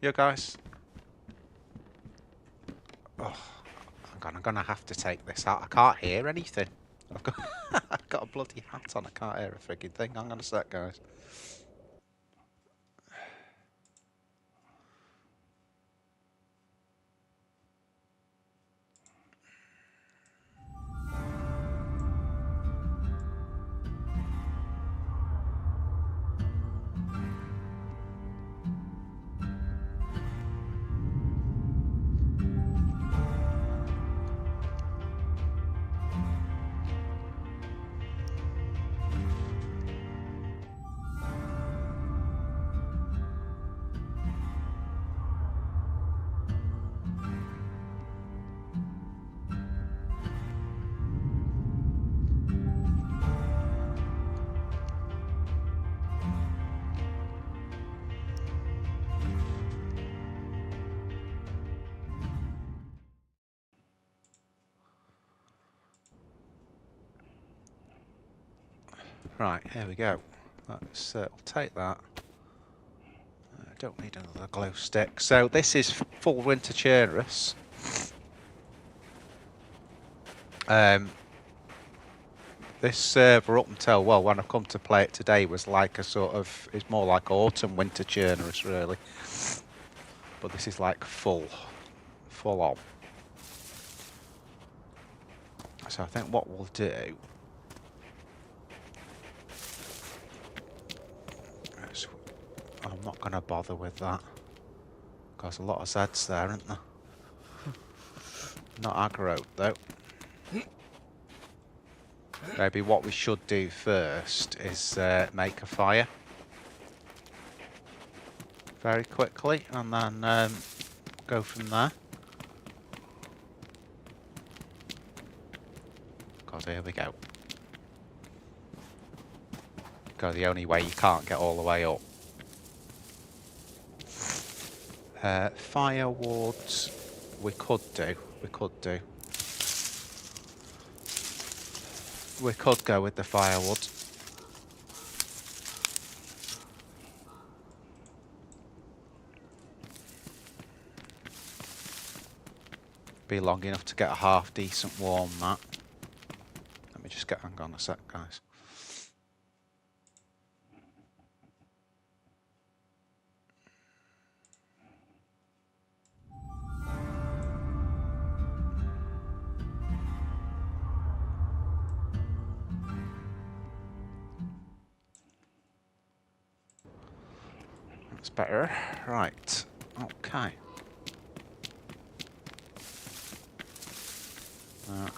You guys? Oh, I'm gonna have to take this out. I can't hear anything. I've got, I've got a bloody hat on. I can't hear a frigging thing. Hang on a sec, guys. Right, here we go. Let's I'll take that. I don't need another glow stick. So this is full winter Chernarus. This server up until, well, when I come to play it today was like a sort of, it's more like autumn winter Chernarus really. But this is like full on. So I think what we'll do is, I'm not going to bother with that. There's a lot of Zeds there, aren't there? Not aggroed though. Maybe what we should do first is make a fire very quickly and then go from there. God, here we go. Go the only way you can't get all the way up. Firewoods, we could do. We could go with the firewood. Be long enough to get a half decent warm that. Let me just get, hang on a sec, guys. That's better. Right. Okay.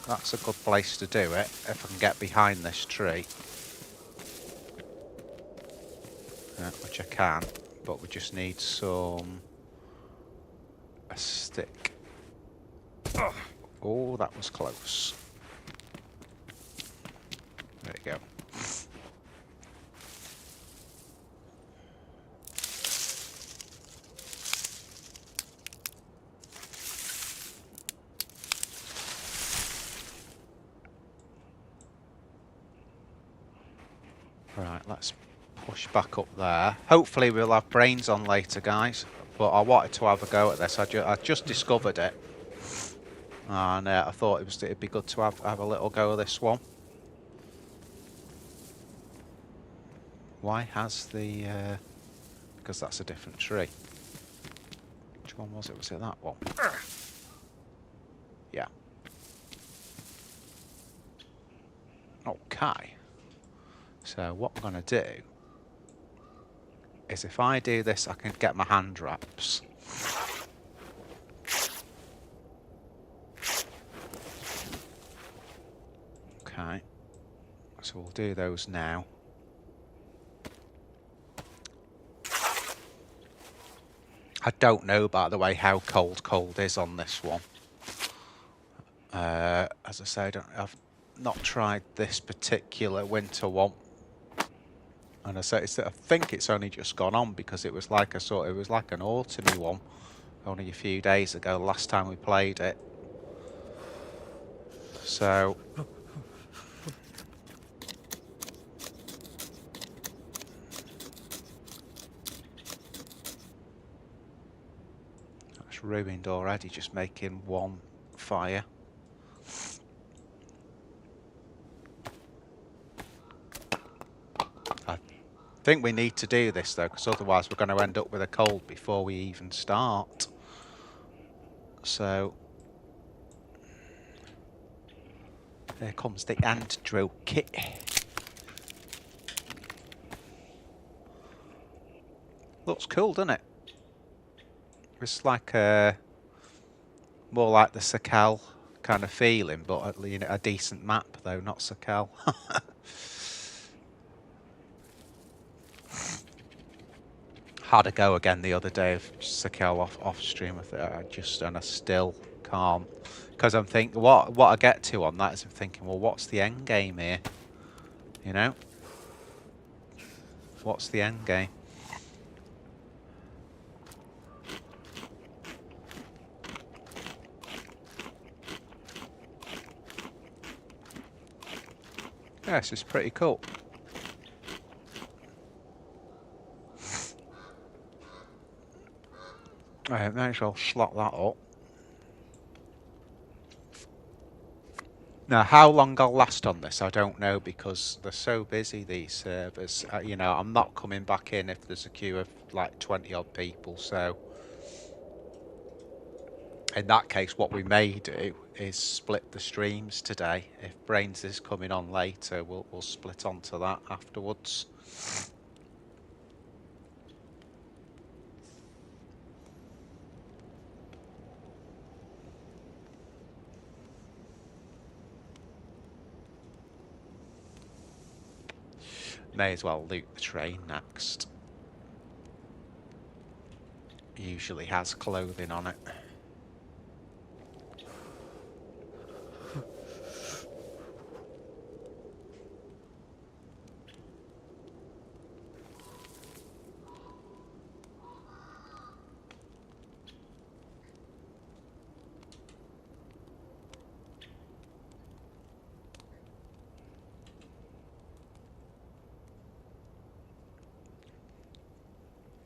That's a good place to do it, if I can get behind this tree. Which I can, but we just need a stick. Oh, that was close. There you go. Right, let's push back up there. Hopefully we'll have brains on later, guys. But I wanted to have a go at this. I just discovered it. And I thought it'd be good to have a little go at this one. Why has the... because that's a different tree. Which one was it? Was it that one? Yeah. Okay. So what I'm going to do is if I do this, I can get my hand wraps. Okay. So we'll do those now. I don't know, by the way, how cold is on this one. As I say, I've not tried this particular winter one. And I think it's only just gone on because it was like an autumny one only a few days ago, last time we played it. So ruined already just making one fire. I think we need to do this though, because otherwise we're going to end up with a cold before we even start. So here comes the ant drill kit. Looks cool, doesn't it? It's like a more like the Sakal kind of feeling, but you know, a decent map though, not Sakal. Had a go again the other day of Sakal off stream. I still can't, because I'm thinking what I get to on that is I'm thinking, well, what's the end game here? You know, what's the end game? Yes, it's pretty cool. I may as well slot that up. Now, how long I'll last on this, I don't know, because they're so busy, these servers. You know, I'm not coming back in if there's a queue of like 20 odd people, so in that case, what we may do is split the streams today. If Brains is coming on later, we'll split onto that afterwards. May as well loot the train next. Usually has clothing on it.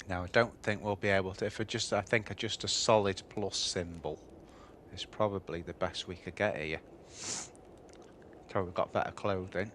Now, I don't think we'll be able to, I think just a solid plus symbol is probably the best we could get here. So we've got better clothing.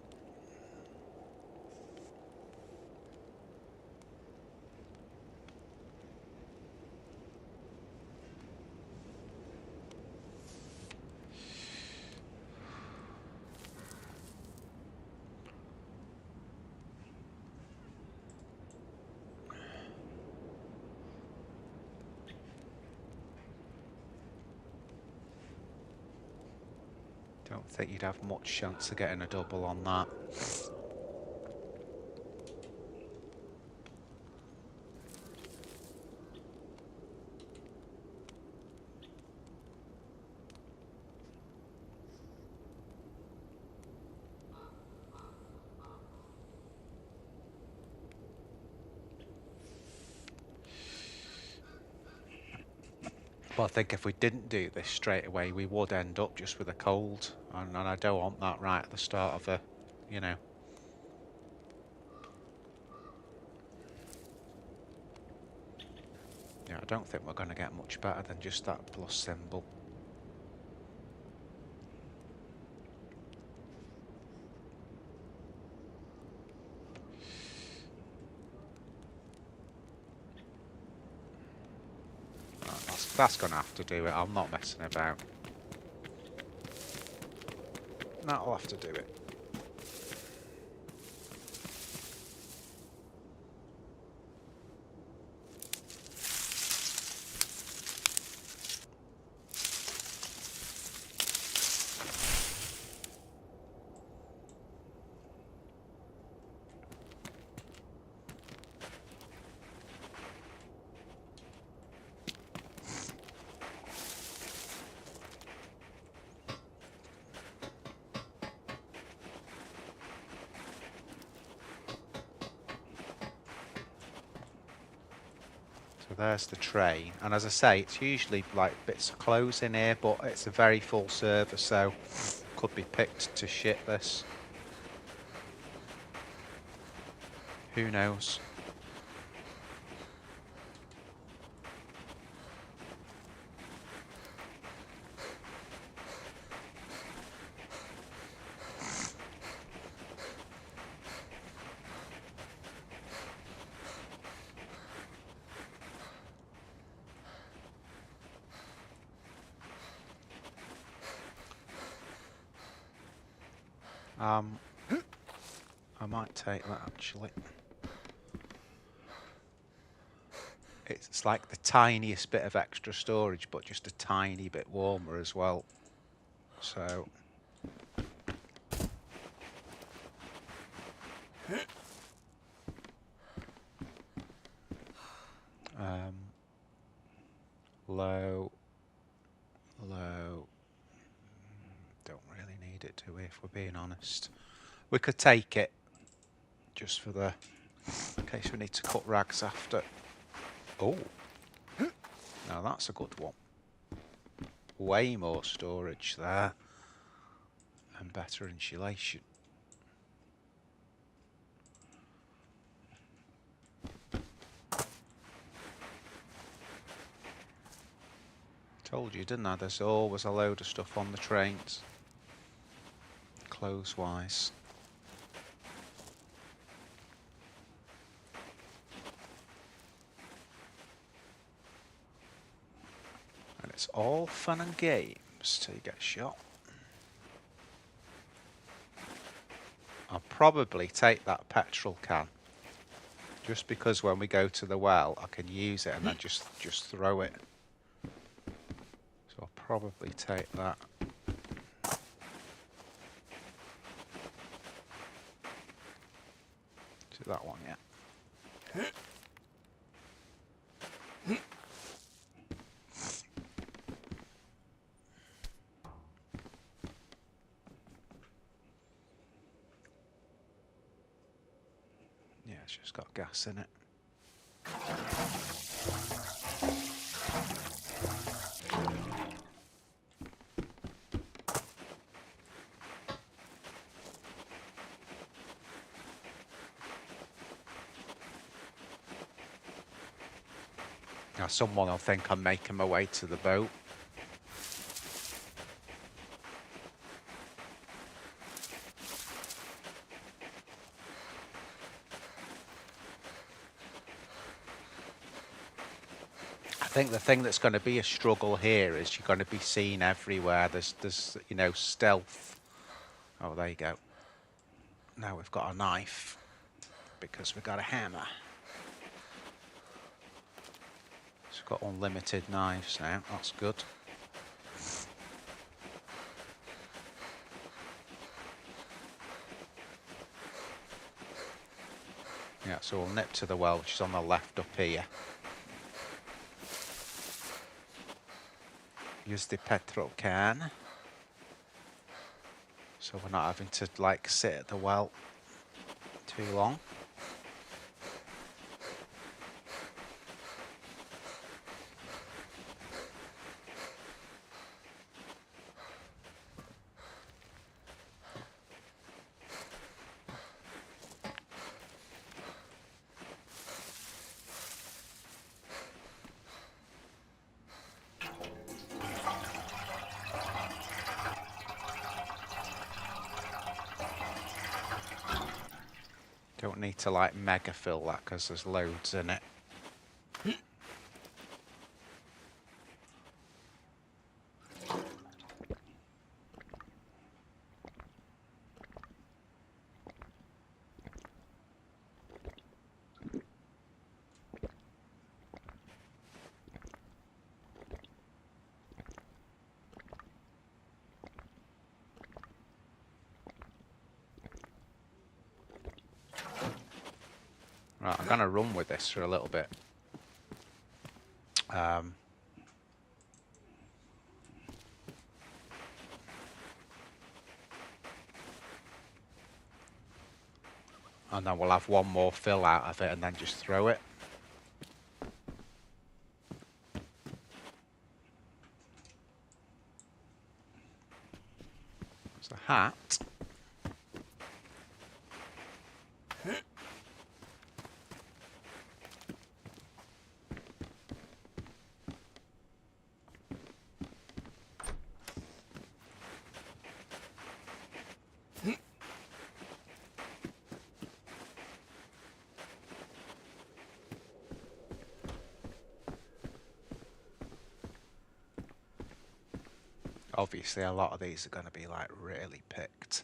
Don't think you'd have much chance of getting a double on that. Well, I think if we didn't do this straight away, we would end up just with a cold, and I don't want that right at the start of a, you know. Yeah, I don't think we're going to get much better than just that plus symbol. That's going to have to do it. I'm not messing about. That'll have to do it. So there's the train, and as I say, it's usually like bits of clothes in here, but it's a very full server, so could be picked to shit this. Who knows? I might take that actually. It's like the tiniest bit of extra storage, but just a tiny bit warmer as well. So low. Don't really need it, do we, if we're being honest? We could take it just for the in case we need to cut rags after. Oh, now that's a good one. Way more storage there and better insulation. Told you, didn't I? There's always a load of stuff on the trains, clothes-wise. And it's all fun and games till you get shot. I'll probably take that petrol can, just because when we go to the well, I can use it and then just throw it. So I'll probably take that. To that one, yeah. Yeah, it's just got gas in it. Now someone will think I'm making my way to the boat. I think the thing that's going to be a struggle here is you're going to be seen everywhere. There's you know, stealth. Oh, there you go. Now we've got a knife because we've got a hammer. So we've got unlimited knives now. That's good. Yeah, so we'll nip to the well, which is on the left up here. Use the petrol can, so we're not having to like sit at the well too long. Don't need to like mega fill that because there's loads in it. Right, I'm going to run with this for a little bit. And then we'll have one more fill out of it and then just throw it. There's a hat. Obviously, a lot of these are going to be like really picked.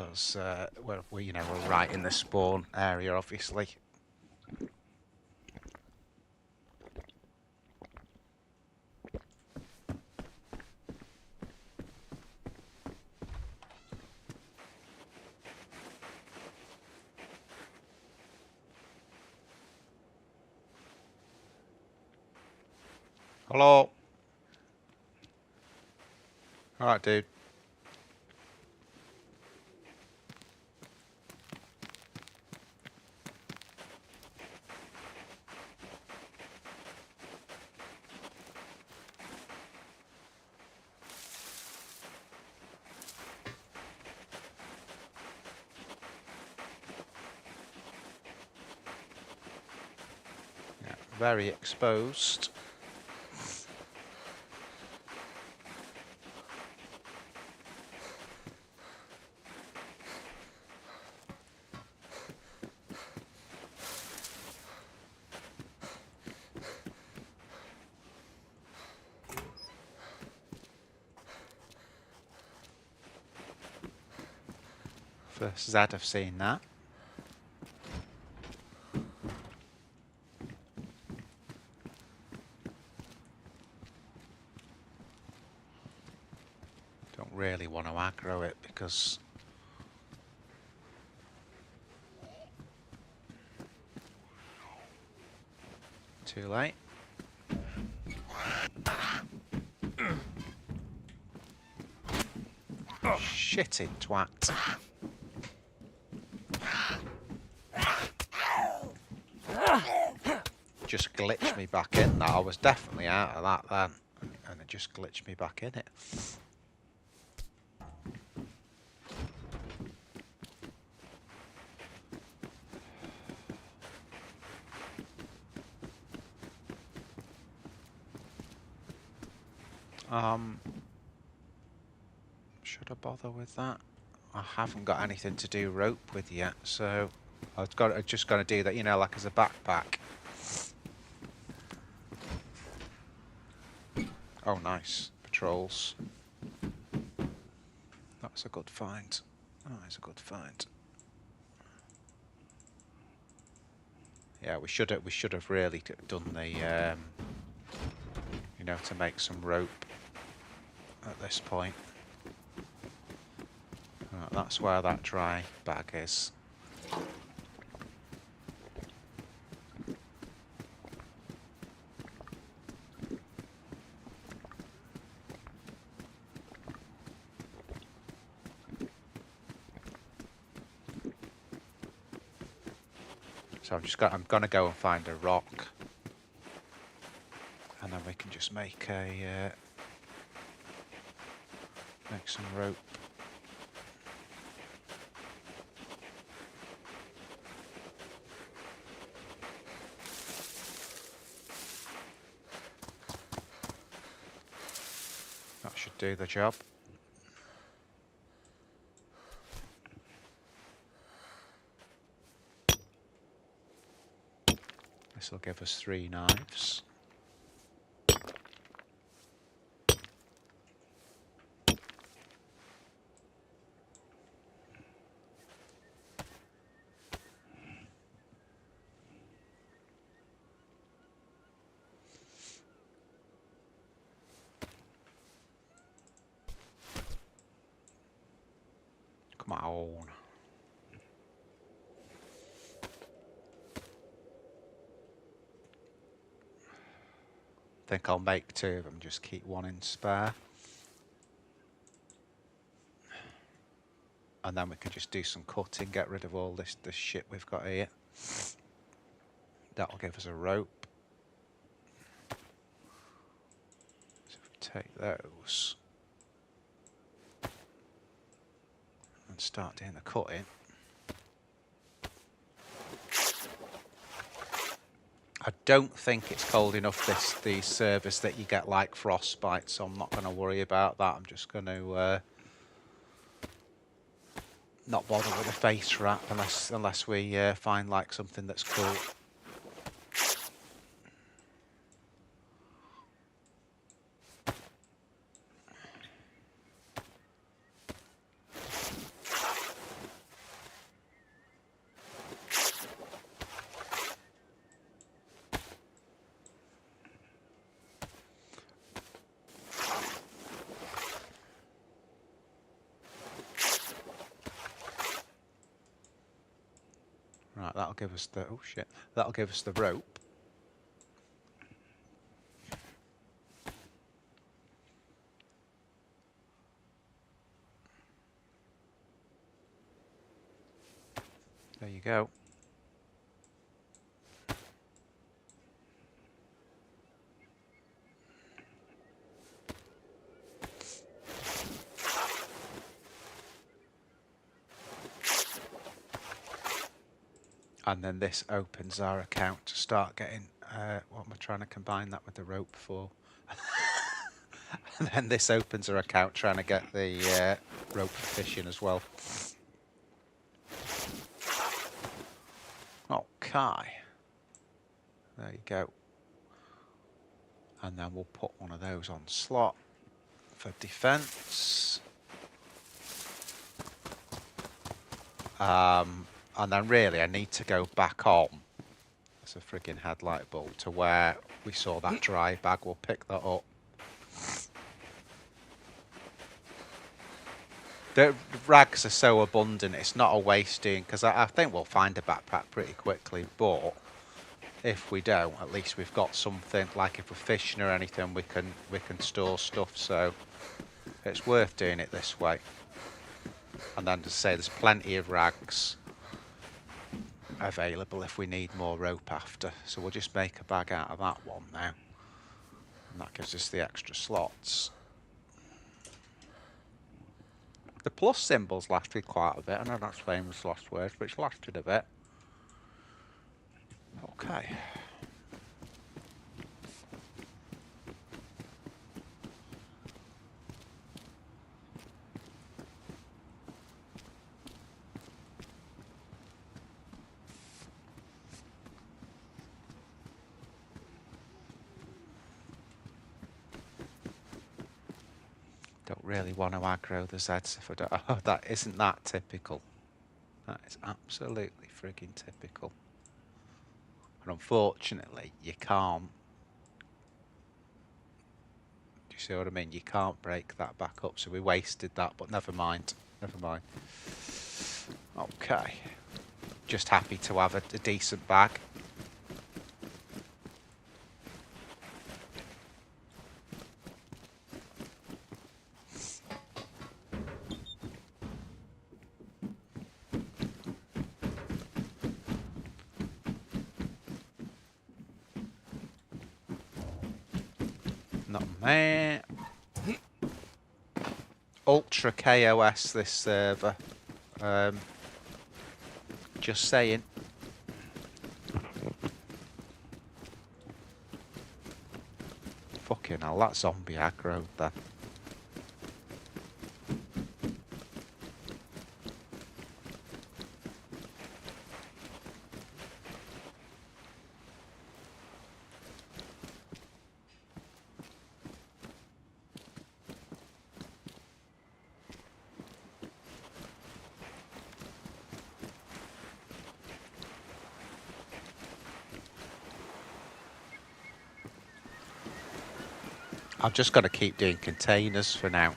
because you know, we're right in the spawn area, obviously. Hello. All right, dude. Yeah, very exposed. First Z I've seen that. Don't really want to aggro it because too late. Shitty twat. Just glitched me back in that. I was definitely out of that then. And it just glitched me back in it. Should I bother with that? I haven't got anything to do rope with yet, so I'm just going to do that, you know, like as a backpack. Oh, nice. Patrols. That's a good find. Oh, it's a good find. Yeah, we should have really done the, you know, to make some rope at this point. Right, that's where that dry bag is. So I'm gonna go and find a rock, and then we can just make some rope. That should do the job. This will give us 3 knives. Come on. I think I'll make 2 of them, just keep 1 in spare. And then we can just do some cutting, get rid of all this shit we've got here. That'll give us a rope. So if we take those and start doing the cutting. I don't think it's cold enough these servers that you get like frostbite, so I'm not going to worry about that. I'm just going to not bother with the face wrap unless we find like something that's cool. Right, that'll give us the... Oh, shit. That'll give us the rope. There you go. And then this opens our account to start getting... what am I trying to combine that with the rope for? And then this opens our account trying to get the rope for fishing as well. Okay. There you go. And then we'll put one of those on slot for defense. And then really I need to go back on. There's a frigging headlight bulb to where we saw that dry bag. We'll pick that up. The rags are so abundant, it's not a wasting, because I think we'll find a backpack pretty quickly, but if we don't, at least we've got something, like if we're fishing or anything, we can store stuff, so it's worth doing it this way. And then to say there's plenty of rags available if we need more rope after, so we'll just make a bag out of that one now, and that gives us the extra slots. The plus symbols lasted quite a bit. I know that's famous last words, but it's lasted a bit. Okay. Don't really want to aggro the Zeds if I don't... Oh, that isn't that typical. That is absolutely frigging typical. And unfortunately, you can't... Do you see what I mean? You can't break that back up, so we wasted that, but never mind. Never mind. Okay. Just happy to have a decent bag. Not there. Ultra KOS this server. Just saying. Fucking hell, that zombie aggroed there. I've just got to keep doing containers for now.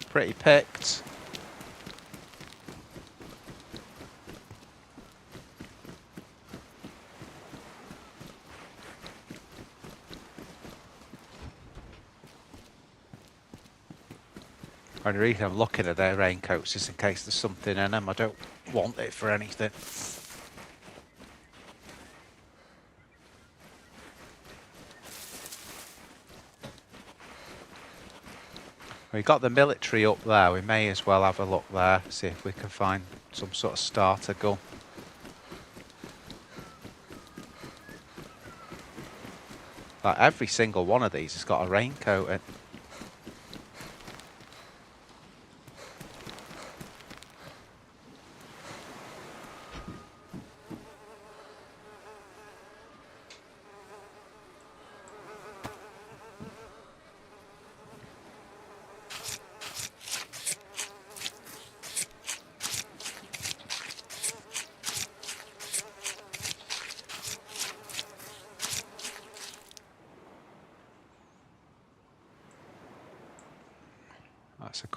Pretty picked. The reason I'm looking at their raincoats is in case there's something in them. I don't want it for anything. We got the military up there. We may as well have a look there, see if we can find some sort of starter gun. Like every single one of these has got a raincoat in.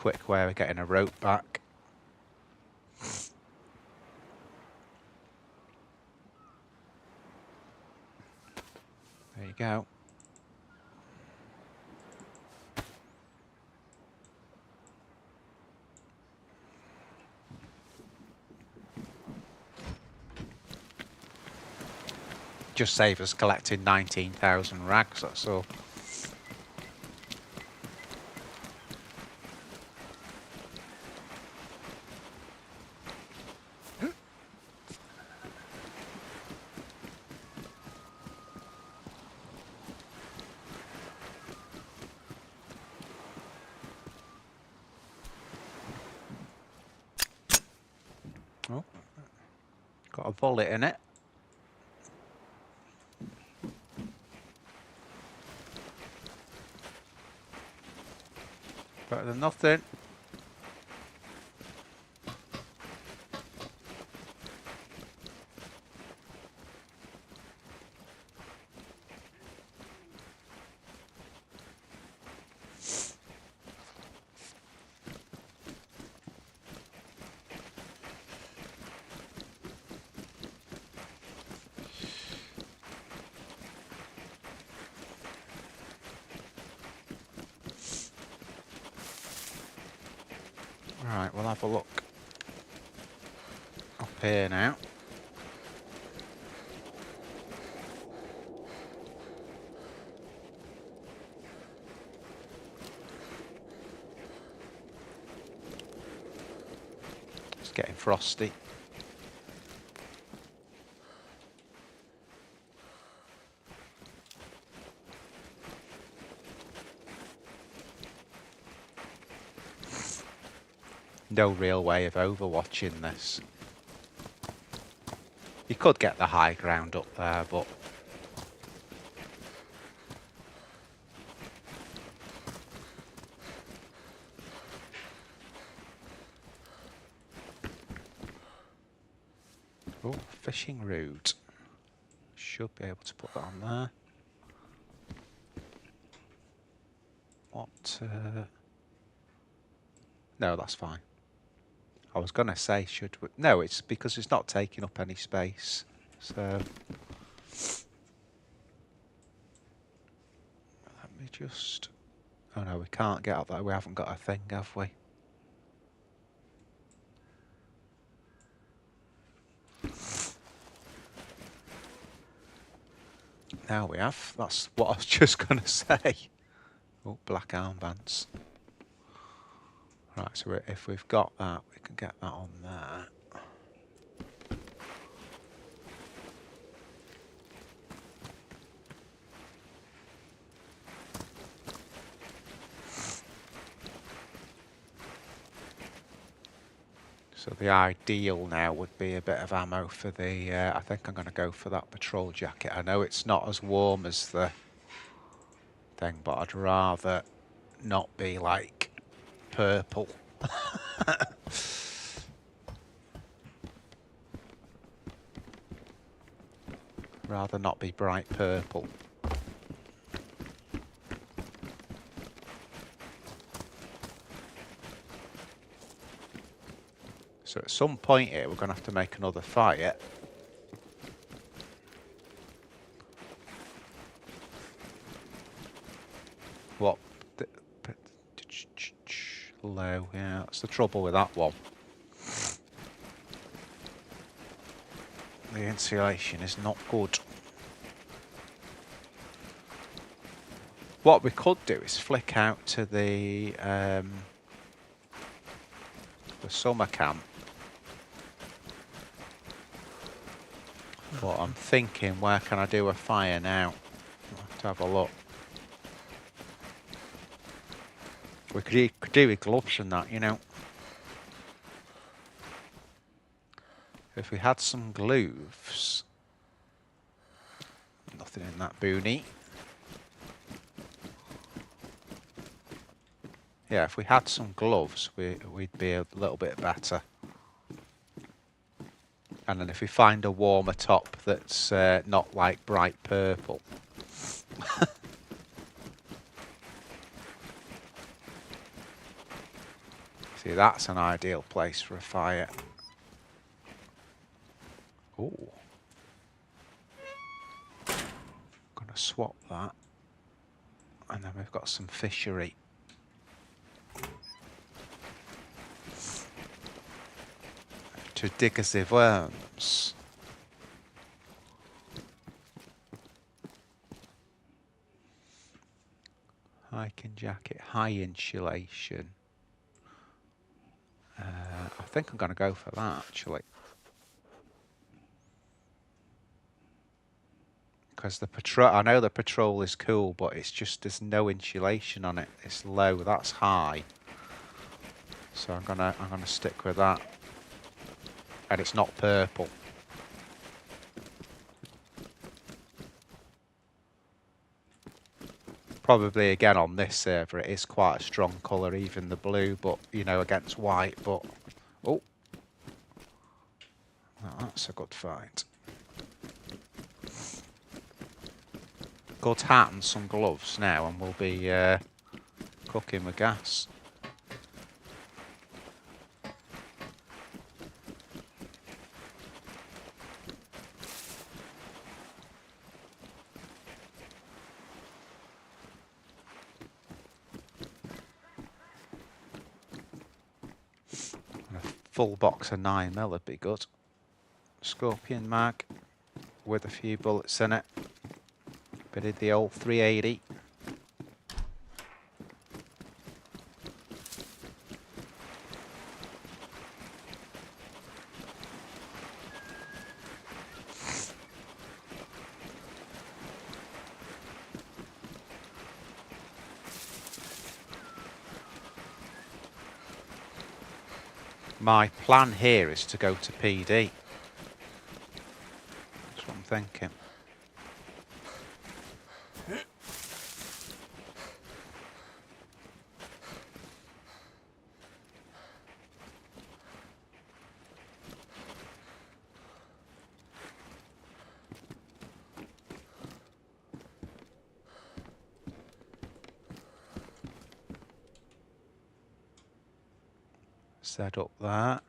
quick way of getting a rope back. There you go. Just save us collecting 19,000 rags, that's all. Oh, got a bullet in it. Better than nothing. Right, we'll have a look up here now. It's getting frosty. No real way of overwatching this. You could get the high ground up there, but oh, fishing route. Should be able to put that on there. What? No, that's fine. I was going to say, should we? No, it's because it's not taking up any space. So let me just. Oh no, we can't get up there. We haven't got a thing, have we? Now we have. That's what I was just going to say. Oh, black armbands. Right, so if we've got that, we can get that on there. So the ideal now would be a bit of ammo for the, I think I'm going to go for that patrol jacket. I know it's not as warm as the thing, but I'd rather not be like purple. Rather not be bright purple. So at some point here we're going to have to make another fire. What? Low, yeah, that's the trouble with that one. The insulation is not good. What we could do is flick out to the summer camp. But I'm thinking, where can I do a fire now? I'll have to have a look. We could do with gloves and that, you know. If we had some gloves. Nothing in that boonie. Yeah, if we had some gloves, we'd be a little bit better. And then if we find a warmer top that's not like bright purple. See, that's an ideal place for a fire. Ooh. Gonna swap that. And then we've got some fishery. To dig us the worms. Hiking jacket, high insulation. I think I'm going to go for that actually. Because the patrol, I know the patrol is cool, but it's just there's no insulation on it. It's low, that's high. So I'm gonna stick with that. And it's not purple. Probably again on this server it is quite a strong colour, even the blue, but you know, against white, but oh, that's a good fight. Good hat and some gloves now and we'll be cooking with gas. Full box of 9mm would be good. Scorpion mag with a few bullets in it. Bit of the old 380. My plan here is to go to PD. That's what I'm thinking. Set up that.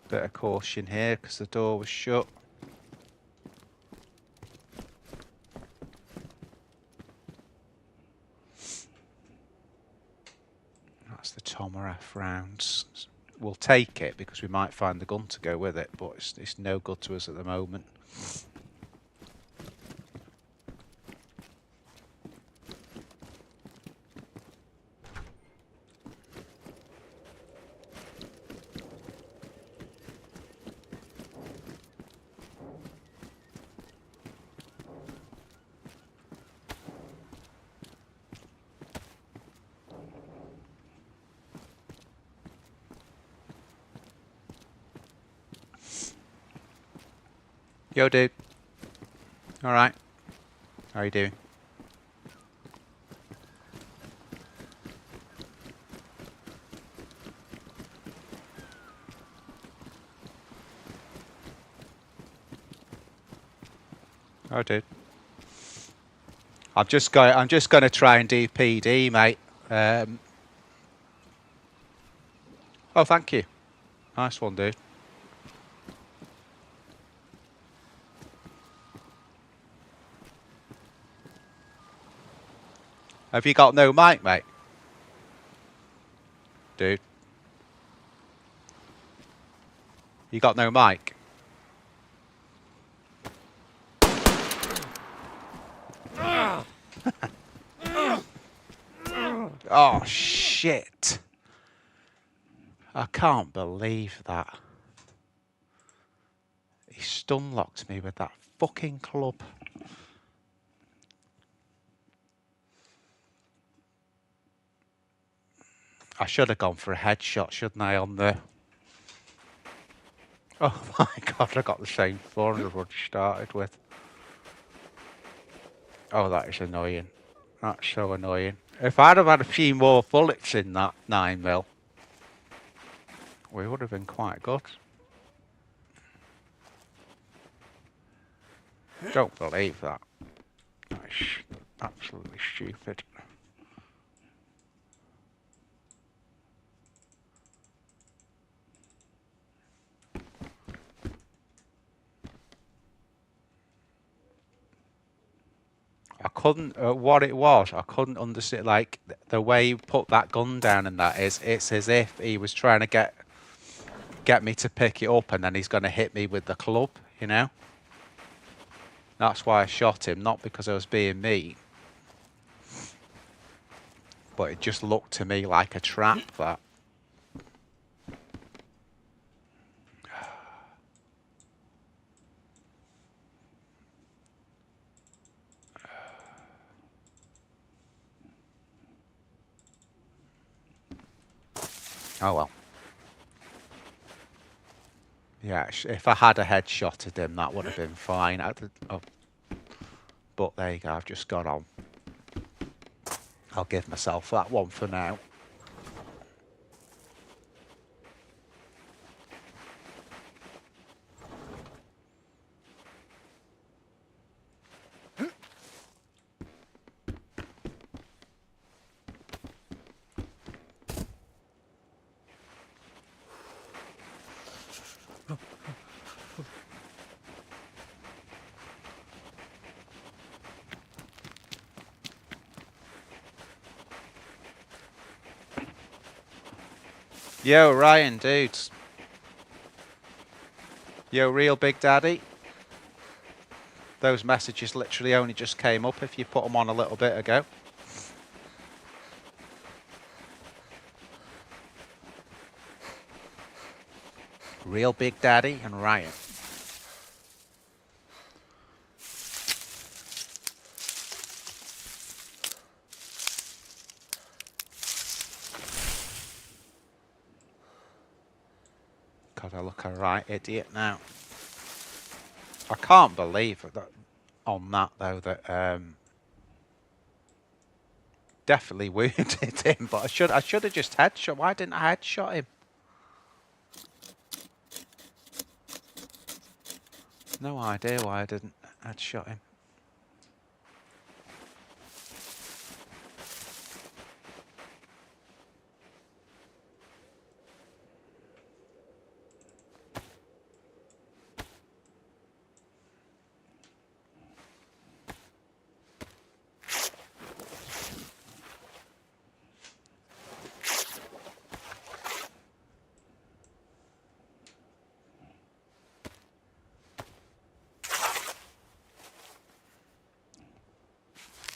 Bit of caution here because the door was shut. That's the Tomarath rounds. We'll take it because we might find the gun to go with it, but it's no good to us at the moment. Yo, dude. All right. How are you doing? Oh, dude. I'm just going to try and do PD, mate. Oh, thank you. Nice one, dude. Have you got no mic, mate? Dude. You got no mic? Oh, shit. I can't believe that. He stun locked me with that fucking club. I should have gone for a headshot, shouldn't I, on the... Oh my god, I got the same 400 one started with. Oh, that is annoying. That's so annoying. If I'd have had a few more bullets in that 9mm, we would have been quite good. Don't believe that. That's absolutely stupid. I couldn't. What it was, I couldn't understand. Like the way he put that gun down, and that is, it's as if he was trying to get me to pick it up, and then he's going to hit me with the club. You know. That's why I shot him, not because I was being mean, but it just looked to me like a trap. That. Oh well. Yeah, if I had a headshot at him, that would have been fine. But there you go, I've just got on. I'll give myself that one for now. Yo, Ryan, dudes. Yo, Real Big Daddy. Those messages literally only just came up if you put them on a little bit ago. Real Big Daddy and Ryan. God, I look a right idiot now. I can't believe that on that though that definitely wounded him, but I should have just headshot. Why didn't I headshot him? No idea why I didn't headshot him.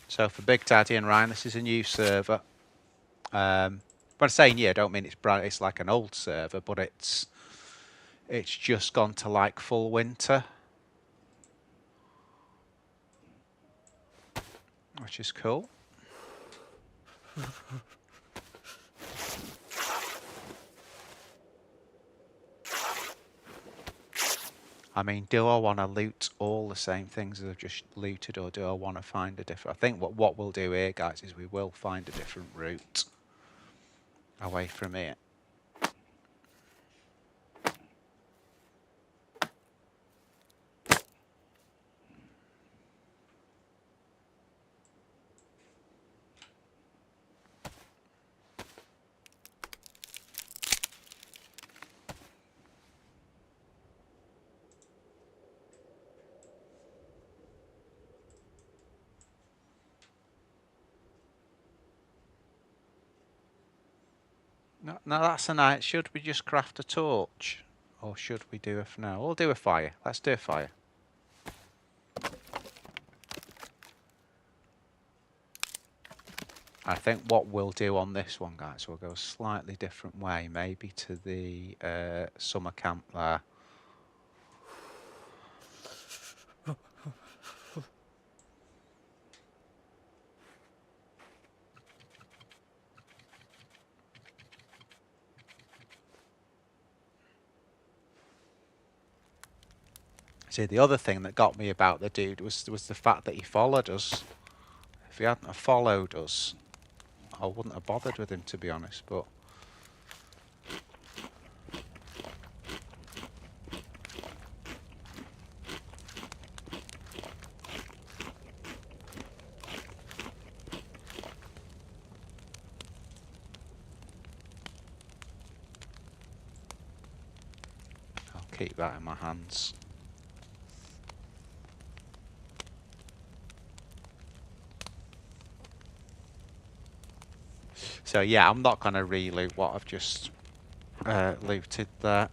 So for Big Daddy and Ryan, this is a new server. When I say new, I don't mean it's brand. It's like an old server, but it's just gone to like full winter, which is cool. I mean, do I want to loot all the same things that I've just looted, or do I want to find a different... I think what we'll do here, guys, is we will find a different route away from here. No, that's a night. Should we just craft a torch? Or should we do a... No, we'll do a fire. Let's do a fire. I think what we'll do on this one, guys, we'll go a slightly different way. Maybe to the summer camp there. See, the other thing that got me about the dude was the fact that he followed us. If he hadn't have followed us, I wouldn't have bothered with him, to be honest, but... keep that in my hands. So yeah, I'm not going to reloot what I've just looted there.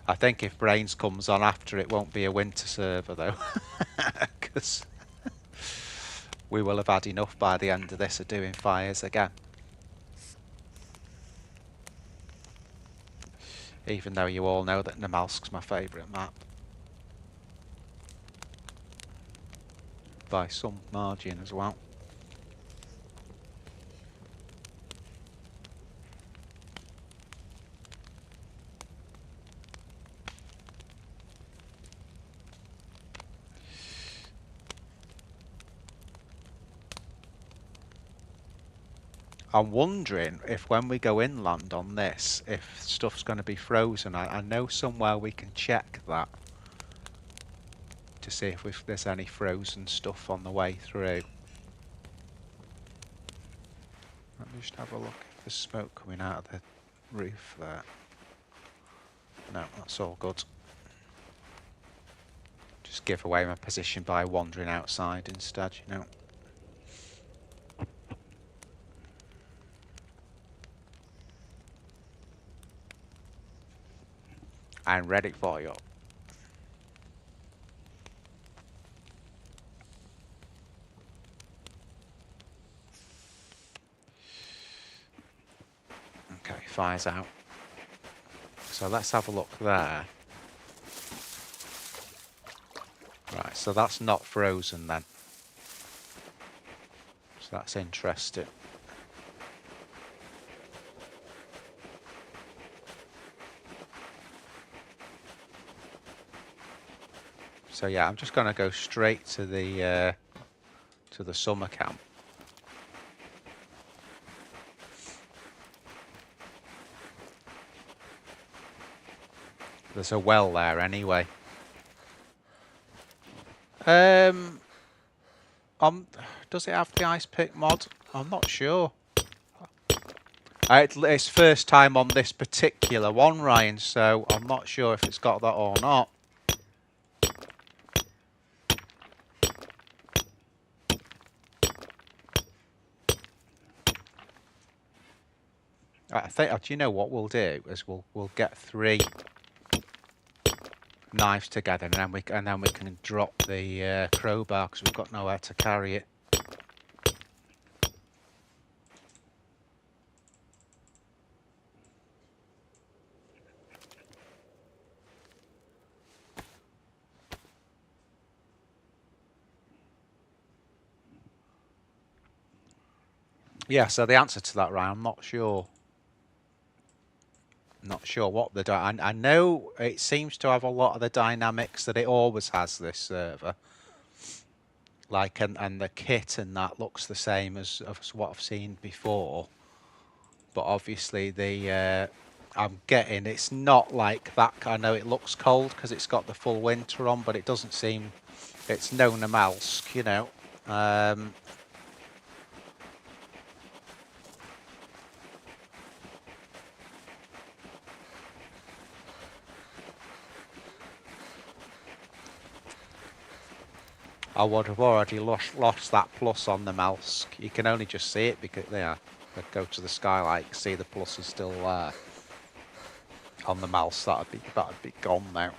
I think if Brains comes on after, it won't be a winter server though, because we will have had enough by the end of this of doing fires again. Even though you all know that Namalsk's my favourite map. By some margin as well. I'm wondering if when we go inland on this, if stuff's going to be frozen. I know somewhere we can check that to see if there's any frozen stuff on the way through. Let me just have a look if there's smoke coming out of the roof there. No, that's all good. Just give away my position by wandering outside instead, you know. I'm ready for you. Okay, fire's out. So let's have a look there. Right, so that's not frozen then. So that's interesting. So yeah, I'm just going to go straight to the summer camp. There's a well there anyway. Does it have the ice pick mod? I'm not sure. It's first time on this particular one, Ryan, so I'm not sure if it's got that or not. I think, do you know what we'll do? Is we'll get 3 knives together, and then we can drop the crowbar because we've got nowhere to carry it. Yeah, so the answer to that, Ryan, I'm not sure. Not sure what the... I know it seems to have a lot of the dynamics that it always has, this server. Like, and the kit and that looks the same as what I've seen before. But obviously the... I'm getting... It's not like that. I know it looks cold because it's got the full winter on, but it doesn't seem... It's no Namalsk, you know. I would have already lost that plus on the Malsk. You can only just see it because they go to the skylight, see the plus is still there. On the Malsk, that'd be gone now.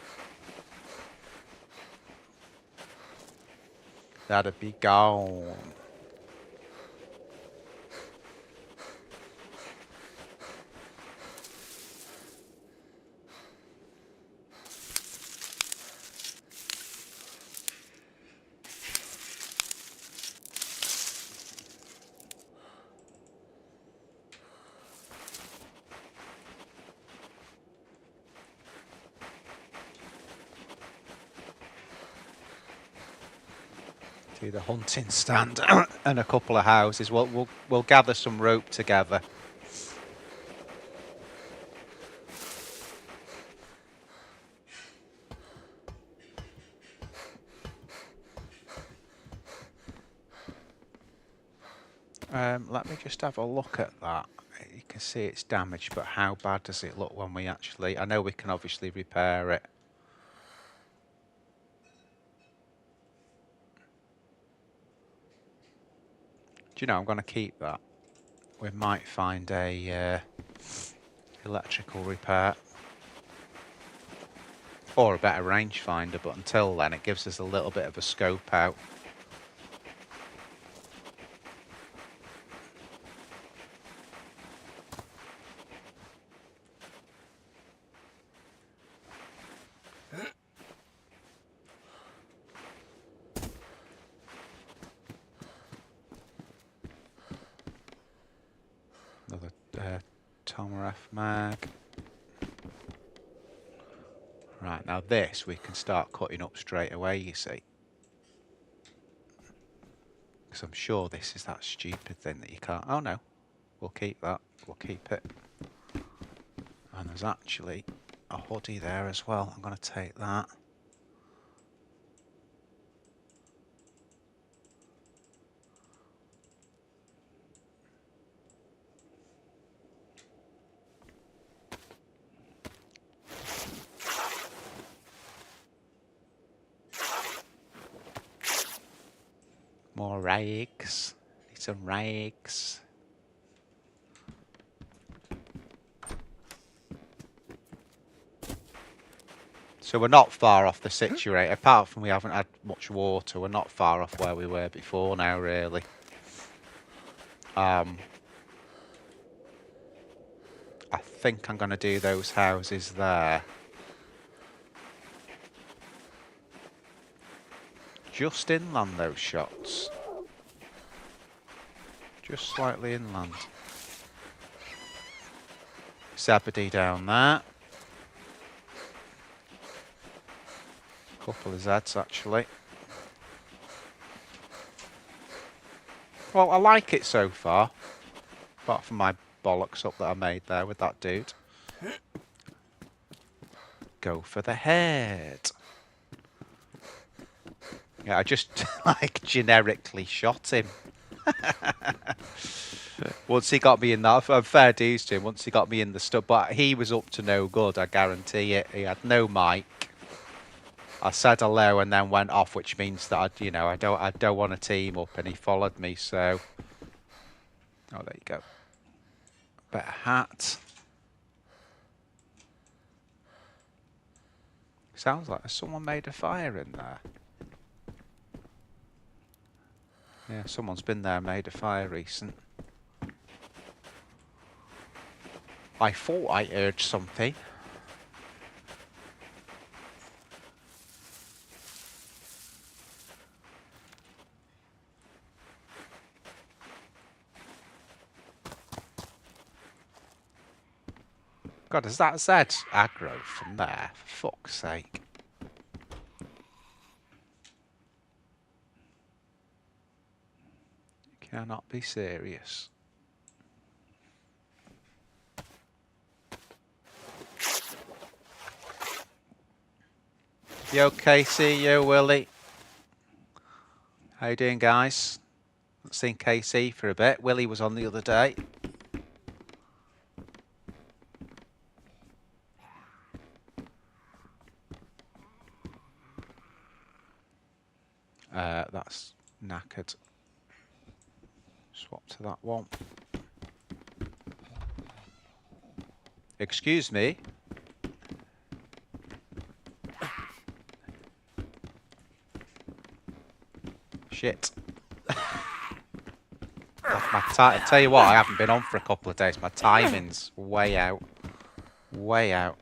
That'd be gone. To the hunting stand and a couple of houses. We'll gather some rope together. Let me just have a look at that. You can see it's damaged, but how bad does it look when we actually... I know we can obviously repair it. Do you know, I'm going to keep that. We might find a electrical repair. Or a better rangefinder, but until then it gives us a little bit of a scope out. Another Chernarus mag. Right, now this we can start cutting up straight away, you see. Because I'm sure this is that stupid thing that you can't... Oh no, we'll keep that. We'll keep it. And there's actually a hoodie there as well. I'm going to take that. More rags. Need some rags. So we're not far off the situator. Apart from we haven't had much water, we're not far off where we were before now, really. I think I'm going to do those houses there. Just inland, those shots. Just slightly inland. Zebedee down there. Couple of Zeds, actually. Well, I like it so far. Apart from my bollocks up that I made there with that dude. Go for the head. Yeah, I just, like, generically shot him. Once he got me in that, fair dues to him, once he got me in the stuff, but he was up to no good, I guarantee it. He had no mic. I said hello and then went off, which means that I don't want to team up, and he followed me. So, oh, there you go. Better hat. Sounds like someone made a fire in there. Yeah, someone's been there and made a fire recent. I thought I heard something. God, is that Zed aggro from there? For fuck's sake. You cannot be serious. Yo, Casey. Yo, Willie. How you doing, guys? Not seen KC for a bit. Willie was on the other day. That's knackered. Swap to that one. Excuse me. Shit. I tell you what, I haven't been on for a couple of days. My timing's way out. Way out.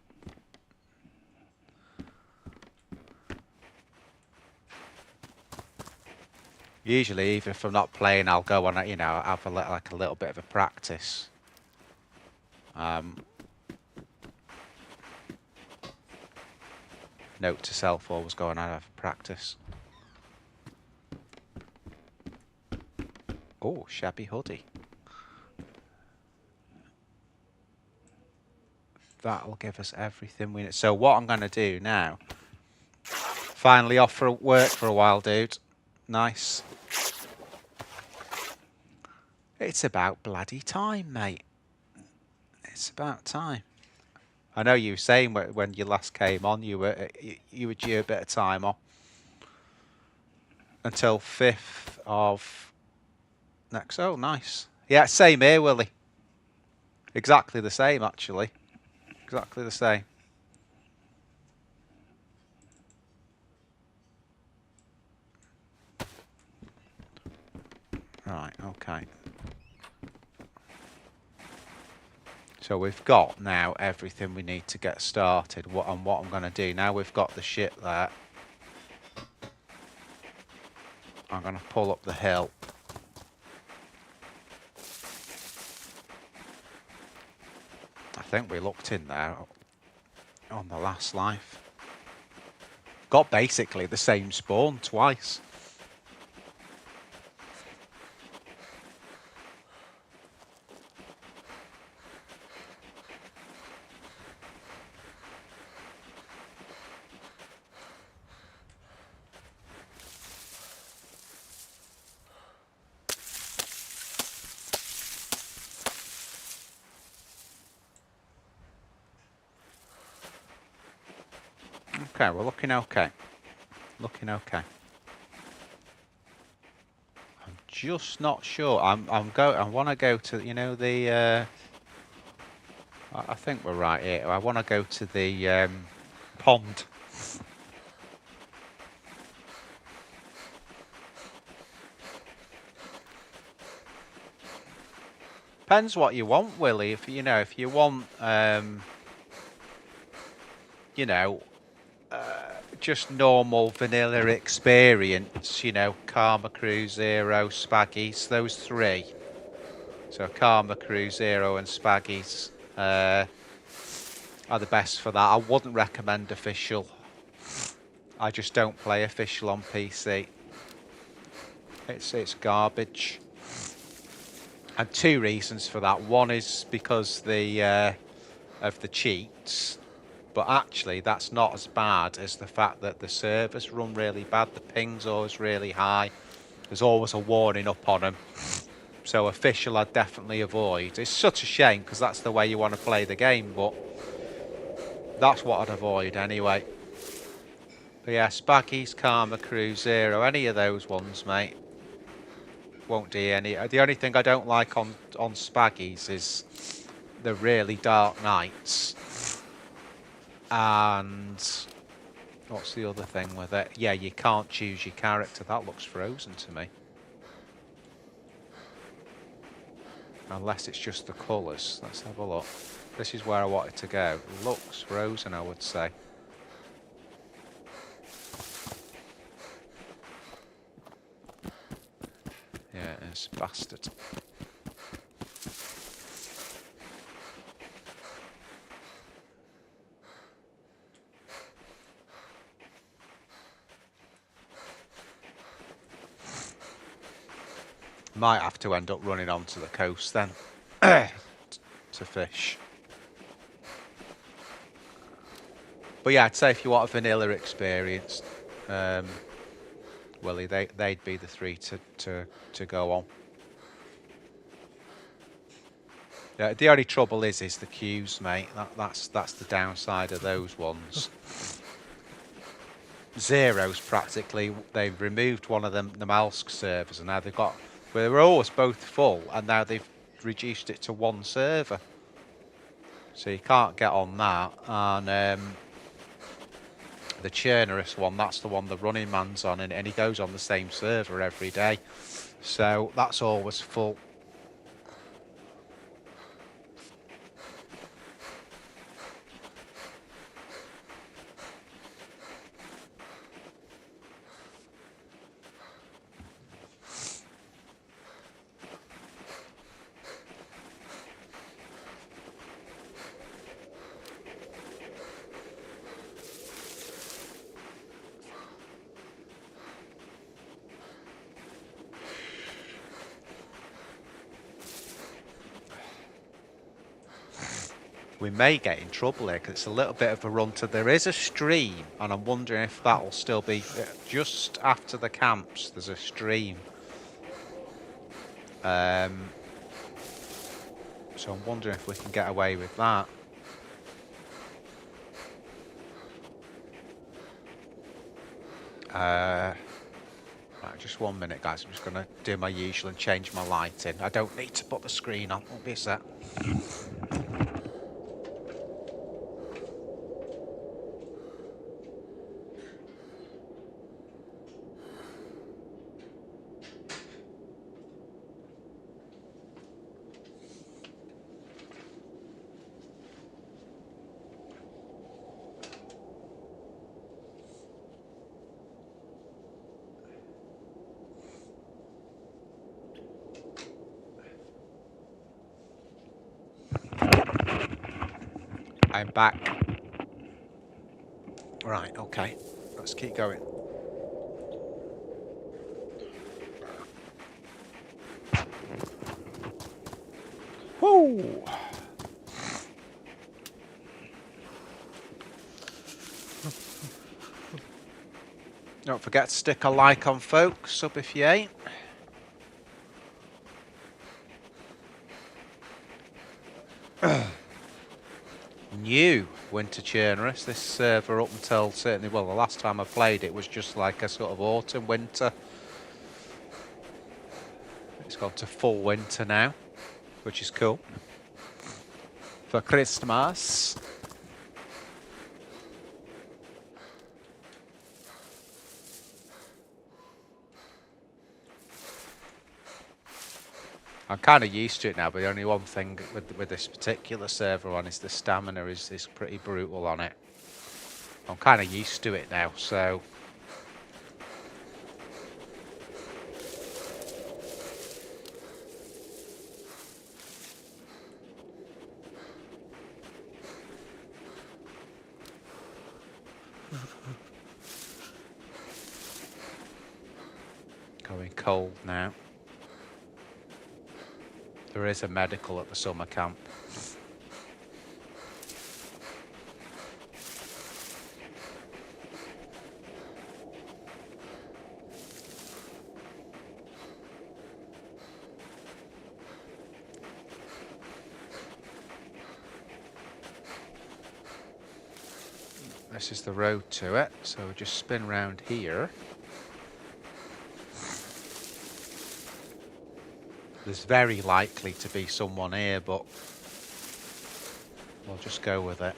Usually, even if I'm not playing, I'll go on, have a little bit of a practice. Note to self, always go on and have a practice. Oh, shabby hoodie. That'll give us everything we need. So what I'm going to do now, finally off for work for a while, dude. Nice. It's about bloody time, mate. It's about time. I know you were saying when you last came on, you were due a bit of time off until 5th of next. Oh, nice. Yeah, same here, Willie. Exactly the same, actually. Exactly the same. Right, okay. So we've got now everything we need to get started. What I'm going to do now, we've got the shit there. I'm going to pull up the hill. I think we looked in there on the last life. Got basically the same spawn twice. Okay, we're looking okay. Looking okay. I'm just not sure. I want to go to, you know, the. I think we're right here. I want to go to the pond. Depends what you want, Willie. If you know, if you want, you know, just normal vanilla experience, you know, Karma Crew, Zero, Spaggies, those three. So Karma Crew, Zero and Spaggies are the best for that. I wouldn't recommend official. I just don't play official on PC. It's garbage. And two reasons for that. One is because of the cheats. But actually, that's not as bad as the fact that the servers run really bad. The ping's always really high. There's always a warning up on them. So official, I'd definitely avoid. It's such a shame because that's the way you want to play the game, but that's what I'd avoid anyway. But yeah, Spaggies, Karma Crew, Zero, any of those ones, mate. Won't do any. The only thing I don't like on Spaggies is the really dark nights. And what's the other thing with it? Yeah, you can't choose your character. That looks frozen to me. Unless it's just the colours. Let's have a look. This is where I wanted to go. Looks frozen, I would say. Yeah, it is. Bastard. Might have to end up running onto the coast then to fish. But yeah, I'd say if you want a vanilla experience, Willie, they'd be the three to go on. Yeah, the only trouble is the queues, mate. That's the downside of those ones. Zero's practically, they've removed one of them, the Malsk servers, and now they've got. Well, they were always both full, and now they've reduced it to one server. So you can't get on that. And the Chernarus one, that's the one the running man's on, and he goes on the same server every day. So that's always full. We may get in trouble here because it's a little bit of a run to. There is a stream, and I'm wondering if that'll still be just after the camps. There's a stream. So I'm wondering if we can get away with that. Right, just 1 minute, guys. I'm just going to do my usual and change my lighting. I don't need to put the screen on. Won't be a sec. I'm back. Right, okay. Let's keep going. Woo! Don't forget to stick a like on, folks. Sub if you ain't. New winter Chernarus. This server up until certainly, well, the last time I played it was just like a sort of autumn winter. It's gone to full winter now, which is cool. For Christmas. I'm kind of used to it now, but the only one thing with this particular server one is the stamina is pretty brutal on it. I'm kind of used to it now, so... Going cold now. There is a medical at the summer camp. This is the road to it, so we just spin round here. There's very likely to be someone here, but we'll just go with it.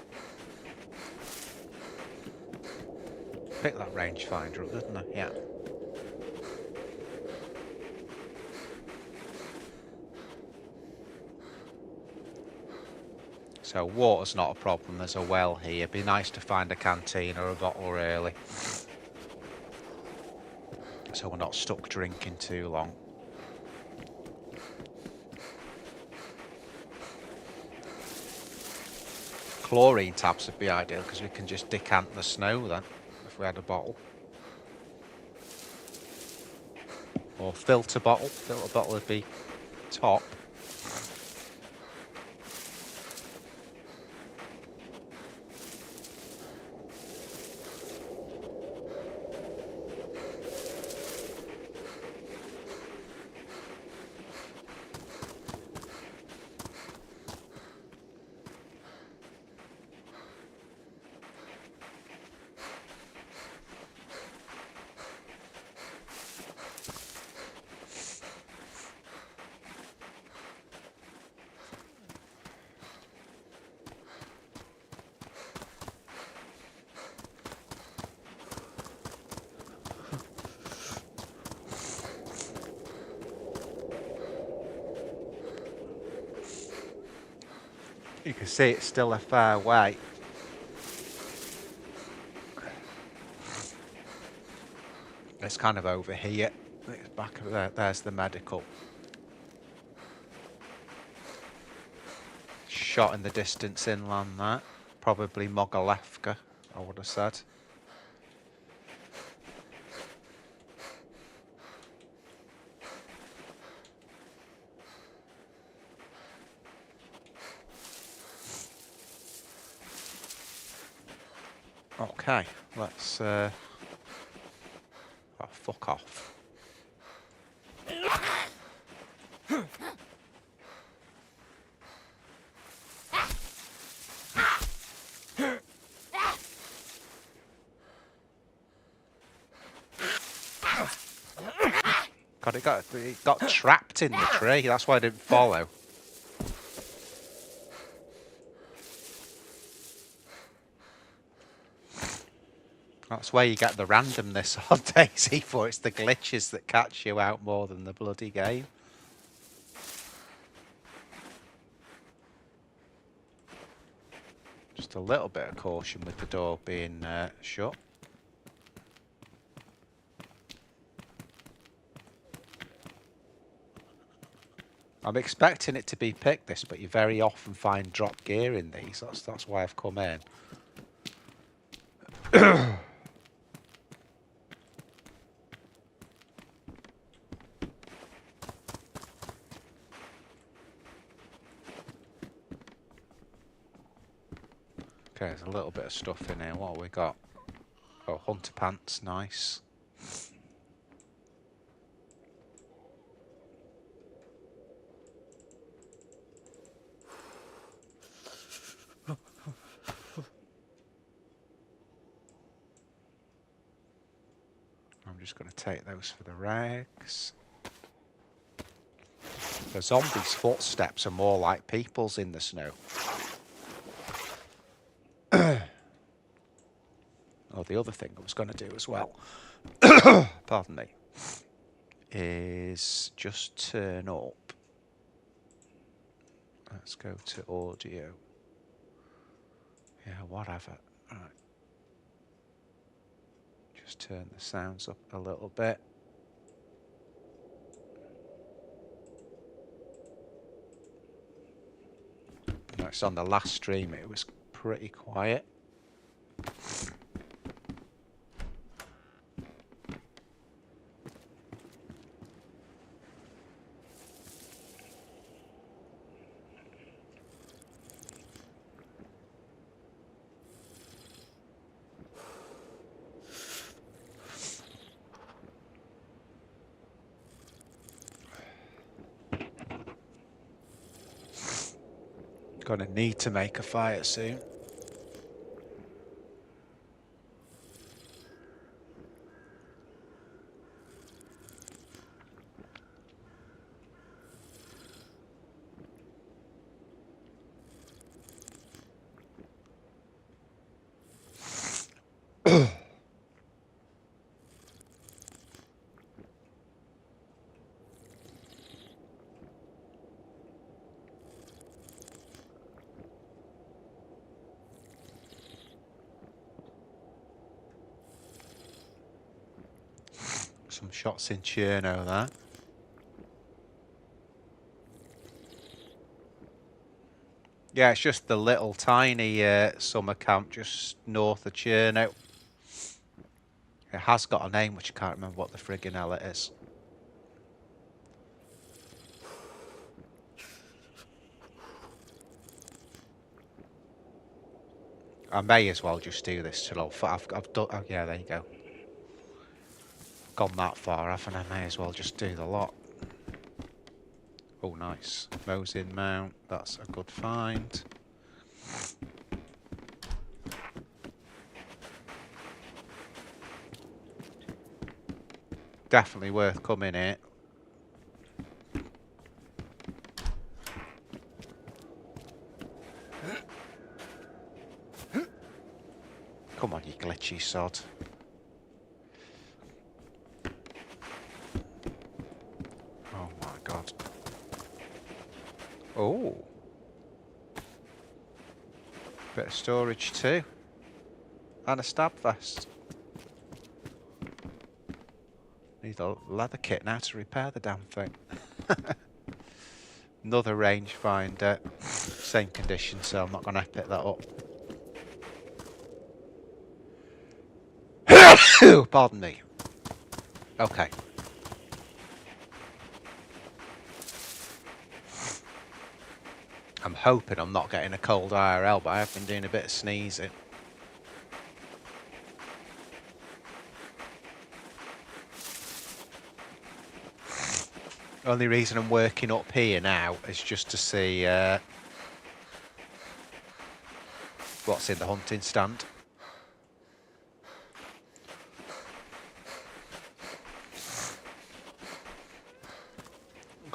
Pick that rangefinder up, didn't I? Yeah. So water's not a problem, there's a well here. Be nice to find a canteen or a bottle early, so we're not stuck drinking too long. Chlorine tabs would be ideal because we can just decant the snow then, if we had a bottle. Or filter bottle. Filter bottle would be top. You can see it's still a fair way. It's kind of over here. It's back of there. There's the medical. Shot in the distance inland there. Probably Mogalevka, I would have said. Okay, let's oh, fuck off. it got trapped in the tree. That's why I didn't follow. That's where you get the randomness on DayZ for. It's the glitches that catch you out more than the bloody game. Just a little bit of caution with the door being shut. I'm expecting it to be picked this, but you very often find drop gear in these. That's why I've come in. Okay, there's a little bit of stuff in here. What have we got? Oh, hunter pants, nice. I'm just going to take those for the rags. The zombies' footsteps are more like people's in the snow. Oh, the other thing I was going to do as well, pardon me, is just turn up. Let's go to audio. Yeah, whatever. Right. Just turn the sounds up a little bit. Notice on the last stream it was pretty quiet. Gonna need to make a fire soon. Some shots in Chernarus there. Yeah, it's just the little tiny summer camp just north of Chernarus. It has got a name which I can't remember what the friggin' hell it is. I may as well just do this till I've done. Oh yeah, there you go. Gone that far, haven't I? May as well just do the lot. Oh, nice. Mosin mount. That's a good find. Definitely worth coming here. Come on, you glitchy sod. Oh my god. Oh. Bit of storage too. And a stab vest. Need a leather kit now to repair the damn thing. Another rangefinder. Same condition, so I'm not going to pick that up. Pardon me. Okay. I'm hoping I'm not getting a cold IRL, but I have been doing a bit of sneezing. Only reason I'm working up here now is just to see what's in the hunting stand.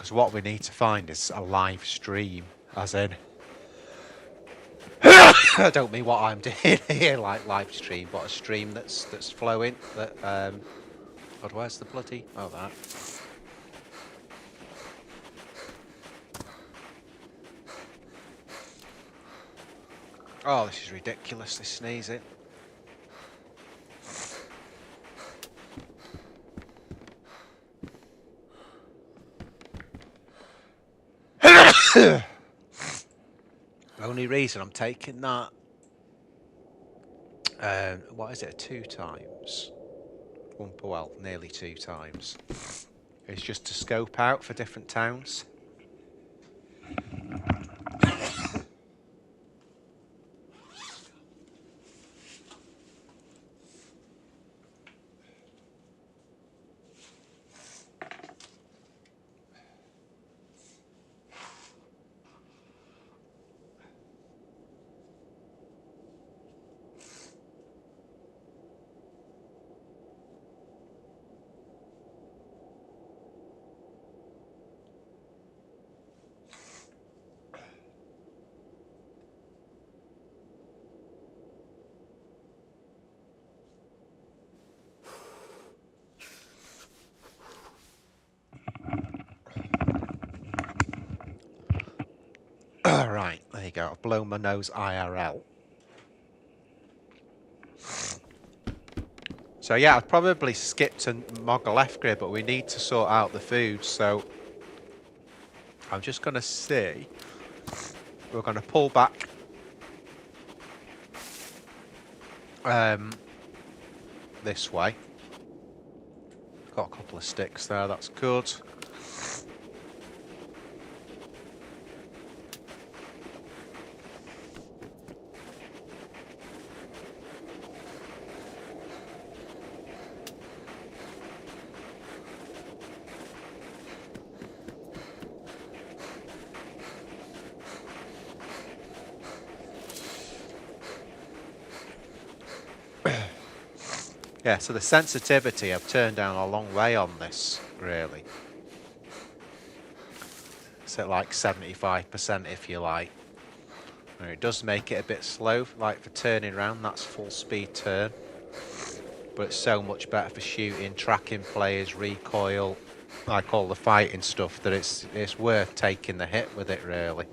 Because what we need to find is a live stream, as in... I don't mean what I'm doing here, like live stream, but a stream that's flowing. That God, where's the bloody? Oh, that. Oh, this is ridiculous. This sneezing. Only reason I'm taking that. What is it? 2 times. Well, nearly 2 times. It's just to scope out for different towns. Right, there you go. I've blown my nose IRL. So yeah, I've probably skipped and Moggle left grid, but we need to sort out the food. So I'm just going to see. We're going to pull back. This way. Got a couple of sticks there. That's good. Yeah, so the sensitivity I've turned down a long way on this, really. It's at like 75% if you like. And it does make it a bit slow, like for turning around, that's full speed turn. But it's so much better for shooting, tracking players, recoil, like all the fighting stuff, that it's worth taking the hit with it, really.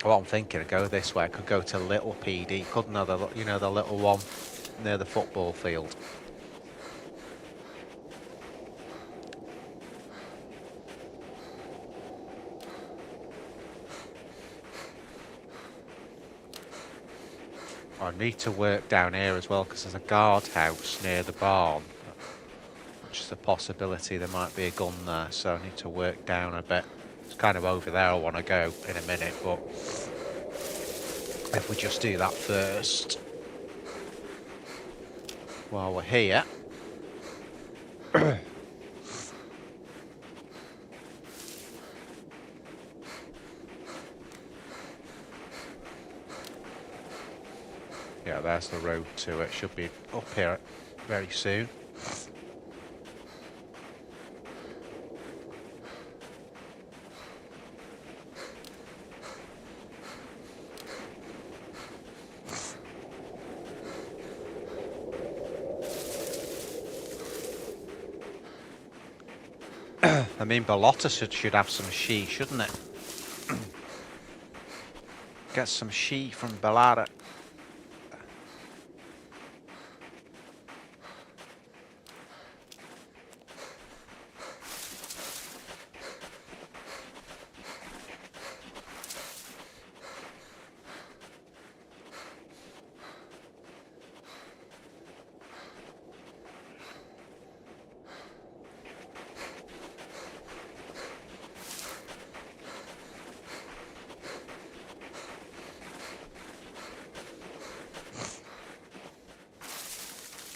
What I'm thinking, I go this way. I could go to Little PD, couldn't I? You know, the little one near the football field. I need to work down here as well because there's a guardhouse near the barn, which is a possibility there might be a gun there. So I need to work down a bit. It's kind of over there I want to go in a minute, but if we just do that first while we're here. Yeah, there's the road to it. Should be up here very soon. I mean, Ballotta should have some she, shouldn't it? Get some she from Ballotta.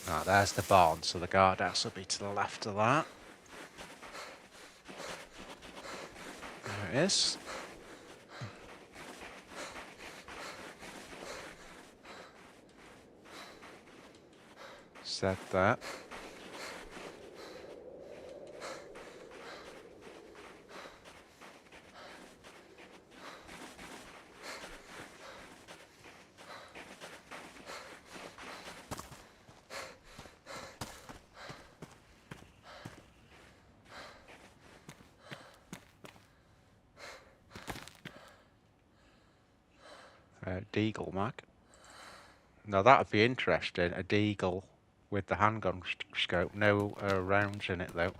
Right, there's the barn, so the guardhouse will be to the left of that. There it is. Said that. Deagle mag. Now that would be interesting, a Deagle with the handgun scope. No rounds in it though.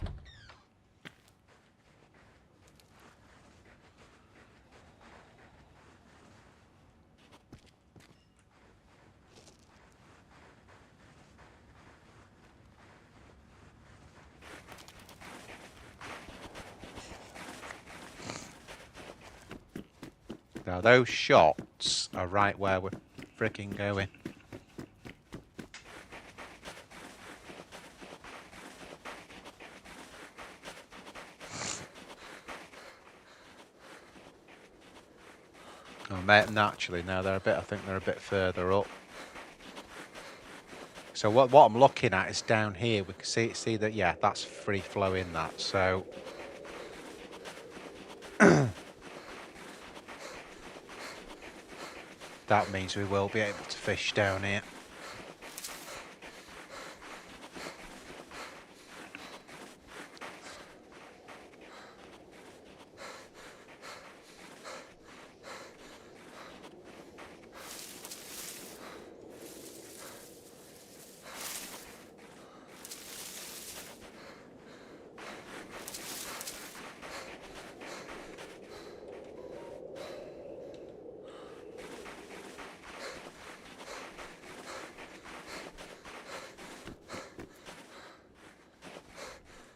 Now those shots are right where we're freaking going. Oh, naturally, now they're a bit. I think they're a bit further up. So what I'm looking at is down here. We can see that. Yeah, that's free flowing. That so. That means we will be able to fish down here.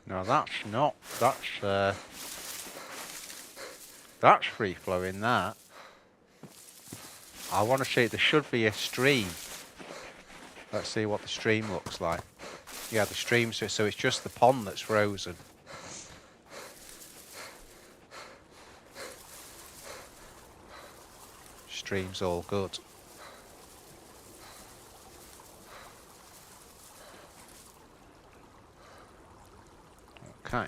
No, that's not. That's free flowing. That. I want to see. There should be a stream. Let's see what the stream looks like. Yeah, the stream. So it's just the pond that's frozen. Stream's all good. Okay.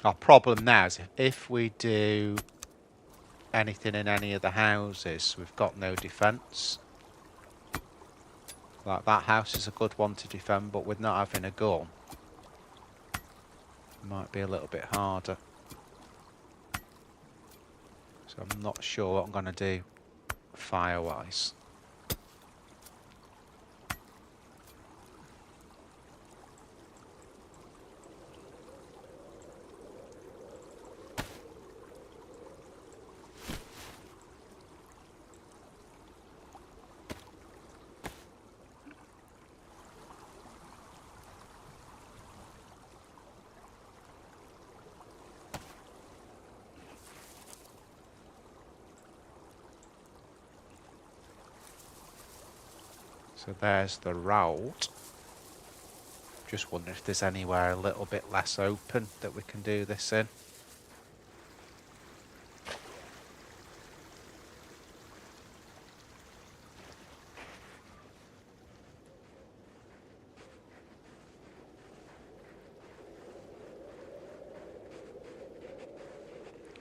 Our problem now is if we do anything in any of the houses, we've got no defence. Like that house is a good one to defend, but with not having a gun, it might be a little bit harder. So I'm not sure what I'm going to do fire-wise. So there's the route. Just wonder if there's anywhere a little bit less open that we can do this in.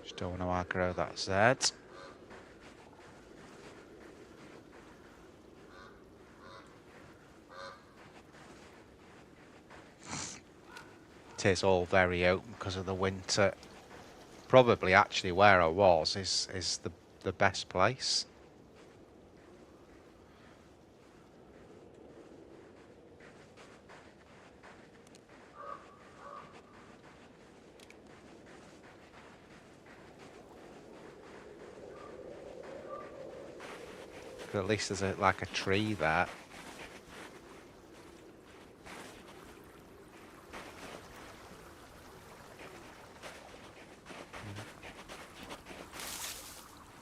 Just don't want to aggro that Z. It is all very open because of the winter. Probably actually where I was is the best place. But at least there's like a tree there.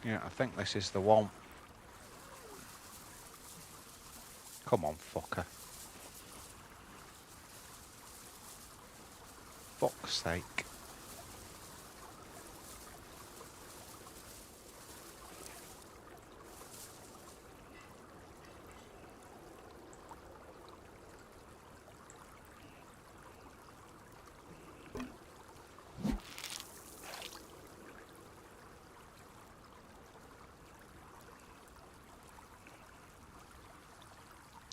Yeah, I think this is the one. Come on, fucker. Fuck's sake.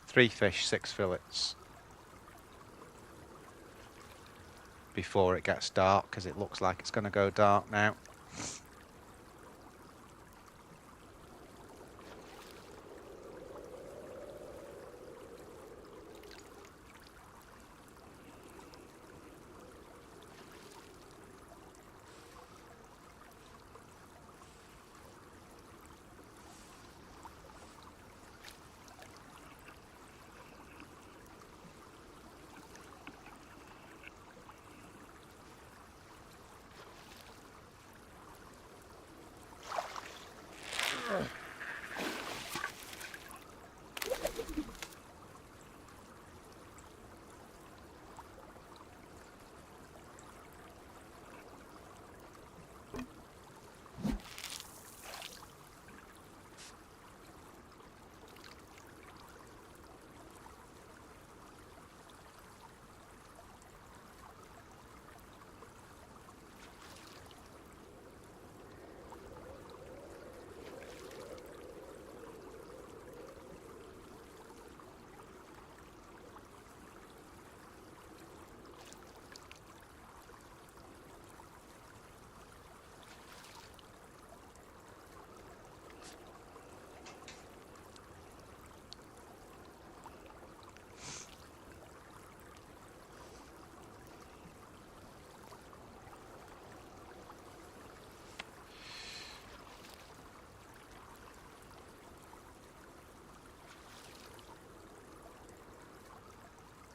Three fish, 6 fillets. Before it gets dark, because it looks like it's going to go dark now.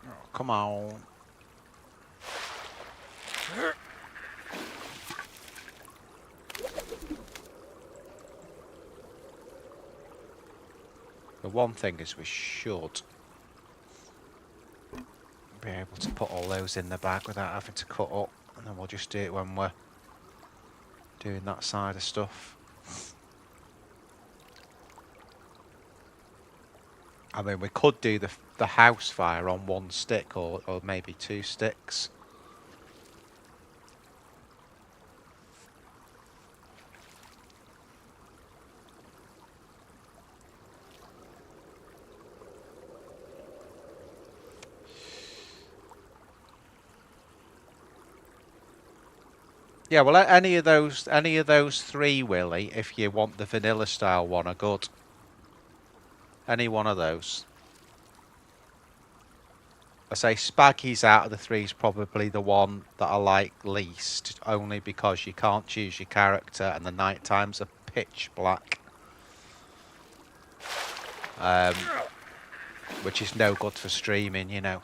Oh, come on. The one thing is we should be able to put all those in the bag without having to cut up, and then we'll just do it when we're doing that side of stuff. I mean, we could do the house fire on one stick or maybe 2 sticks. Yeah, well, any of those 3, Willie, if you want the vanilla style one, are good. Any one of those. I say Spaggy's out of the 3 is probably the one that I like least, only because you can't choose your character and the night times are pitch black. Which is no good for streaming, you know.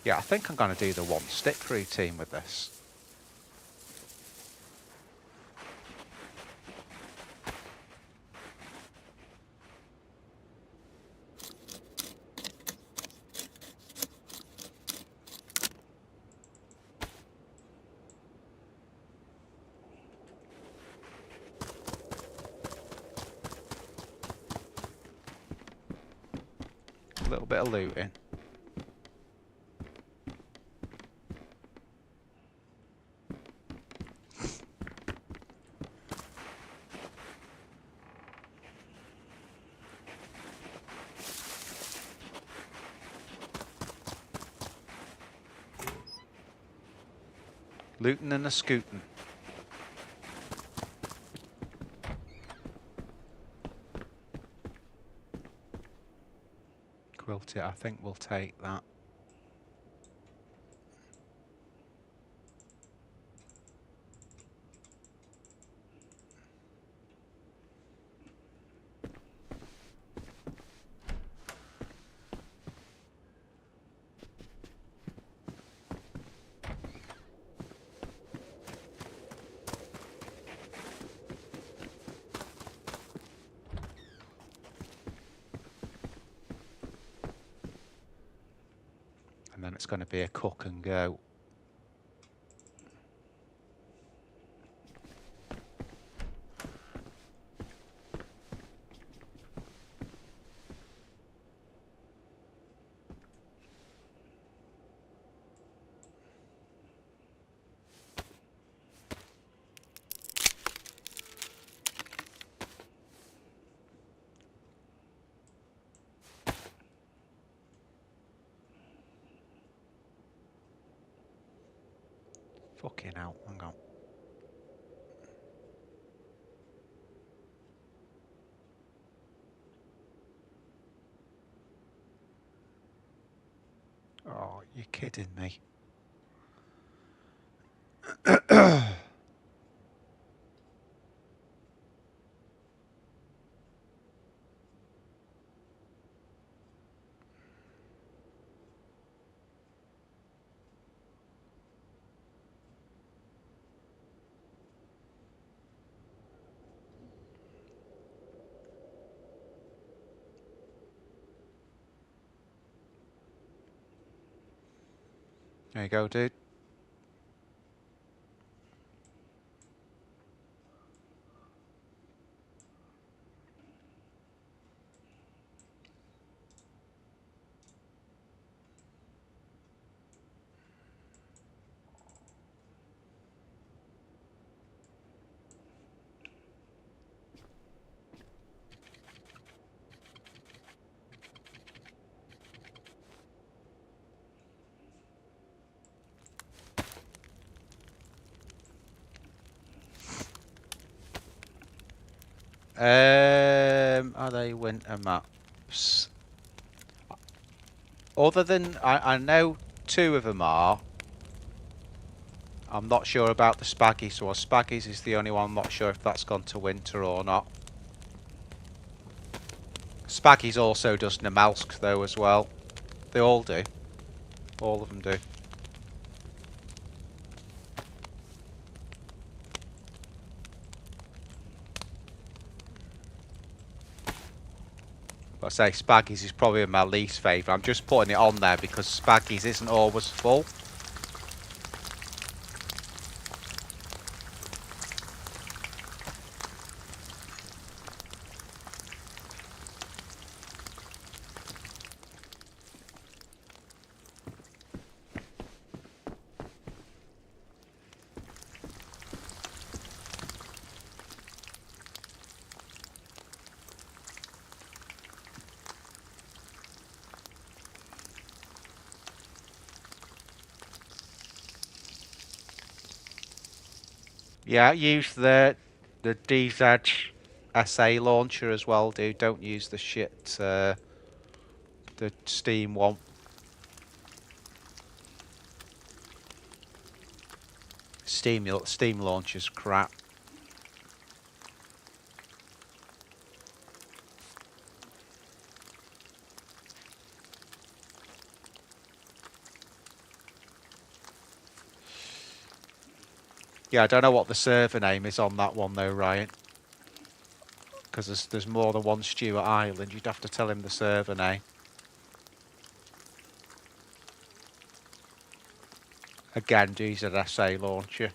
Yeah, I think I'm going to do the 1 stick routine with this. A little bit of looting. Looting and a scooting. Quilted, I think we'll take that. it's going to be a cook and go. Fucking hell, hang on. Oh, you're kidding me. There you go, dude. Are they winter maps? Other than I know 2 of them are. I'm not sure about the Spaggies, so Spaggies is the only one. I'm not sure if that's gone to winter or not. Spaggies also does Namalsk though as well. They all do. All of them do. But I say Spaggies is probably my least favourite. I'm just putting it on there because Spaggies isn't always full. Yeah, use the DayZ SA launcher as well, dude. Don't use the shit the Steam one. Steam launcher's crap. Yeah, I don't know what the server name is on that one though, Ryan. Because there's more than one Stewart Island. You'd have to tell him the server name. Again, DayZ SA launcher.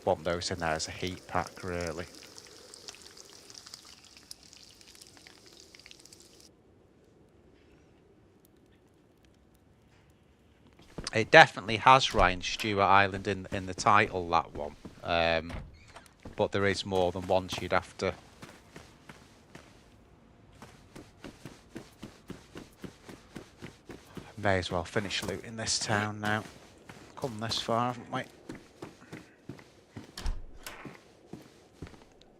Want those in there as a heat pack, really. It definitely has Ryan Stewart Island in the title, that one. But there is more than one, so you'd have to... May as well finish looting this town now. Come this far, haven't we?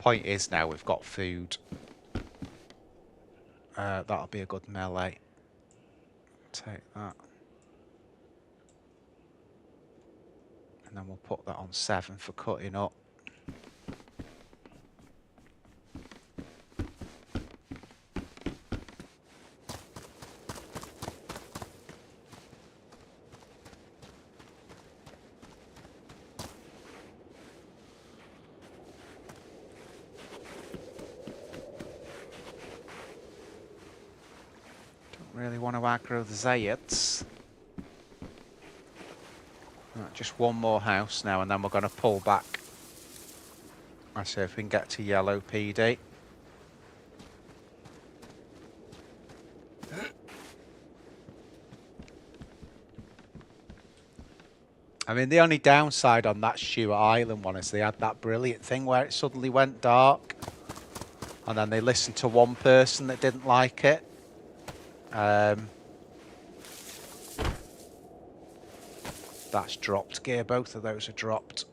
point is now we've got food. That'll be a good melee. Take that. And then we'll put that on 7 for cutting up. Really want to aggro the Zayats. Right, just one more house now and then we're going to pull back. Let's see if we can get to yellow PD. I mean, the only downside on that Stewart Island one is they had that brilliant thing where it suddenly went dark. And then they listened to one person that didn't like it. That's dropped gear. Both of those are dropped.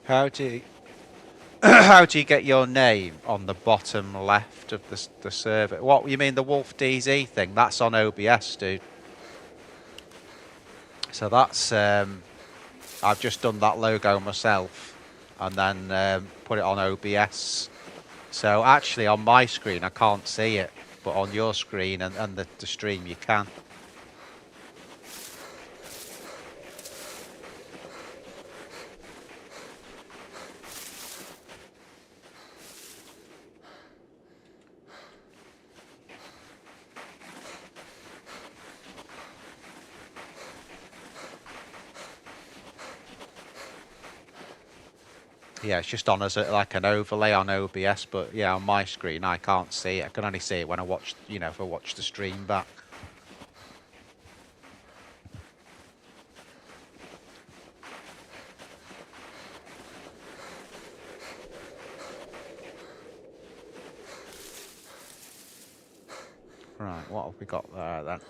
How do you how do you get your name on the bottom left of the server? What you mean, the Wolff DayZ thing? That's on OBS, dude. So that's I've just done that logo myself and then put it on OBS. So actually on my screen I can't see it, but on your screen and the stream you can. Yeah, it's just on as like an overlay on OBS, but yeah, on my screen I can't see it. I can only see it when I watch, you know, if I watch the stream back. Right, what have we got there then?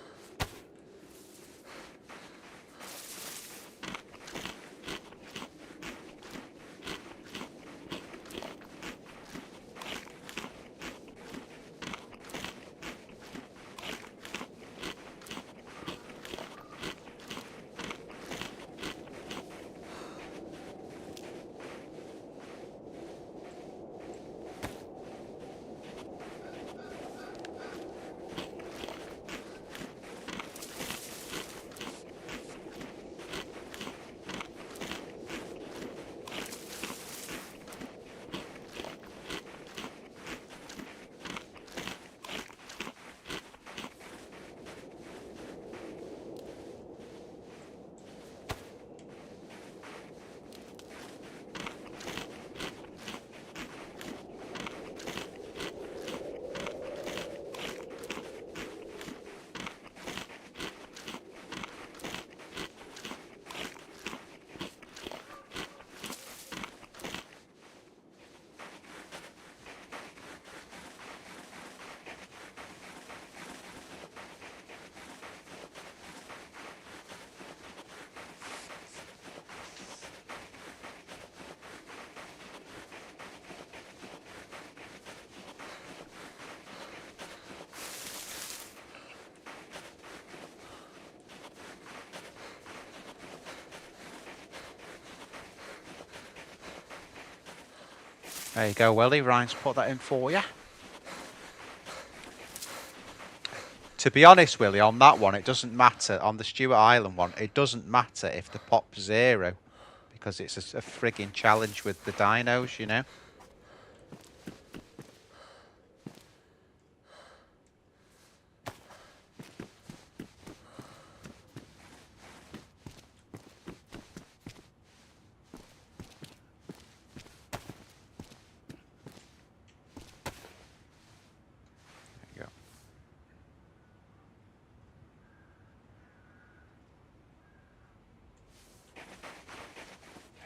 There you go, Willie. Ryan's put that in for you. To be honest, Willie, on that one, it doesn't matter. On the Stewart Island one, it doesn't matter if the pop's 0, because it's a frigging challenge with the dinos, you know.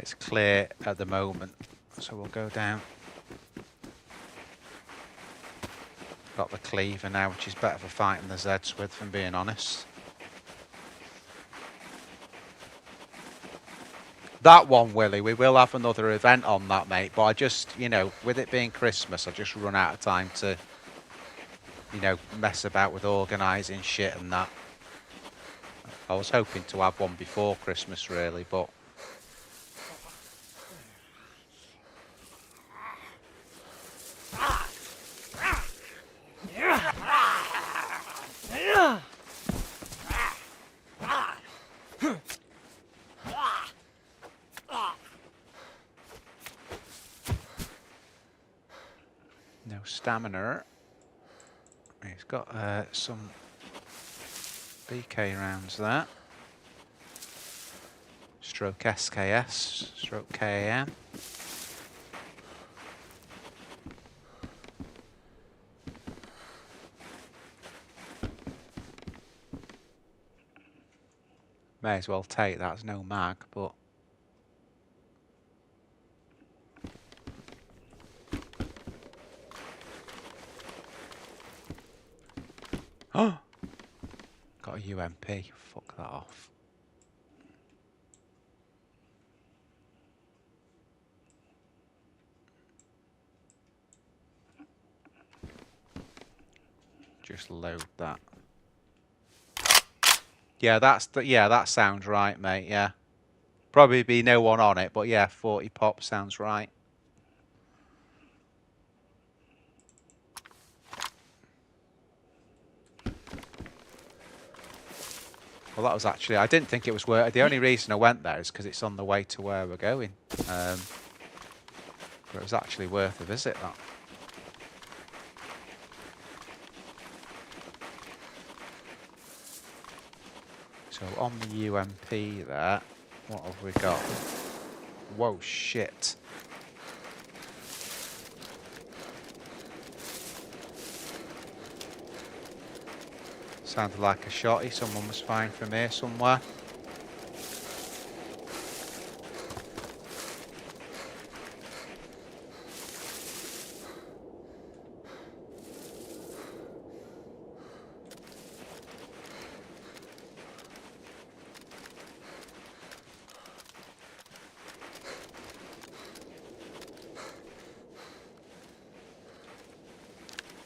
It's clear at the moment, so we'll go down. Got the cleaver now, which is better for fighting the Zeds with, if I'm being honest. That one, Willie, we will have another event on that, mate. But I just, you know, with it being Christmas, I just run out of time to, you know, mess about with organising shit and that. I was hoping to have one before Christmas, really, but... No stamina. He's got some BK rounds there. Stroke SKS, stroke KAM. May as well take that, there's no mag, but... Oh! Got a UMP, fuck that off. Just load that. Yeah, that sounds right, mate, yeah. Probably be no one on it, but yeah, 40 pop sounds right. Well, that was actually, I didn't think it was worth. The only reason I went there is because it's on the way to where we're going. But it was actually worth a visit, that. So on the UMP there, what have we got? Whoa, shit. Sounded like a shotty, someone was firing from here somewhere.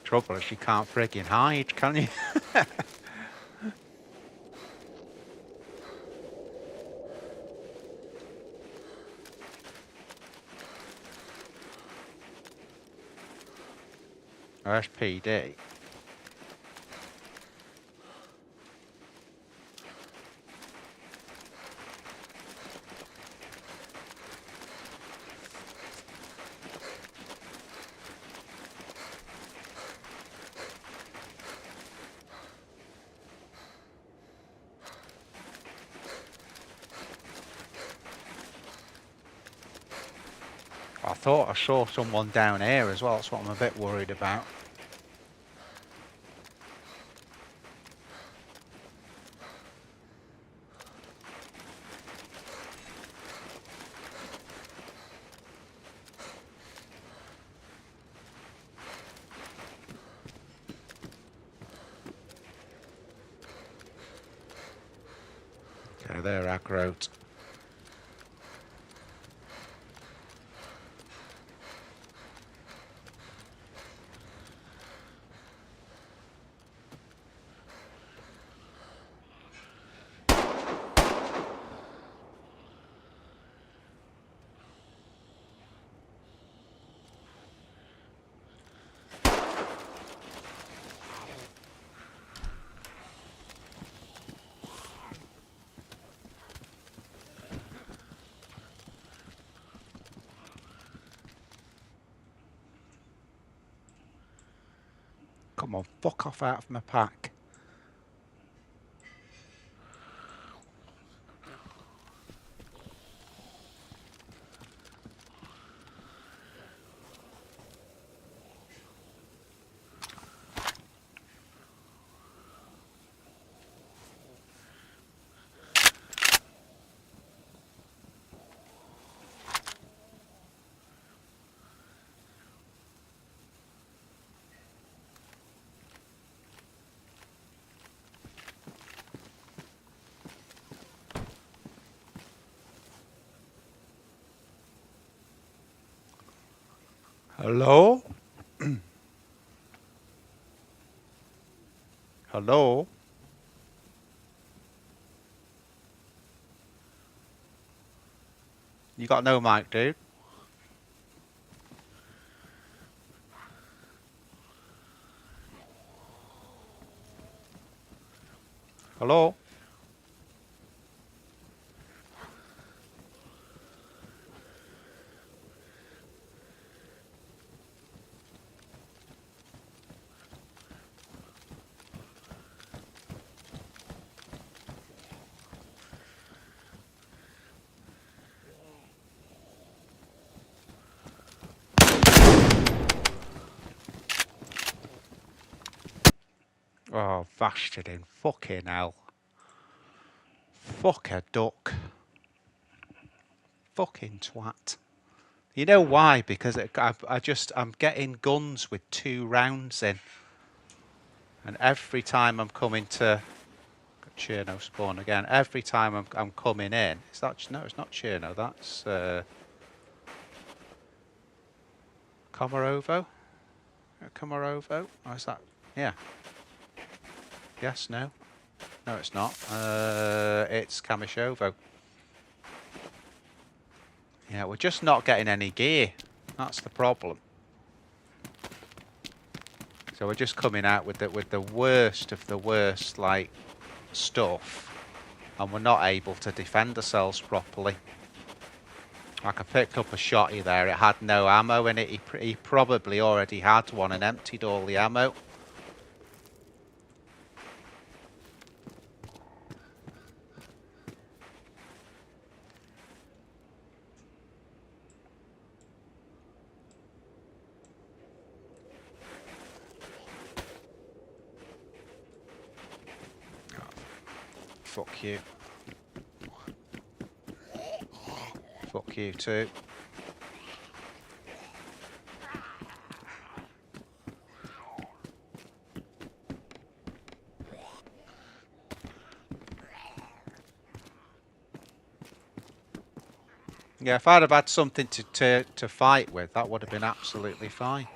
Trouble is you can't friggin' hide, can you? Where's PD? I thought I saw someone down here as well, that's what I'm a bit worried about. Okay, they're aggroed. Come on, fuck off out of my pack. Hello? Hello? You got no mic, dude? Hello? Oh, bastard in fucking hell. Fuck a duck. Fucking twat. You know why? Because I'm getting guns with 2 rounds in. And every time I'm coming to Cherno spawn again, every time I'm coming in, is that, no, it's not Cherno, that's Komarovo? Komarovo? Or is that, yeah. Yes, no? No, it's not. It's Kamishovo. Yeah, we're just not getting any gear. That's the problem. So we're just coming out with the worst of the worst, like, stuff, and we're not able to defend ourselves properly. Like, I picked up a shotty there. It had no ammo in it. He probably already had one and emptied all the ammo. Fuck you. Fuck you too. Yeah, if I'd have had something to fight with, that would have been absolutely fine.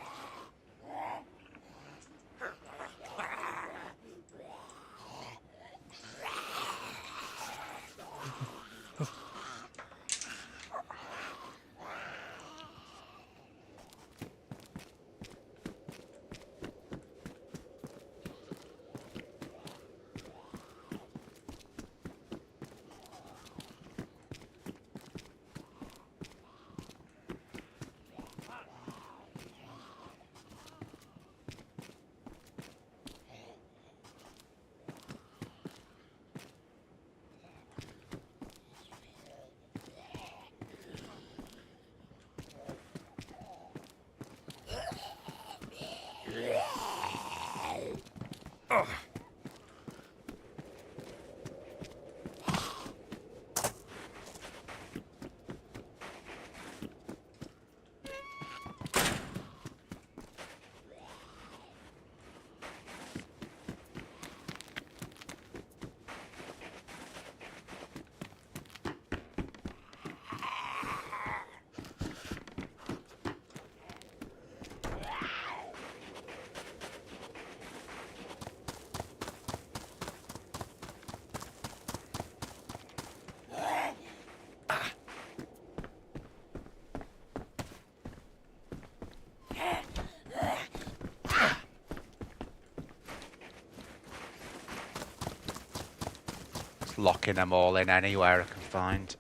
Locking them all in anywhere I can find.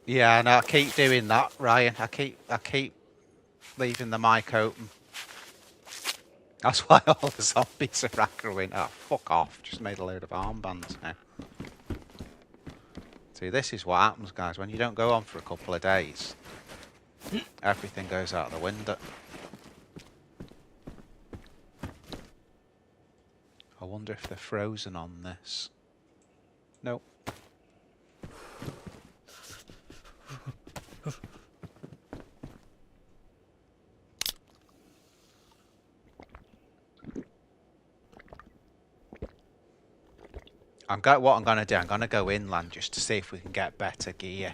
Yeah, no, I keep doing that, Ryan. I keep leaving the mic open. That's why all the zombies are aggroing. Oh, fuck off. Just made a load of armbands now. See, this is what happens, guys. When you don't go on for a couple of days, everything goes out the window. I wonder if they're frozen on this. Nope. What I'm going to do, I'm going to go inland just to see if we can get better gear.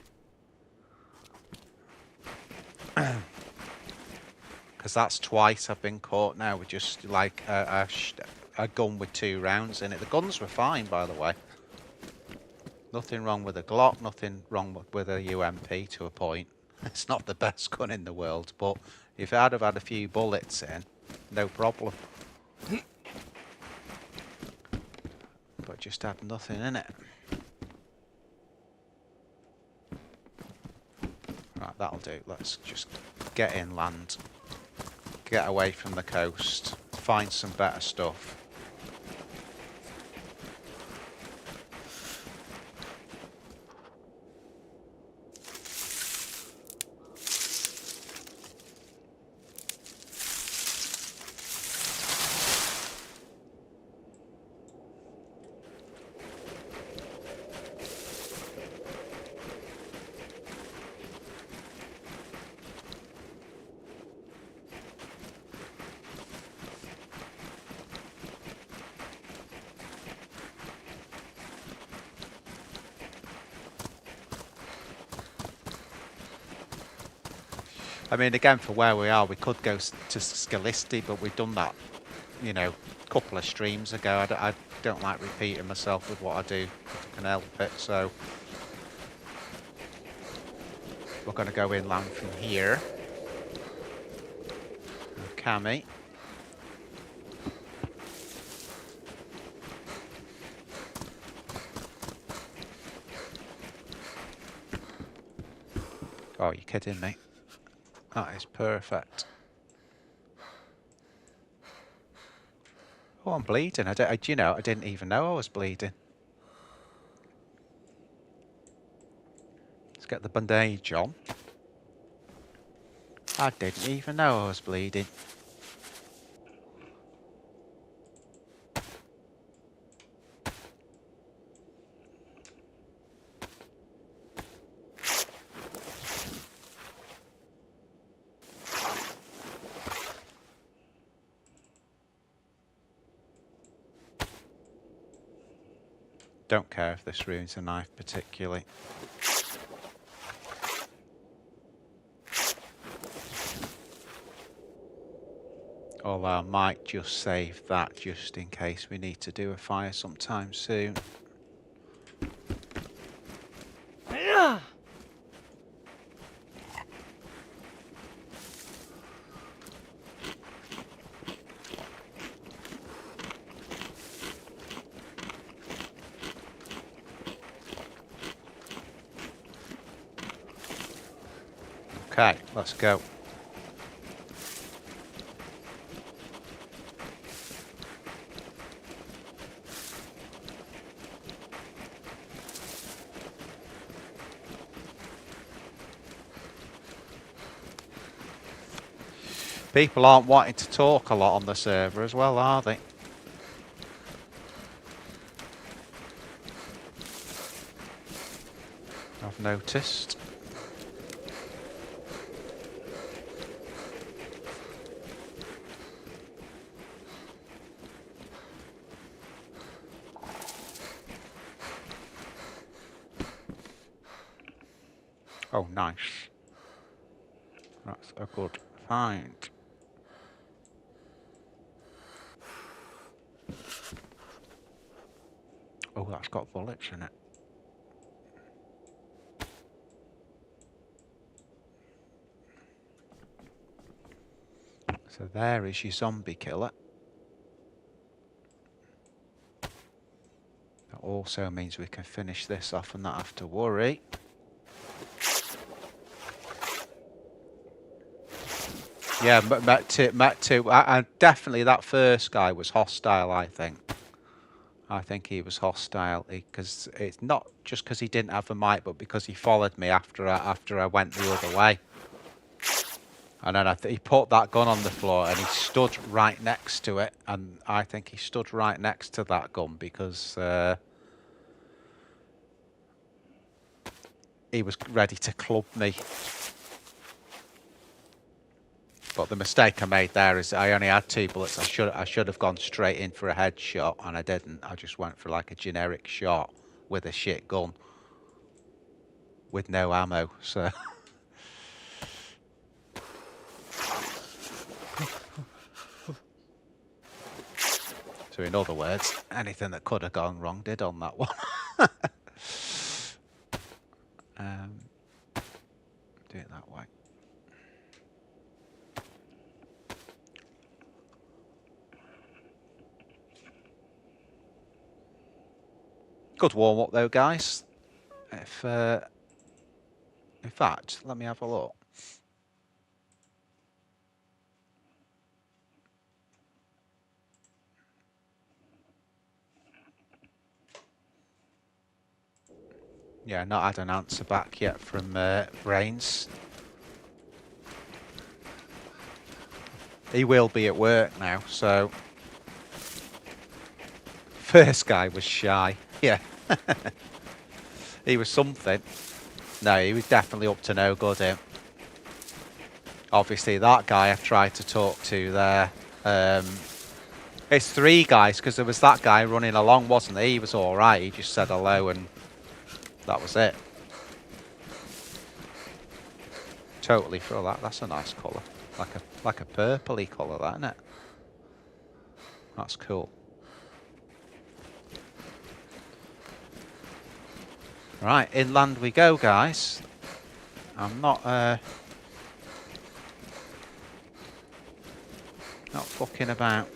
Because that's twice I've been caught now with just like a gun with 2 rounds in it. The guns were fine, by the way. Nothing wrong with a Glock, nothing wrong with a UMP to a point. It's not the best gun in the world, but if I'd have had a few bullets in, no problem. But just had nothing in it. Right, that'll do. Let's just get inland. Get away from the coast. Find some better stuff. I mean, again, for where we are, we could go to Scalisti, but we've done that, you know, a couple of streams ago. I don't like repeating myself with what I do if I can help it, so we're going to go inland from here. Cami. Oh, you're kidding me. That is perfect. Oh, I'm bleeding. You know, I didn't even know I was bleeding. Let's get the bandage on. I didn't even know I was bleeding. Don't care if this ruins a knife particularly. Although I might just save that just in case we need to do a fire sometime soon. Okay, let's go. People aren't wanting to talk a lot on the server as well, are they? I've noticed. Oh, nice. That's a good find. Oh, that's got bullets in it. So there is your zombie killer. That also means we can finish this off and not have to worry. Yeah, met too. And definitely that first guy was hostile, I think. I think he was hostile because it's not just because he didn't have a mic, but because he followed me after I went the other way. And then he put that gun on the floor and he stood right next to it. And I think he stood right next to that gun because he was ready to club me. But the mistake I made there is I only had 2 bullets. I should have gone straight in for a headshot, and I didn't. I just went for like a generic shot with a shit gun with no ammo. So so in other words, anything that could have gone wrong did on that one. Do it that way. Good warm up though, guys. If in fact, let me have a look. Yeah, not had an answer back yet from Brains. He will be at work now, so first guy was shy. Yeah. He was something. No, he was definitely up to no good, him. Obviously, that guy I've tried to talk to there. It's 3 guys, because there was that guy running along, wasn't he? He was alright. He just said hello and that was it. Totally for that. That's a nice colour. Like a purpley colour, that, isn't it? That's cool. Right, inland we go, guys. I'm not fucking about.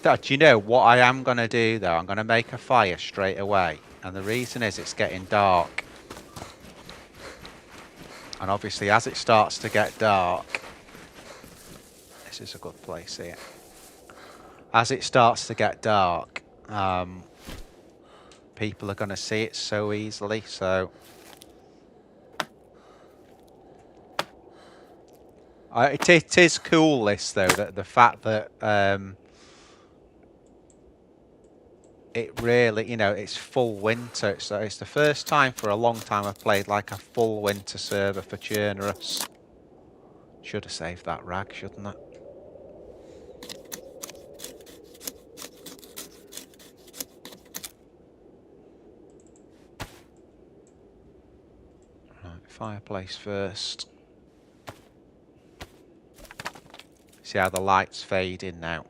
Do you know what I am going to do, though? I'm going to make a fire straight away. And the reason is it's getting dark. And obviously, as it starts to get dark... This is a good place here. As it starts to get dark, people are going to see it so easily, so... It is cool, this, though, that the fact that... it really, you know, it's full winter. So it's the first time for a long time I've played like a full winter server for Chernarus. Should have saved that rag, shouldn't I? Right, fireplace first. See how the lights fade in now.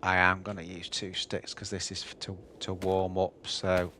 I am going to use 2 sticks because this is to warm up, so...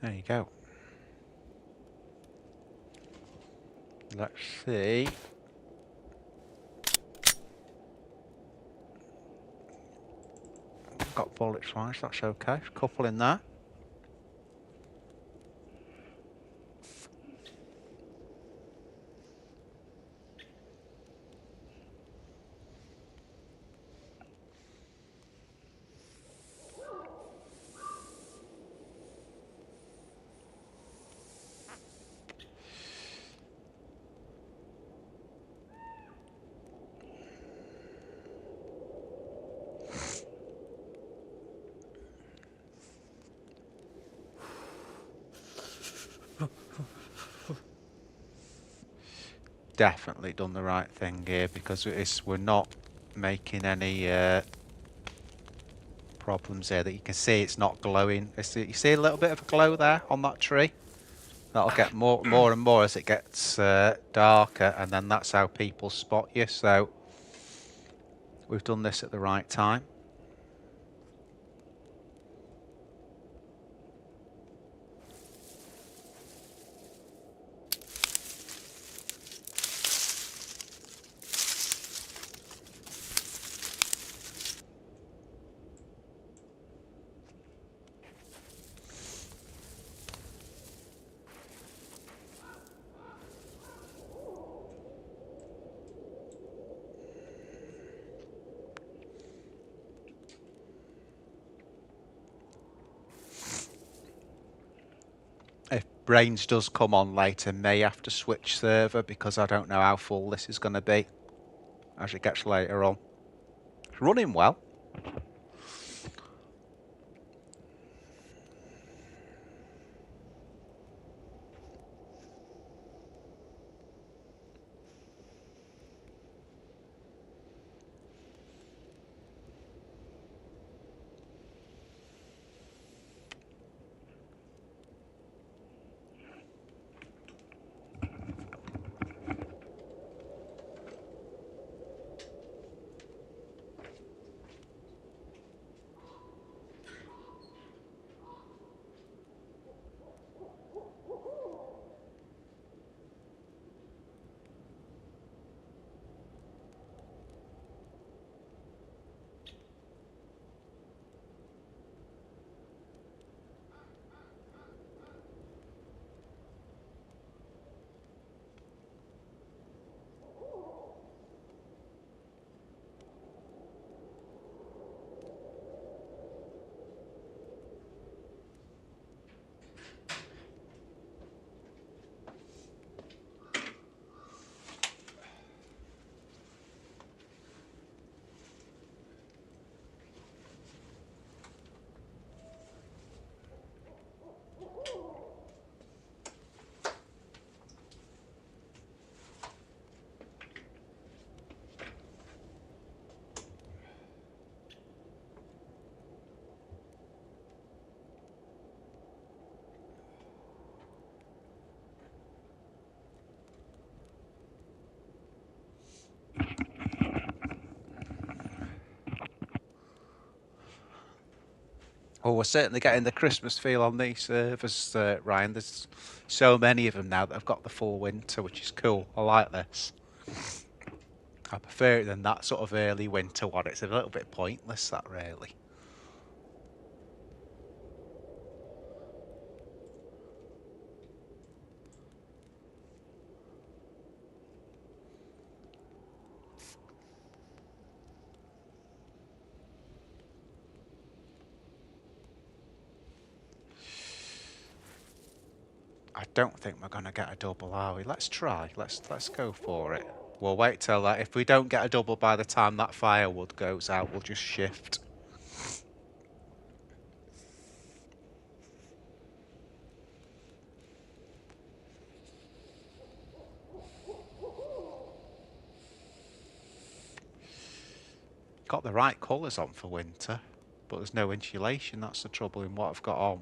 There you go. Let's see. Got bullets wise, that's okay. A couple in there. Definitely done the right thing here because we're not making any problems here. That you can see it's not glowing. You see a little bit of a glow there on that tree. That'll get more and more as it gets darker, and then that's how people spot you. So we've done this at the right time. range does come on later, may have to switch server because I don't know how full this is going to be as it gets later on. It's running well. Oh, we're certainly getting the Christmas feel on these servers, Ryan. There's so many of them now that have got the full winter, which is cool. I like this. I prefer it than that sort of early winter one. It's a little bit pointless, that really. I don't think we're going to get a double, are we? Let's try. Let's go for it. We'll wait till that. If we don't get a double by the time that firewood goes out, we'll just shift. Got the right colours on for winter, but there's no insulation. That's the trouble in what I've got on.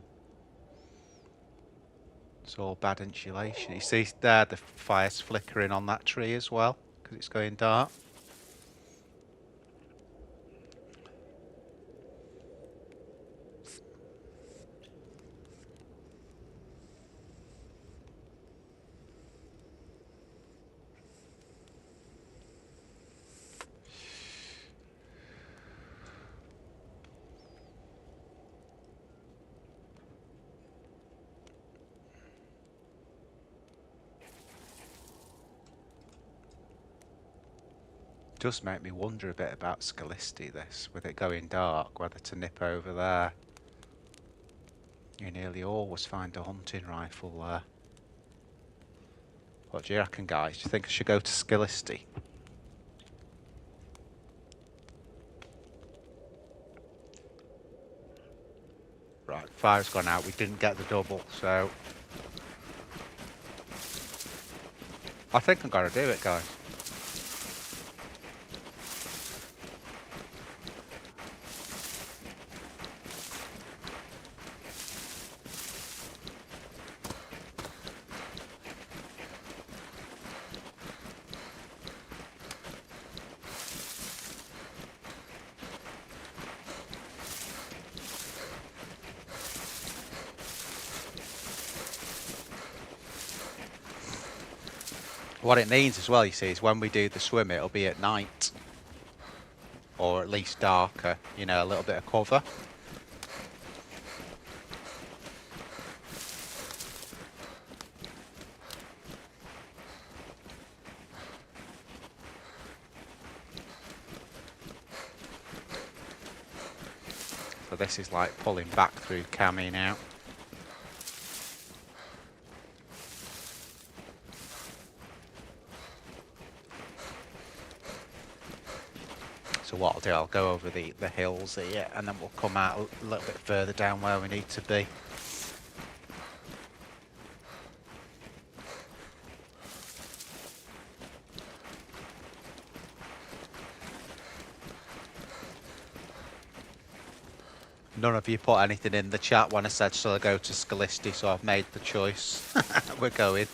It's all bad insulation. You see there the fire's flickering on that tree as well because it's going dark. Does make me wonder a bit about Scalisti, this, with it going dark, whether to nip over there. You nearly always find a hunting rifle there. What do you reckon, guys? Do you think I should go to Scalisti? Right, fire's gone out. We didn't get the double, so I think I'm gonna do it, guys. What it means as well, you see, is when we do the swim, it'll be at night. Or at least darker, you know, a little bit of cover. So this is like pulling back through cami now. So what I'll do, I'll go over the hills here, and then we'll come out a little bit further down where we need to be. None of you put anything in the chat when I said shall I go to Scalisti, so I've made the choice. We're going.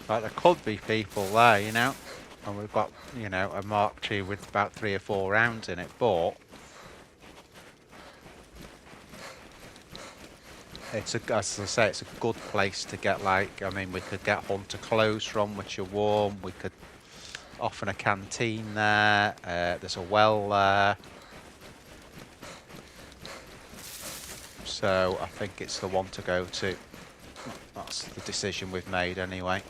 Like there could be people there, you know, and we've got, you know, a Mark II with about 3 or 4 rounds in it, but it's a, as I say, it's a good place to get, like, I mean, we could get hunter clothes from, which are warm. We could often a canteen there. There's a well there. So I think it's the one to go to. That's the decision we've made anyway.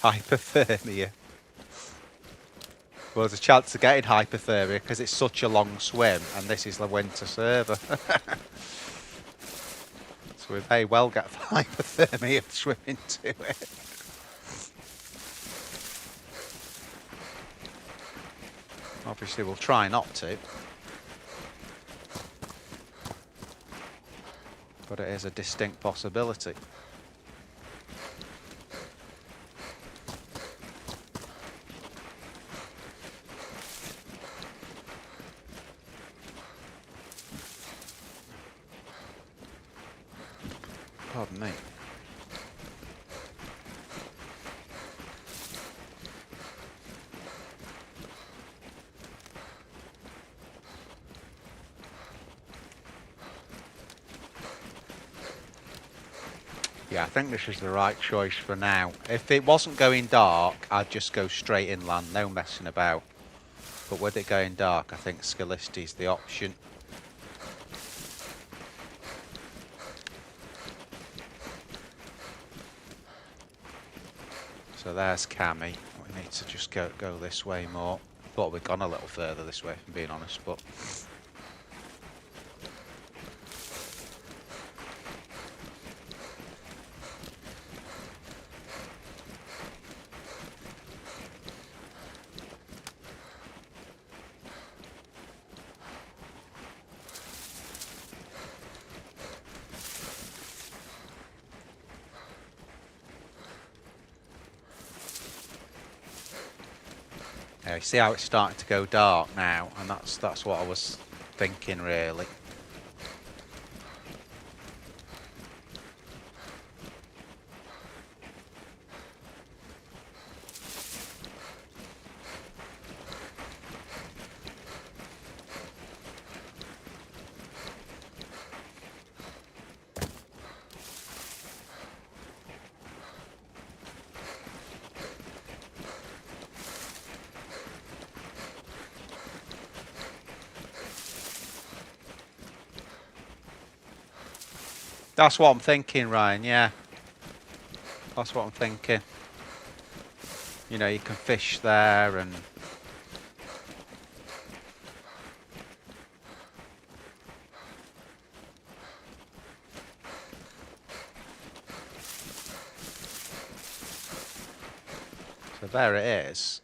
Hypothermia. Well, there's a chance of getting hypothermia because it's such a long swim, and this is the winter server. So we may well get hypothermia swimming to it. Obviously, we'll try not to. But it is a distinct possibility. Pardon me. Yeah, I think this is the right choice for now. If it wasn't going dark, I'd just go straight inland, no messing about. But with it going dark, I think Scalisti's the option. So there's Cami. We need to just go this way more. Thought we'd gone a little further this way, if I'm being honest, but... Yeah, you see how it's starting to go dark now, and that's what I was thinking, really. That's what I'm thinking, Ryan, yeah. That's what I'm thinking. You know, you can fish there and... So there it is.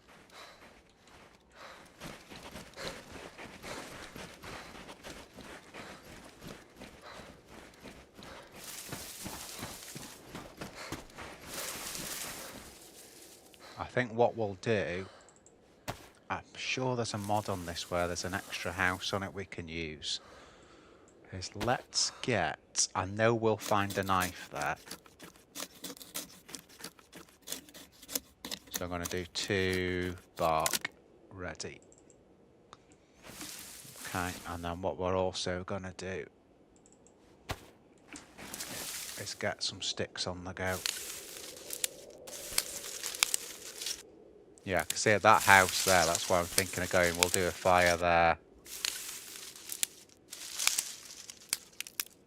I think what we'll do, I'm sure there's a mod on this where there's an extra house on it we can use, is let's get, I know we'll find a knife there. So I'm going to do 2 bark ready. Okay, and then what we're also going to do is get some sticks on the go. Yeah, I can see that house there, that's where I'm thinking of going. We'll do a fire there.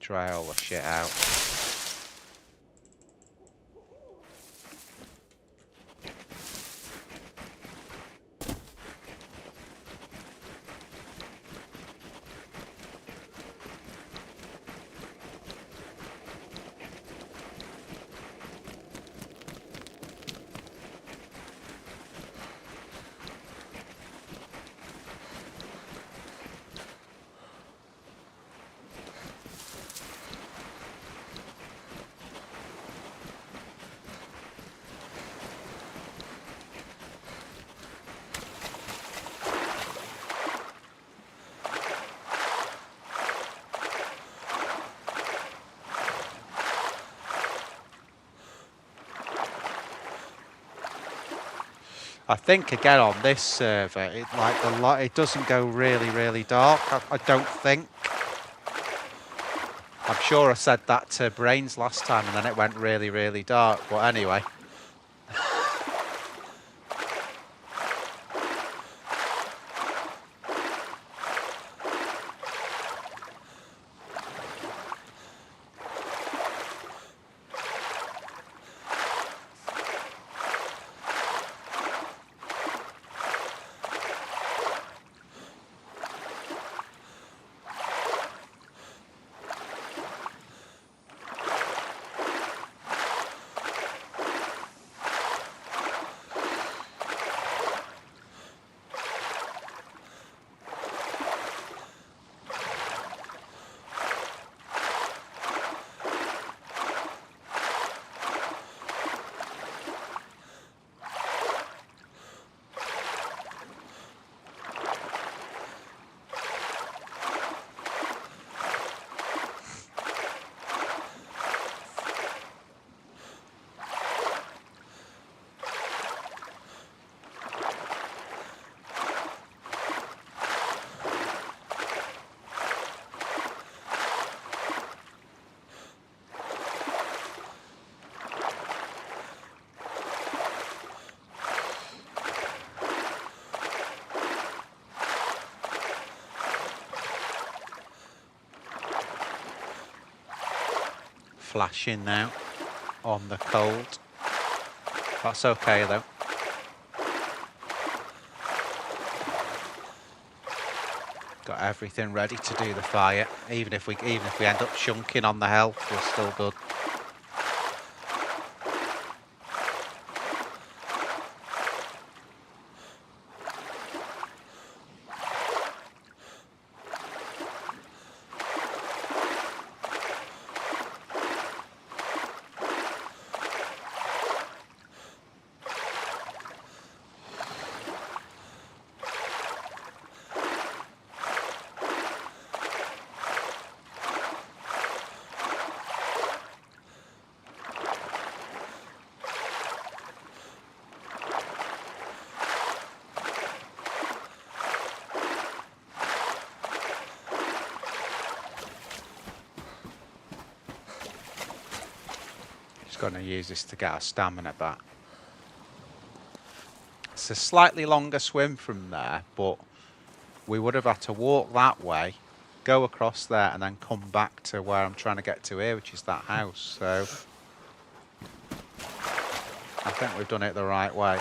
Dry all the shit out. I think again on this server, it doesn't go really dark. I don't think. I'm sure I said that to Brains last time, and then it went really dark. But anyway. Flashing now on the cold. That's okay though. Got everything ready to do the fire. Even if we end up chunking on the health, we're still good. Going to use this to get our stamina back. It's a slightly longer swim from there, but we would have had to walk that way, go across there, and then come back to where I'm trying to get to here, which is that house. So I think we've done it the right way.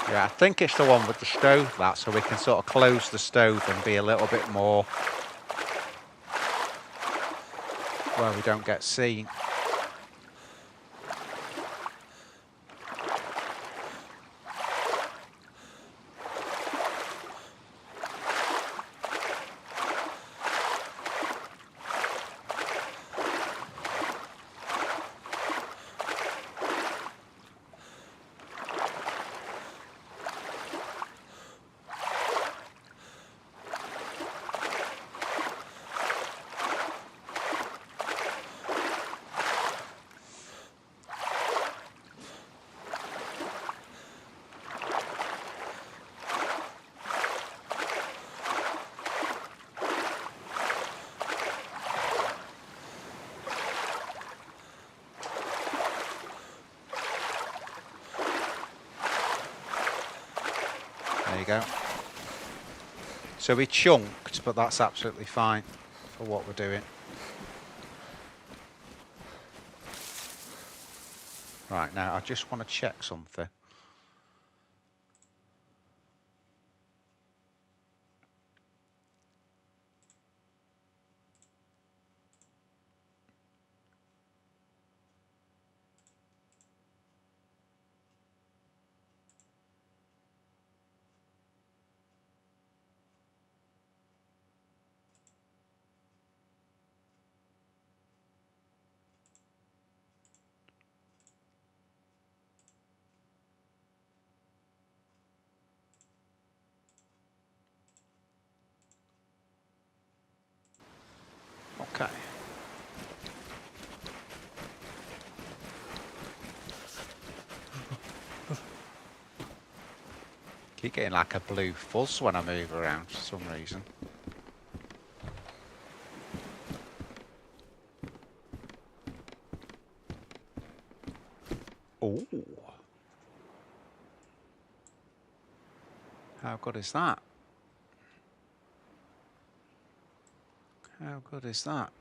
Yeah, I think it's the one with the stove, that, so we can sort of close the stove and be a little bit more where we don't get seen. you go. So we chunked, but that's absolutely fine for what we're doing. Right, now I just want to check something. Okay. Keep getting like a blue fuzz when I move around for some reason. Ooh. How good is that? How good is that?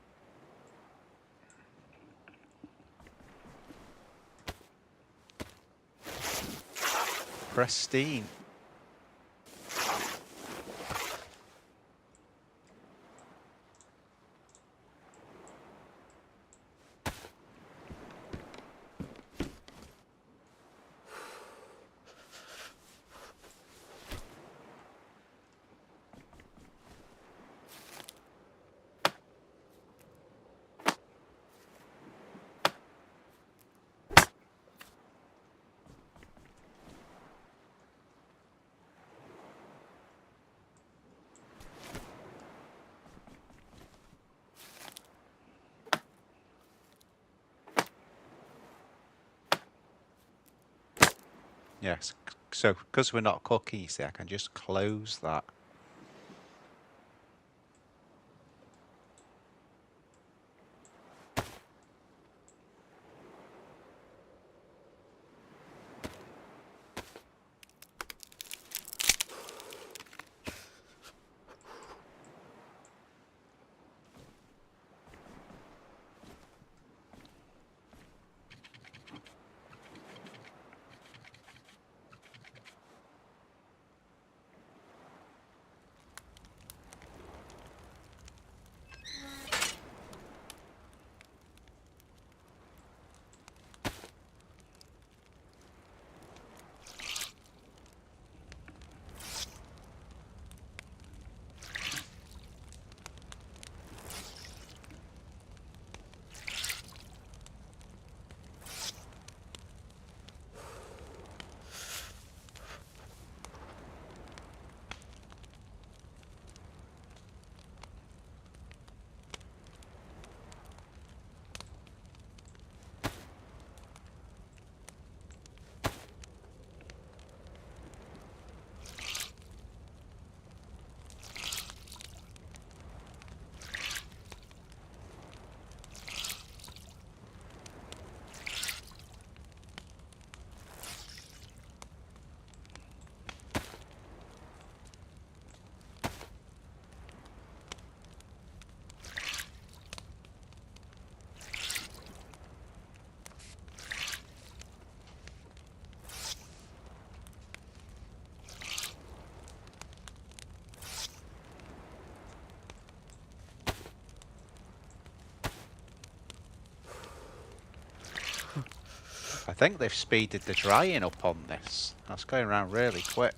Pristine. Yes, so because we're not cooking, you see, I can just close that. I think they've speeded the drying up on this. That's going around really quick.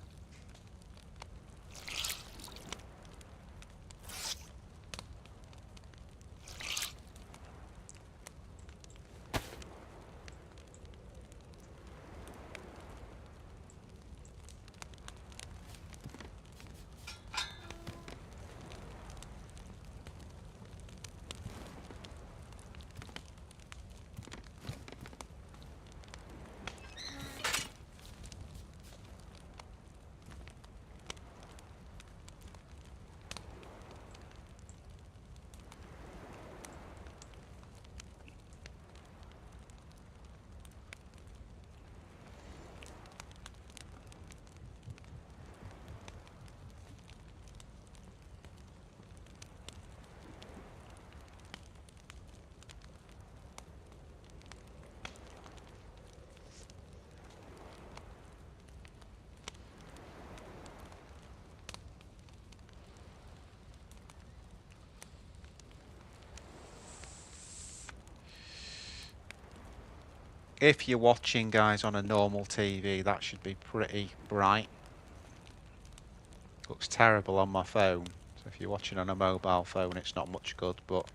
If you're watching, guys, on a normal TV, that should be pretty bright. Looks terrible on my phone. So if you're watching on a mobile phone, it's not much good, but...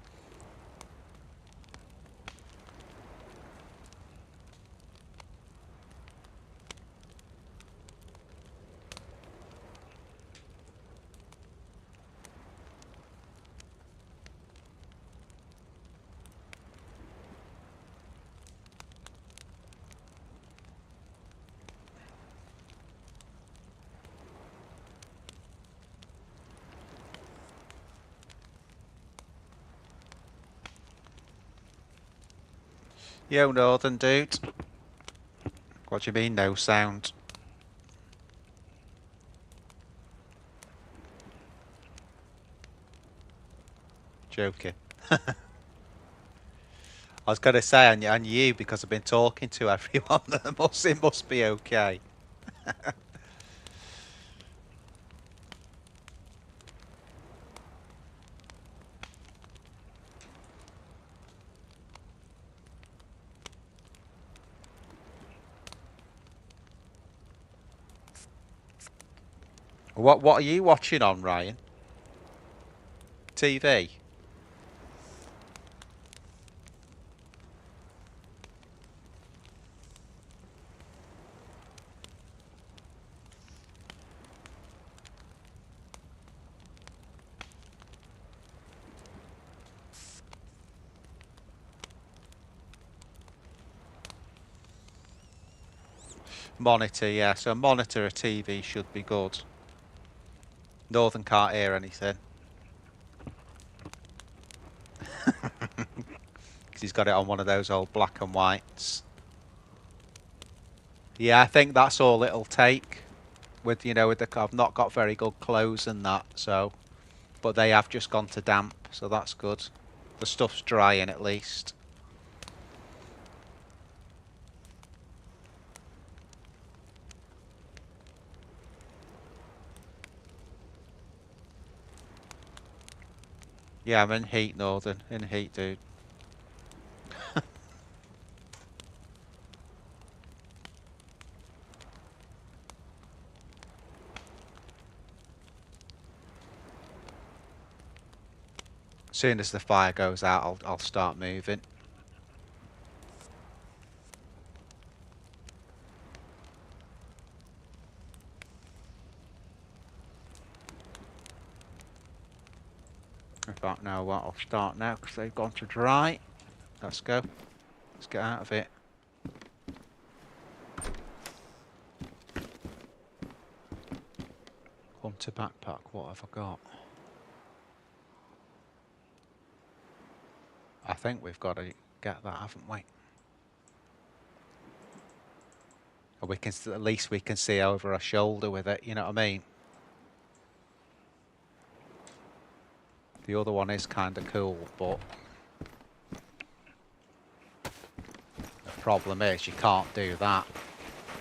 Yo, Northern dude. What do you mean, no sound? Joking. I was going to say, and you, because I've been talking to everyone, it must be okay. What are you watching on, Ryan? TV? Monitor, yeah. So monitor a TV should be good. Northern can't hear anything. Because he's got it on one of those old black and whites. Yeah, I think that's all it'll take. With, you know, with the... I've not got very good clothes and that, so... But they have just gone to damp, so that's good. The stuff's drying at least. Yeah, I'm in heat, Northern. In heat, dude. As soon as the fire goes out, I'll start moving. In fact, no, what? I'll start now because they've gone to dry. Let's go. Let's get out of it. Hunter backpack. What have I got? I think we've got to get that, haven't we? Or we can, at least we can see over our shoulder with it. You know what I mean? The other one is kind of cool, but the problem is you can't do that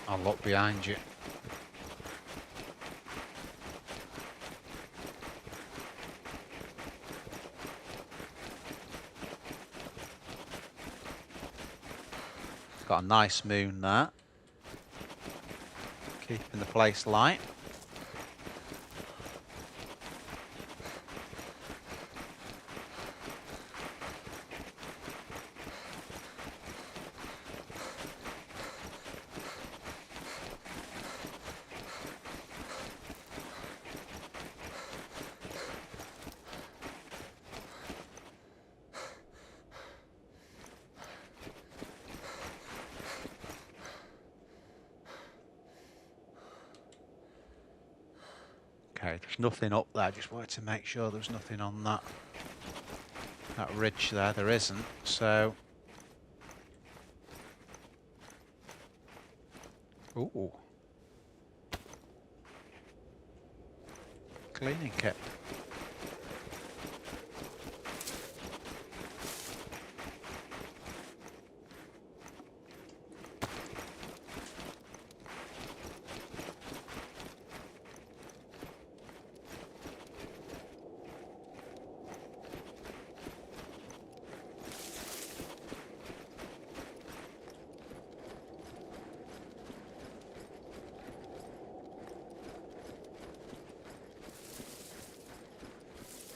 and look behind you. It's got a nice moon there. Keeping the place light. Okay, there's nothing up there. Just wanted to make sure there's nothing on that ridge there. There isn't, so... Ooh. Cleaning kit.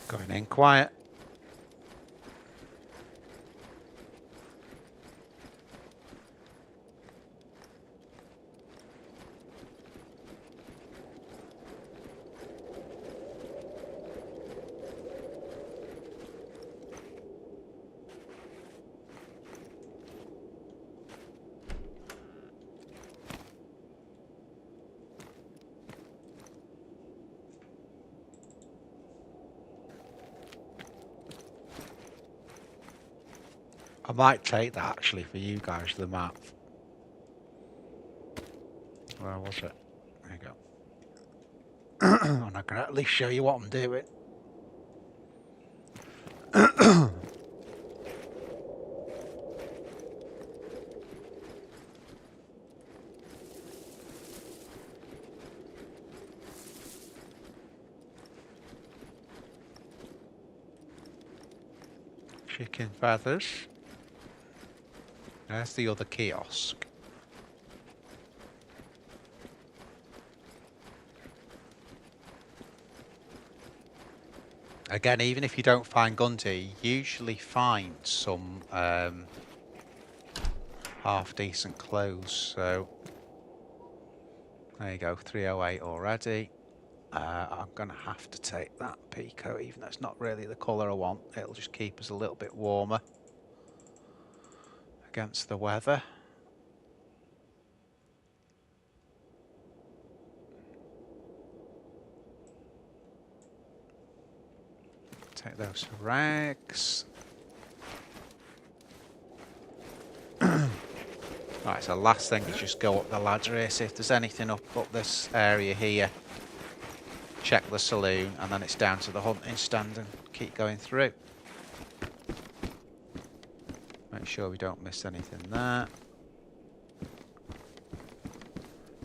Going in quiet. I might take that actually for you guys, the map. Where was it? There you go. And I can at least show you what I'm doing. Chicken feathers. There's the other kiosk. Again, even if you don't find guns here, you usually find some half decent clothes. So there you go, 308 already. I'm going to have to take that Pico, even though it's not really the colour I want. It'll just keep us a little bit warmer against the weather. Take those for rags. Right, so last thing is just go up the ladder here, see if there's anything up this area here. Check the saloon, and then it's down to the hunting stand and keep going through. Make sure we don't miss anything there.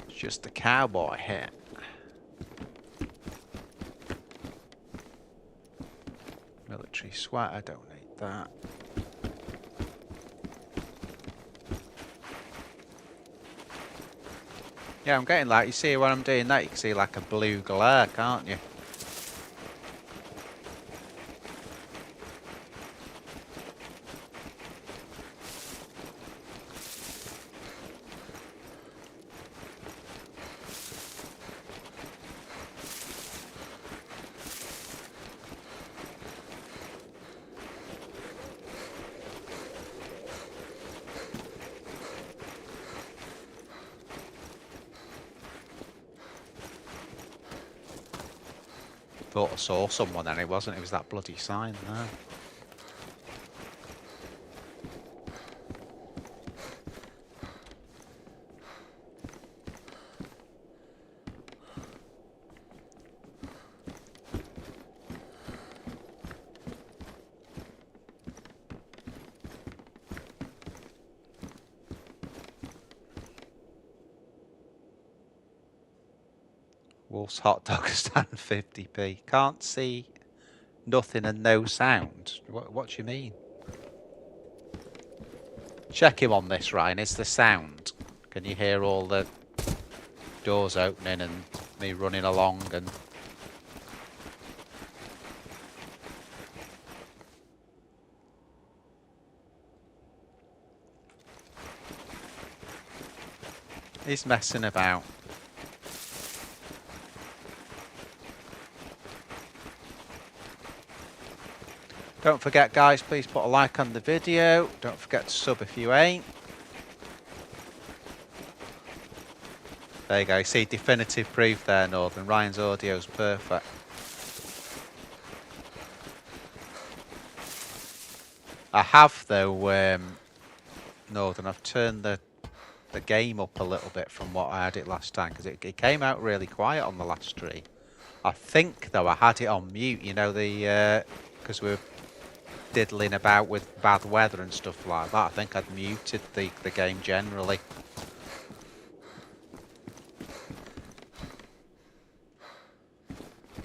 It's just the cowboy here. Military sweater, don't need that. Yeah, I'm getting like, you see when I'm doing that, you can see like a blue glare, can't you? Thought I saw someone and it wasn't, it was that bloody sign there. Wolff's hot dog stand 50p. Can't see nothing and no sound. What do you mean? Check him on this, Ryan. It's the sound. Can you hear all the doors opening and me running along and... He's messing about. Don't forget, guys, please put a like on the video. Don't forget to sub if you ain't. There you go. You see definitive proof there, Northern. Ryan's audio's perfect. I have, though, Northern, I've turned the game up a little bit from what I had it last time, because it came out really quiet on the last stream. I think, though, I had it on mute, you know, because we were diddling about with bad weather and stuff like that. I think I'd muted the game generally.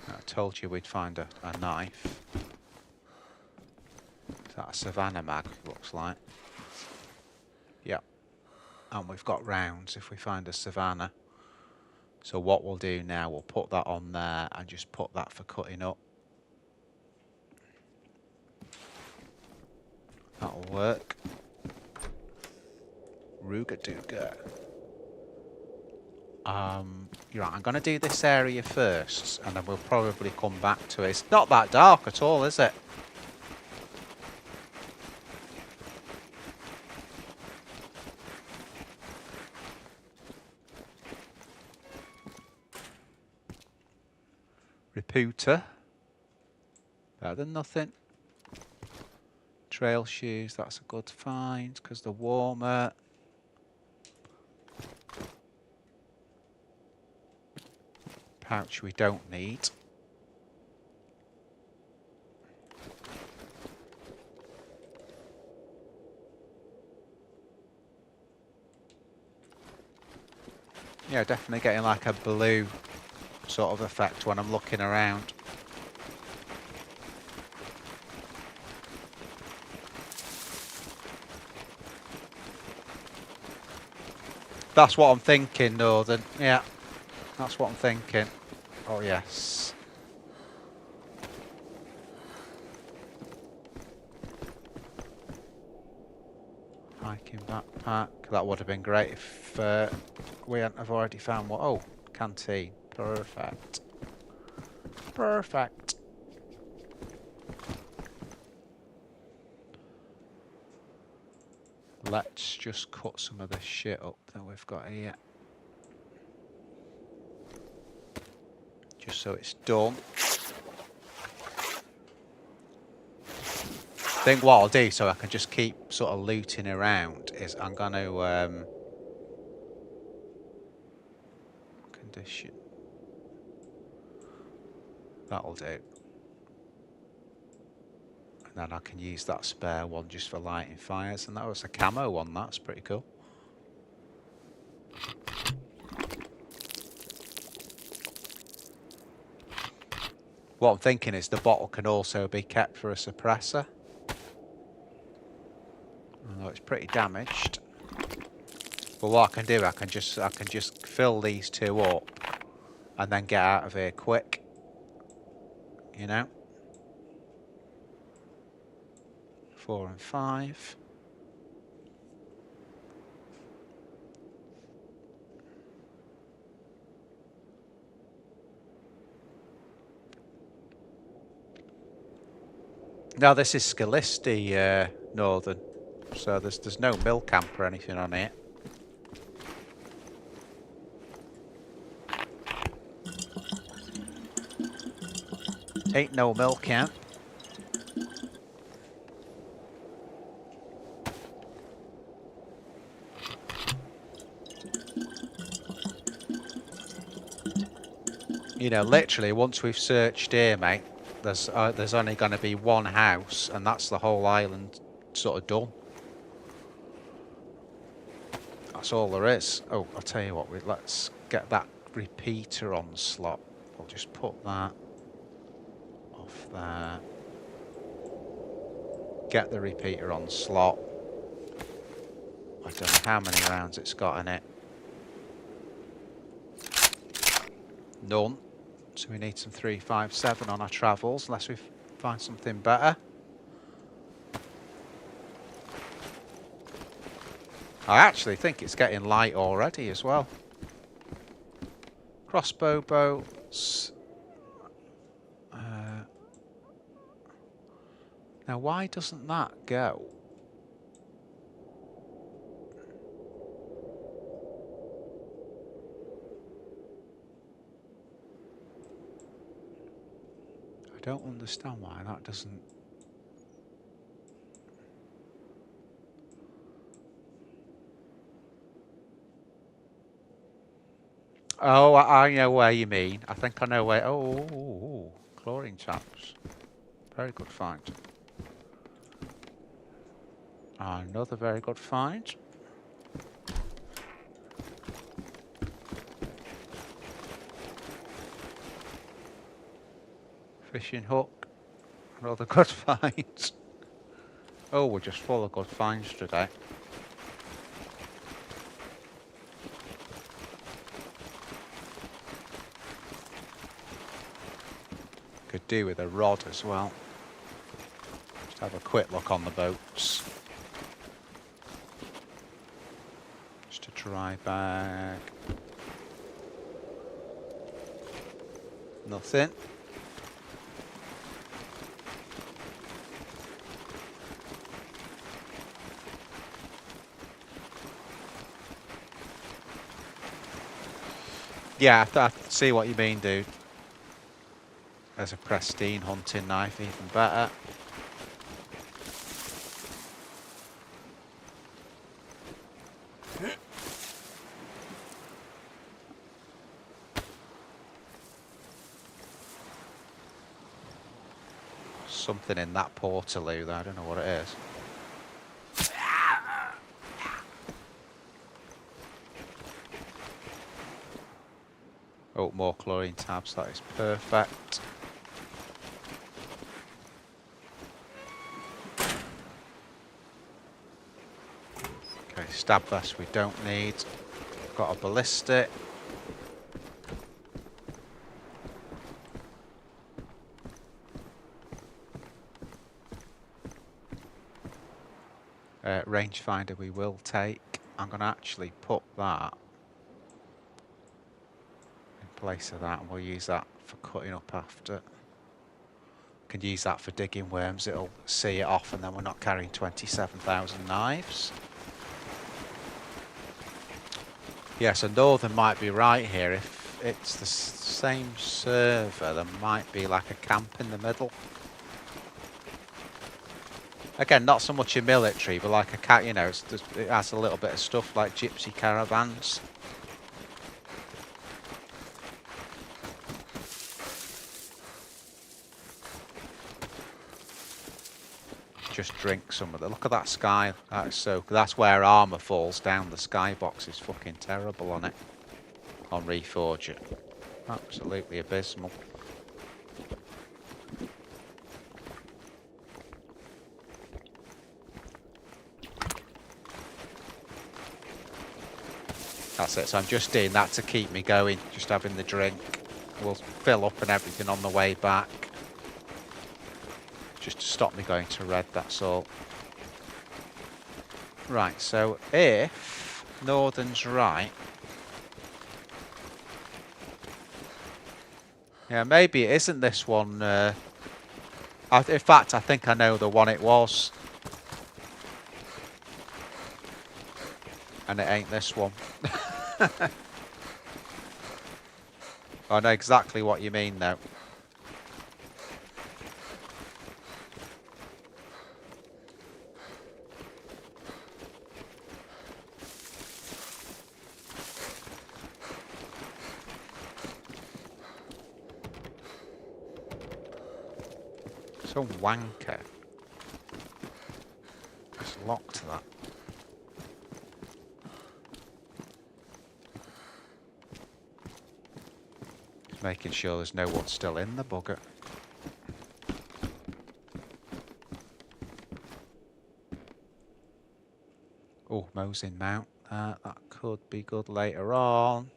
I told you we'd find a knife. Is that a Savannah mag, looks like? Yep. And we've got rounds if we find a Savannah. So what we'll do now, we'll put that on there and just put that for cutting up. That'll work. Rugadooga. You're right, I'm going to do this area first, and then we'll probably come back to it. It's not that dark at all, is it? Reputer. Better than nothing. Trail shoes, that's a good find, because they're warmer. Pouch we don't need. Yeah, definitely getting like a blue sort of effect when I'm looking around. That's what I'm thinking, Northern. Yeah, that's what I'm thinking. Oh, yes. Hiking backpack. That would have been great if we hadn't have already found what. Oh, canteen. Perfect. Perfect. Let's just cut some of this shit up that we've got here. Just so it's done. I think what I'll do so I can just keep sort of looting around is I'm going to condition. That'll do. And then I can use that spare one just for lighting fires. And that was a camo one, that's pretty cool. What I'm thinking is the bottle can also be kept for a suppressor. Although it's pretty damaged. But what I can do, I can just fill these two up and then get out of here quick. You know? 4 and 5. Now this is Scalisti Northern, so there's no mill camp or anything on it. Ain't no mill camp. You know, literally once we've searched here, mate, there's only going to be one house, and that's the whole island sort of done. That's all there is. Oh, I'll tell you what, let's get that repeater on slot. We'll just put that off there. Get the repeater on slot. I don't know how many rounds it's got in it. None. So we need some 357 on our travels, unless we find something better. I actually think it's getting light already as well. Crossbow bolts. Now, why doesn't that go? I don't understand why that doesn't. Oh, I know where you mean. I think I know where. Oh, chlorine traps. Very good find. Another very good find. Fishing hook. Another good find. Oh, we're just full of good finds today. Could do with a rod as well. Just have a quick look on the boats. Just a dry bag. Nothing. Yeah, I see what you mean, dude. There's a pristine hunting knife, even better. Something in that portaloo there, I don't know what it is. Oh, more chlorine tabs, that is perfect. Okay, stab vest we don't need. Got a ballistic. Rangefinder we will take. I'm going to actually put that in place of that, and we'll use that for cutting up after. Can use that for digging worms, it'll see it off, and then we're not carrying 27,000 knives. Yeah, so Northern might be right here. If it's the same server, there might be like a camp in the middle. Again, not so much a military, but like a cat, you know, it has a little bit of stuff like gypsy caravans. Just drink some of it. Look at that sky. That's where armor falls down. The skybox is fucking terrible on it. On Reforger. Absolutely abysmal. That's it. So I'm just doing that to keep me going. Just having the drink. We'll fill up and everything on the way back. Just to stop me going to red, that's all. Right, so if Northern's right... Yeah, maybe it isn't this one. In fact, I think I know the one it was. And it ain't this one. I know exactly what you mean, though. Some wanker. It's locked, that. Just making sure there's no one still in the bugger. Oh, Mosin Mount. That could be good later on.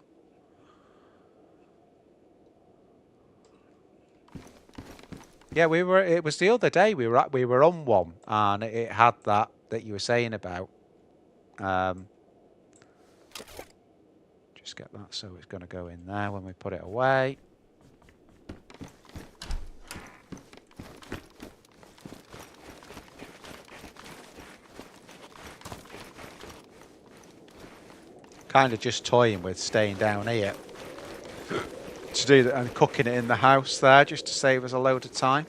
Yeah, it was the other day we were on one, and it had that you were saying about. Just get that, so it's going to go in there when we put it away. Kind of just toying with staying down here to do that and cooking it in the house there, just to save us a load of time.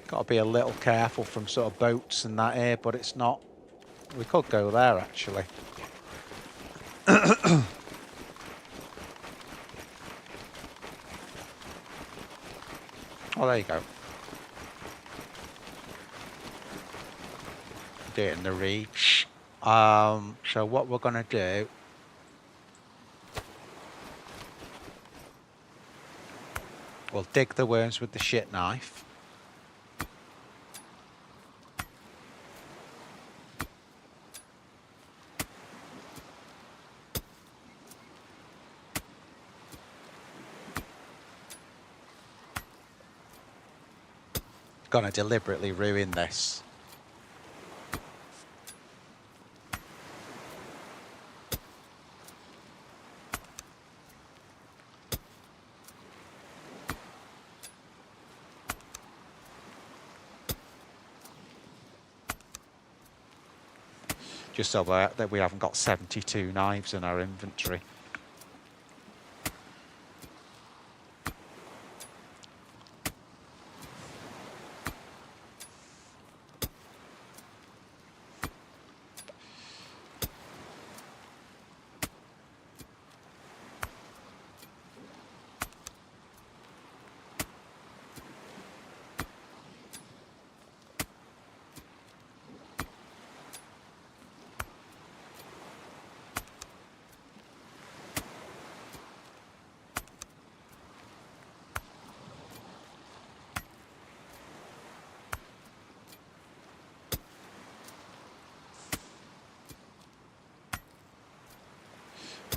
Got to be a little careful from sort of boats and that here, but it's not. We could go there actually. Oh, there you go. Do it in the reach. So what we're gonna do. We'll dig the worms with the shit knife. Gonna deliberately ruin this. Just so that we haven't got 72 knives in our inventory.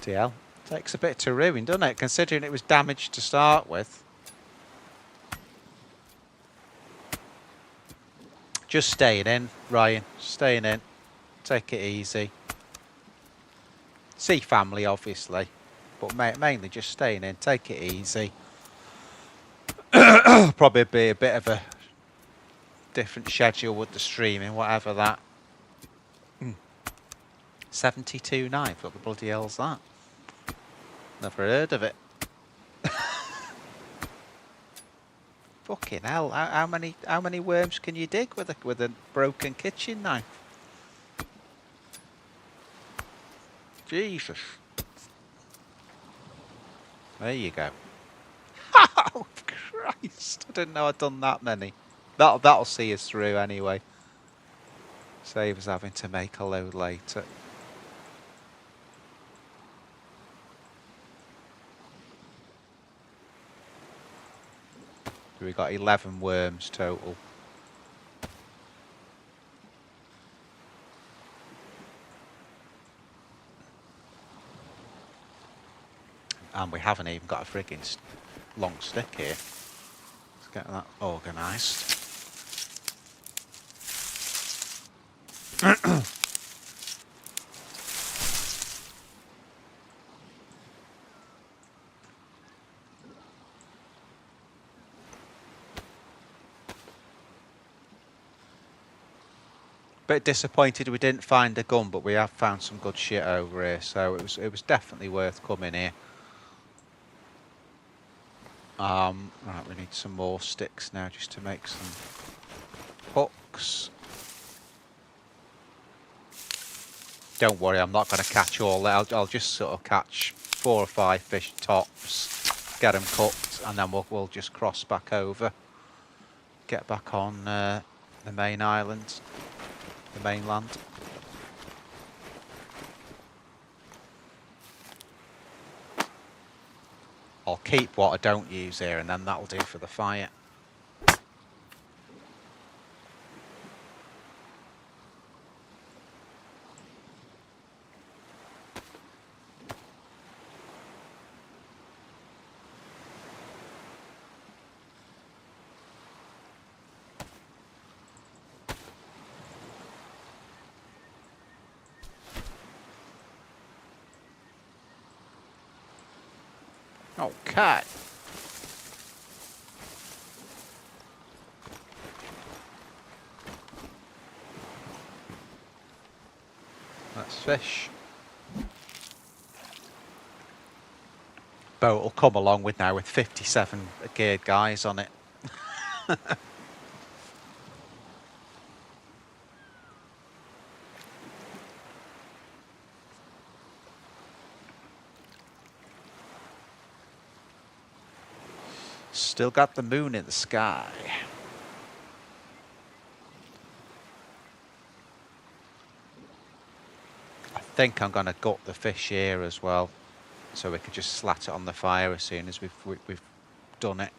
DL. Takes a bit to ruin, doesn't it? Considering it was damaged to start with. Just staying in, Ryan. Staying in. Take it easy. See family, obviously. But mainly just staying in. Take it easy. Probably be a bit of a different schedule with the streaming, whatever that. 72 knives, what the bloody hell's that? Never heard of it. Fucking hell! How many worms can you dig with a broken kitchen knife? Jesus! There you go. Oh Christ! I didn't know I'd done that many. That'll see us through anyway. Save us having to make a load later. We got 11 worms total. And we haven't even got a frigging long stick here. Let's get that organised. Bit disappointed we didn't find a gun, but we have found some good shit over here, so it was definitely worth coming here. Right, we need some more sticks now just to make some hooks. Don't worry, I'm not going to catch all. I'll just sort of catch 4 or 5 fish tops, get them cooked, and then we'll just cross back over, get back on the main island. The mainland. I'll keep what I don't use here, and then that'll do for the fire. Okay. Let's fish. Boat will come along with now with 57 geared guys on it. Still got the moon in the sky. I think I'm going to gut the fish here as well, so we can just slat it on the fire as soon as we've done it.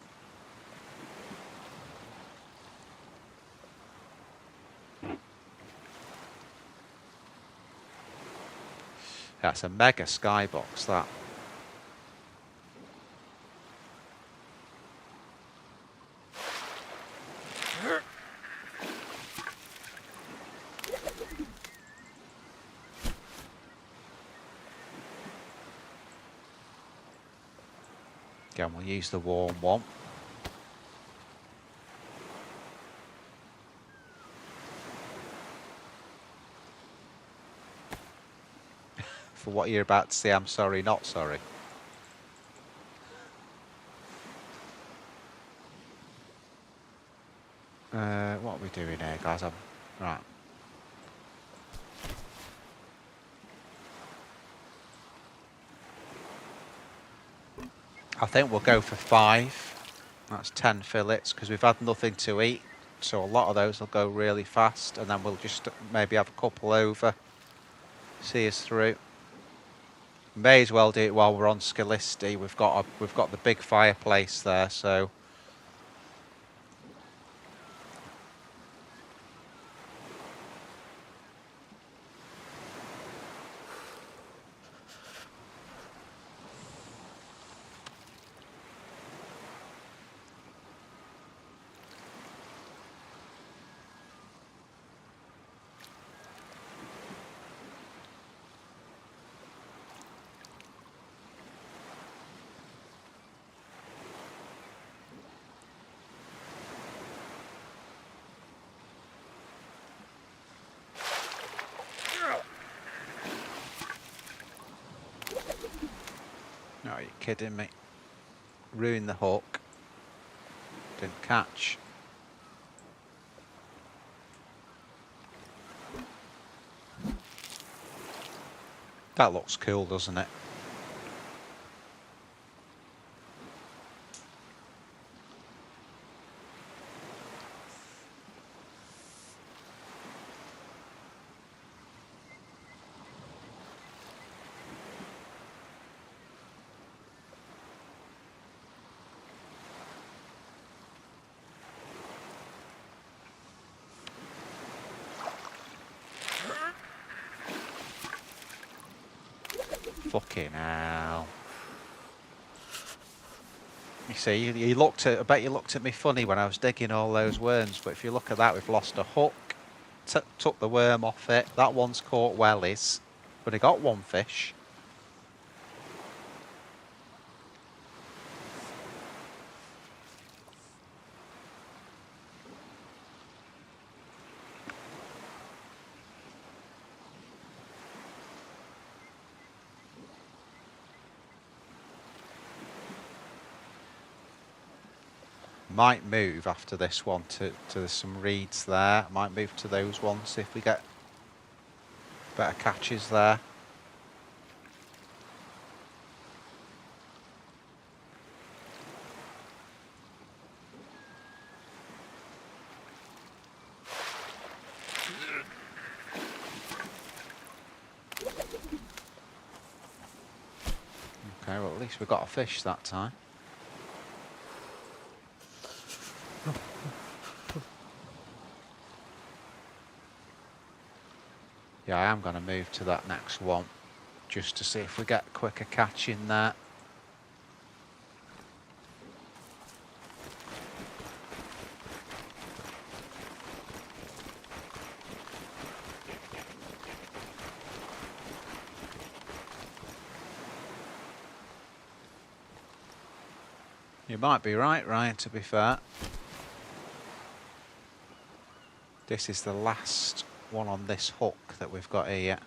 That's a mega skybox, that. Again, we'll use the warm one. For what you're about to see, I'm sorry, not sorry. What are we doing here, guys? Right. I think we'll go for 5. That's 10 fillets because we've had nothing to eat. So a lot of those will go really fast, and then we'll just maybe have a couple over. See us through. May as well do it while we're on Scalisti. We've got the big fireplace there, so. No, you're kidding me. Ruined the hook. Didn't catch. That looks cool, doesn't it? Fucking hell. You see, you looked at. I bet you looked at me funny when I was digging all those worms. But if you look at that, we've lost a hook. Took the worm off it. That one's caught wellies. But he got one fish. Might move after this one to some reeds there. Might move to those ones, see if we get better catches there. Okay, well at least we got a fish that time. Yeah, I am going to move to that next one just to see if we get a quicker catch in there. You might be right, Ryan, to be fair. This is the last one on this hook that we've got here.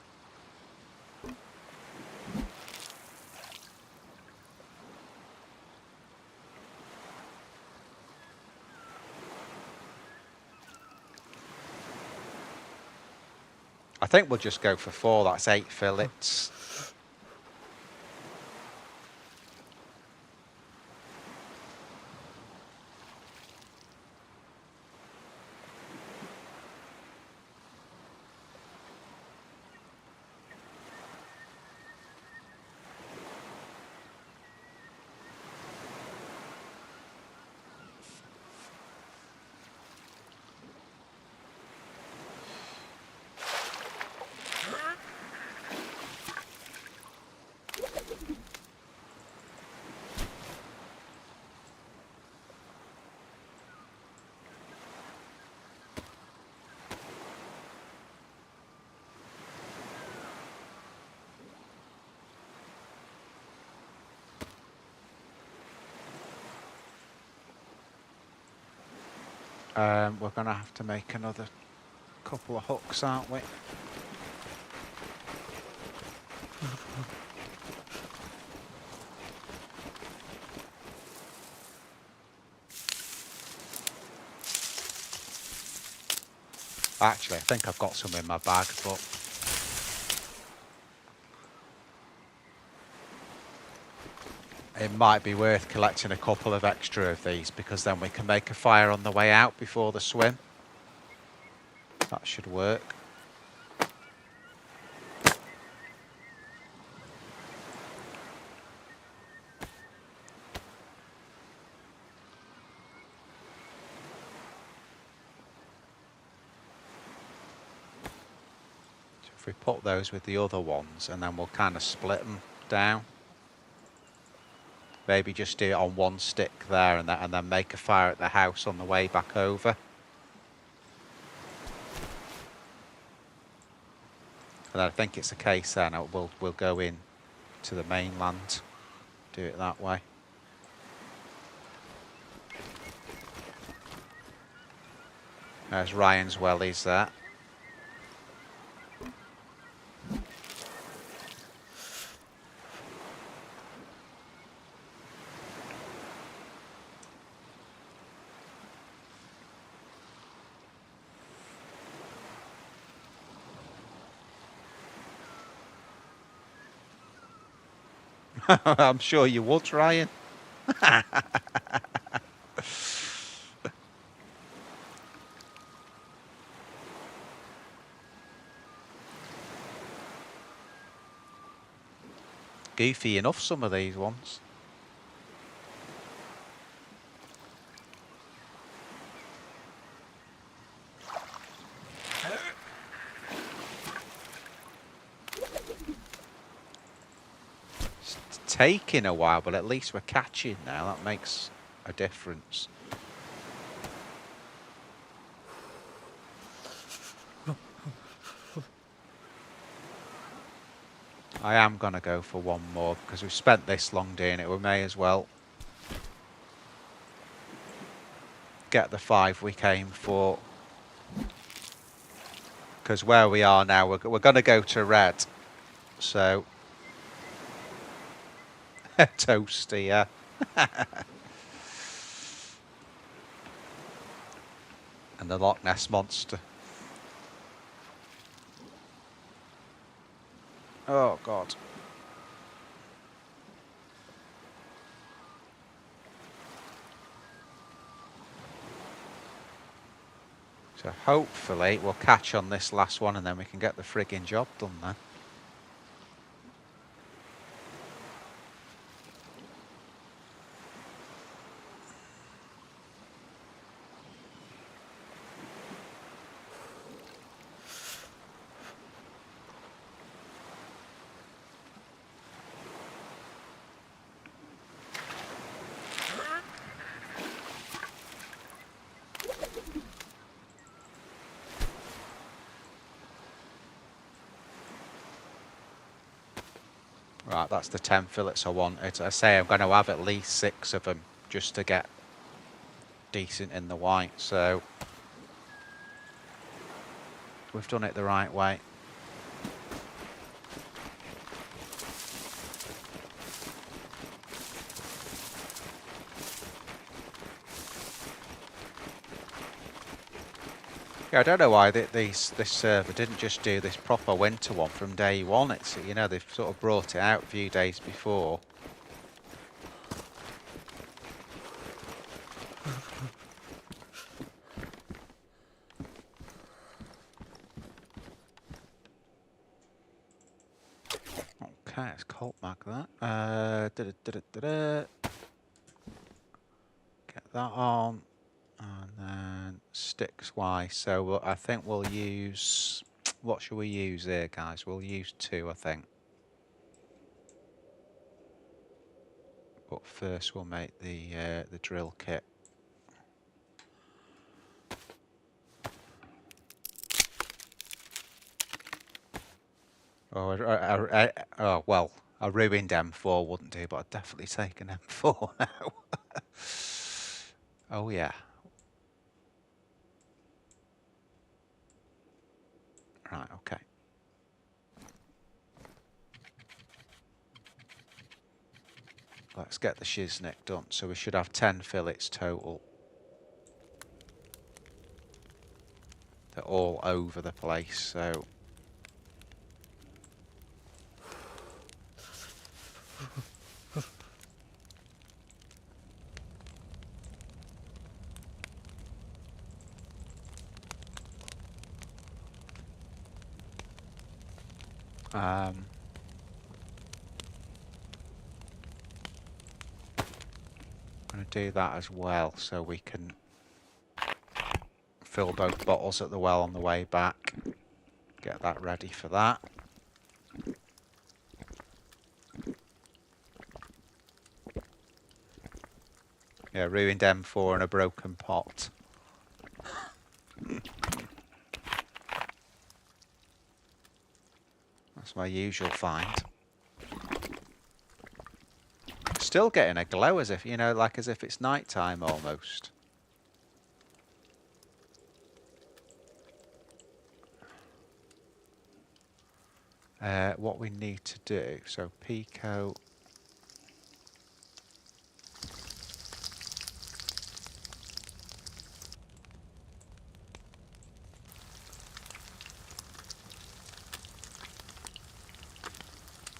I think we'll just go for 4, that's 8 fillets. We're going to have to make another couple of hooks, aren't we? Actually, I think I've got some in my bag, but it might be worth collecting a couple of extra of these, because then we can make a fire on the way out before the swim. That should work. So if we put those with the other ones, and then we'll kind of split them down. Maybe just do it on one stick there, and then make a fire at the house on the way back over. And I think it's a case then we'll go in to the mainland, do it that way. There's Ryan's wellies there. I'm sure you would, Ryan. Goofy enough, some of these ones. It's taking a while, but at least we're catching now. That makes a difference. I am going to go for one more, because we've spent this long doing it. We may as well get the 5 we came for. Because where we are now, we're going to go to red. So, toasty, yeah. And the Loch Ness Monster. Oh, God. So hopefully we'll catch on this last one, and then we can get the frigging job done then. Right, that's the 10 fillets I wanted. I say I'm going to have at least 6 of them just to get decent in the white. So we've done it the right way. Yeah, I don't know why this server didn't just do this proper winter one from day one. It's, you know, they've sort of brought it out a few days before. Okay, it's Colt mag that. Get that on. And then sticks wise. So I think we'll use, what should we use here, guys? We'll use 2, I think. But first we'll make the drill kit. Oh, well, a ruined M4 wouldn't do, but I'd definitely take an M4 now. Oh yeah. Right, okay. Let's get the shiznick done. So we should have 10 fillets total. They're all over the place, so... I'm going to do that as well, so we can fill both bottles at the well on the way back. Get that ready for that. Yeah, ruined M4 and a broken pot. That's my usual find. Still getting a glow as if, you know, like as if it's night time almost. What we need to do, so Pico.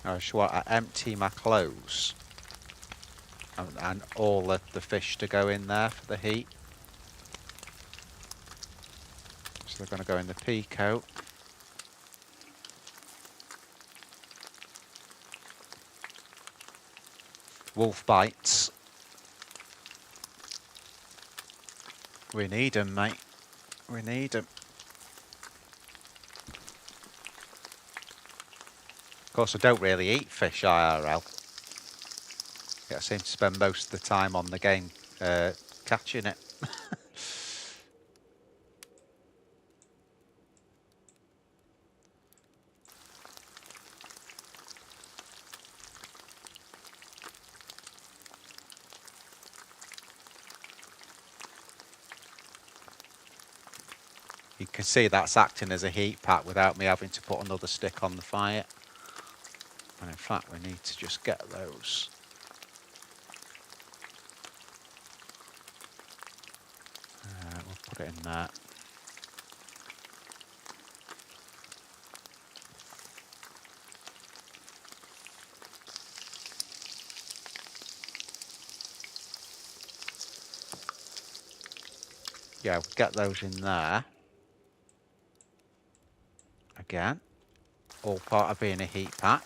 I just want to empty my clothes and all of the fish to go in there for the heat. So they're going to go in the Pico. Wolf bites. We need them, mate. We need them. Of course, I don't really eat fish IRL. Yeah, I seem to spend most of the time on the game catching it. You can see that's acting as a heat pack without me having to put another stick on the fire. And in fact, we need to just get those. We'll put it in there. Yeah, we'll get those in there. Again, all part of being a heat pack.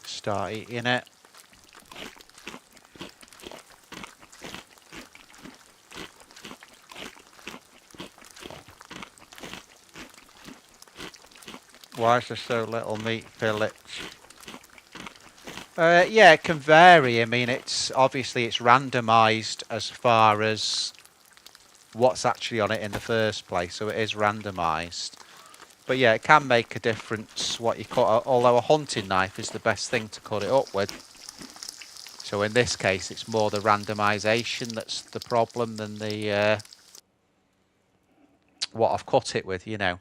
Start eating it. Why is there so little meat fillets? Yeah, it can vary. I mean, it's obviously it's randomised as far as what's actually on it in the first place, so it is randomised. But yeah, it can make a difference what you cut, although a hunting knife is the best thing to cut it up with. So in this case, it's more the randomisation that's the problem than the what I've cut it with, you know.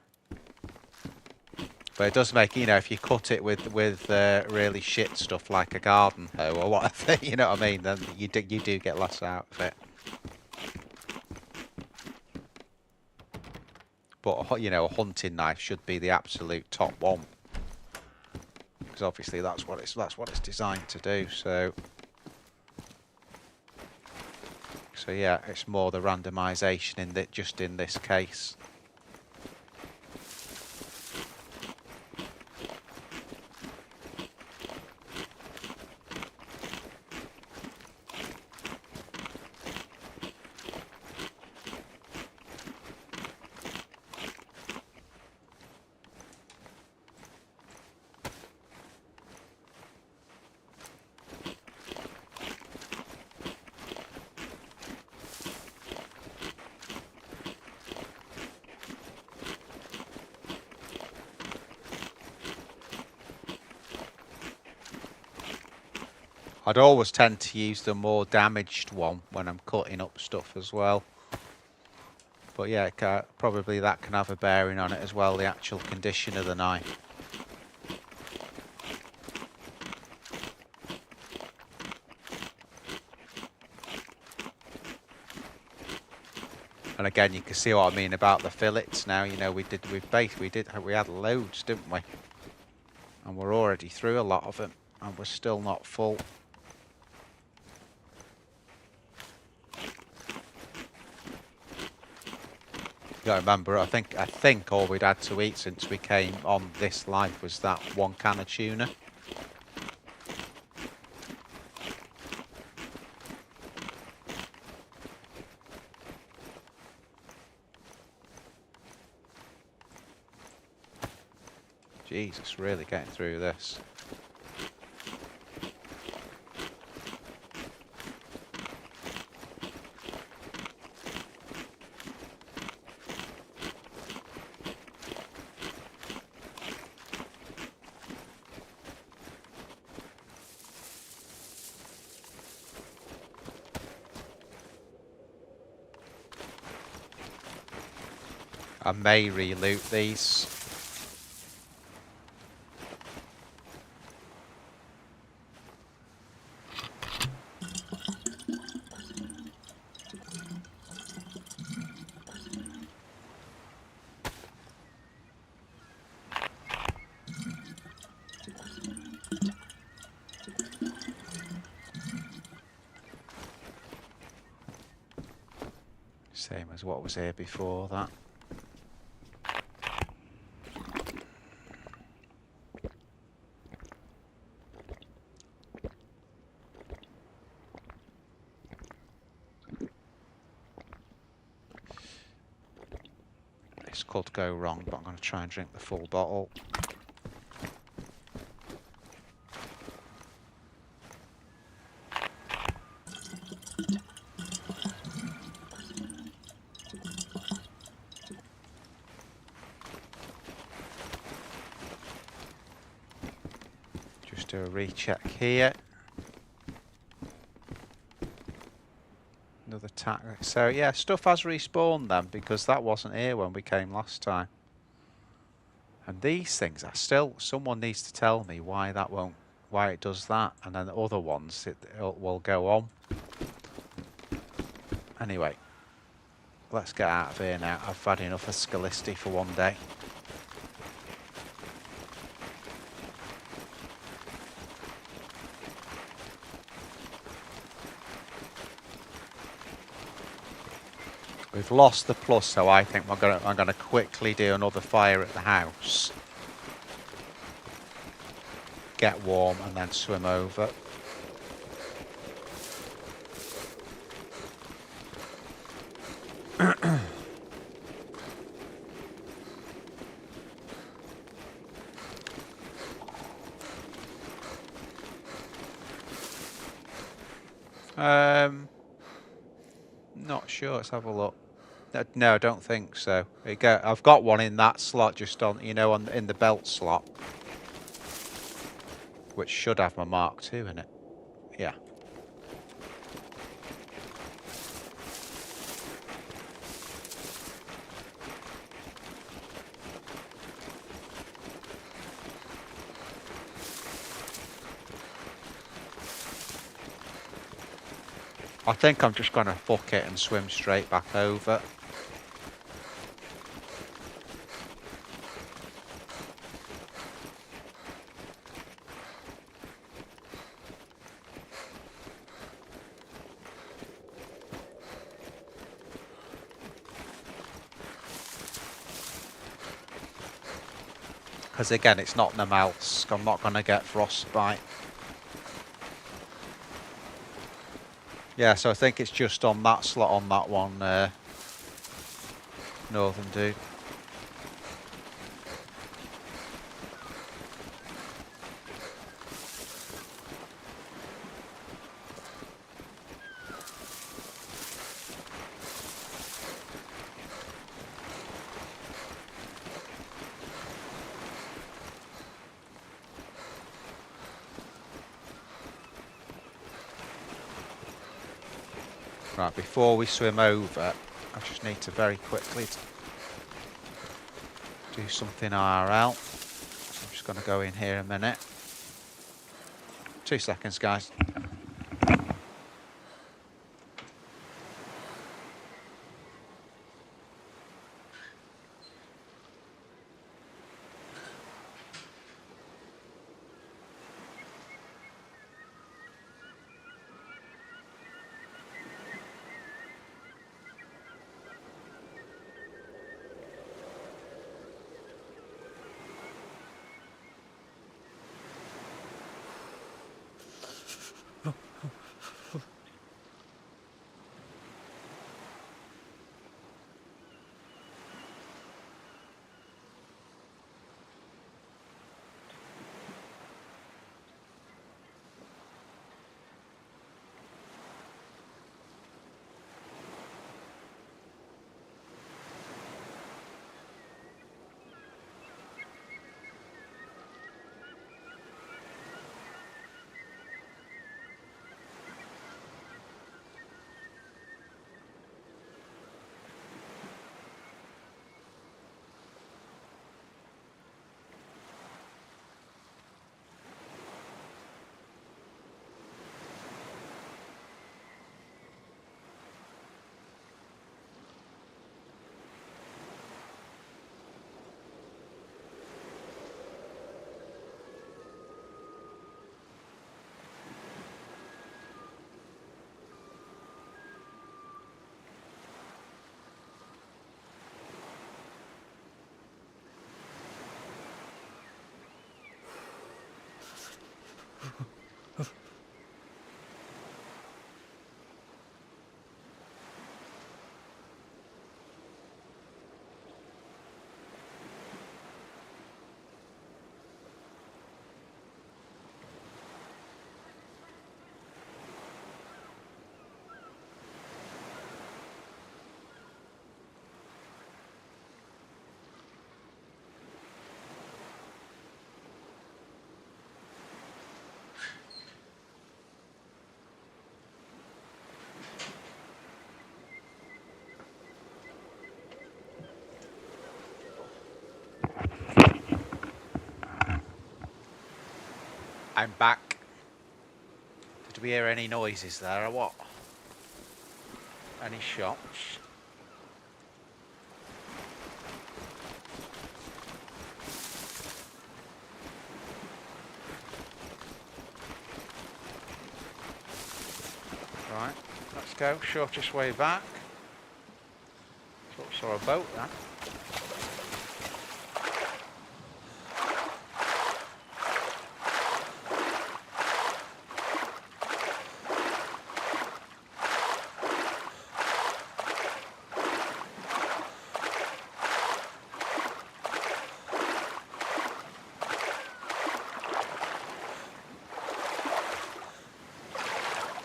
But it does make, you know, if you cut it with really shit stuff like a garden hoe or whatever, you know what I mean, then you do get less out of it. But, you know, a hunting knife should be the absolute top one, because obviously that's what it's designed to do. So yeah, it's more the randomisation in that, just in this case. I'd always tend to use the more damaged one when I'm cutting up stuff as well. But yeah, probably that can have a bearing on it as well, the actual condition of the knife. And again, you can see what I mean about the fillets now. You know, we had loads, didn't we? And we're already through a lot of them, and we're still not full. You gotta remember, I think all we'd had to eat since we came on this life was that one can of tuna. Jesus, really getting through this. I may re-loot these. Same as what was here before that. This could go wrong, but I'm going to try and drink the full bottle. Just do a recheck here. Another tack. So yeah, stuff has respawned then, because that wasn't here when we came last time. And these things are still, someone needs to tell me why it does that, and then the other ones it will go on. Anyway, let's get out of here now. I've had enough of Scalisti for one day. We've lost the plus, so I think I'm gonna quickly do another fire at the house, get warm, and then swim over. Not sure. Let's have a look. No, I don't think so. I've got one in that slot, just on, you know, in the belt slot, which should have my Mark II in it. Yeah. I think I'm just going to fuck it and swim straight back over. Because again, it's not the mouse. I'm not going to get frostbite. Yeah, so I think it's just on that slot on that one, Northern Dude. Right, before we swim over, I just need to very quickly do something IRL. So I'm just going to go in here a minute. 2 seconds, guys. I'm back. Did we hear any noises there or what? Any shots? Right, let's go. Shortest way back. Saw a boat there.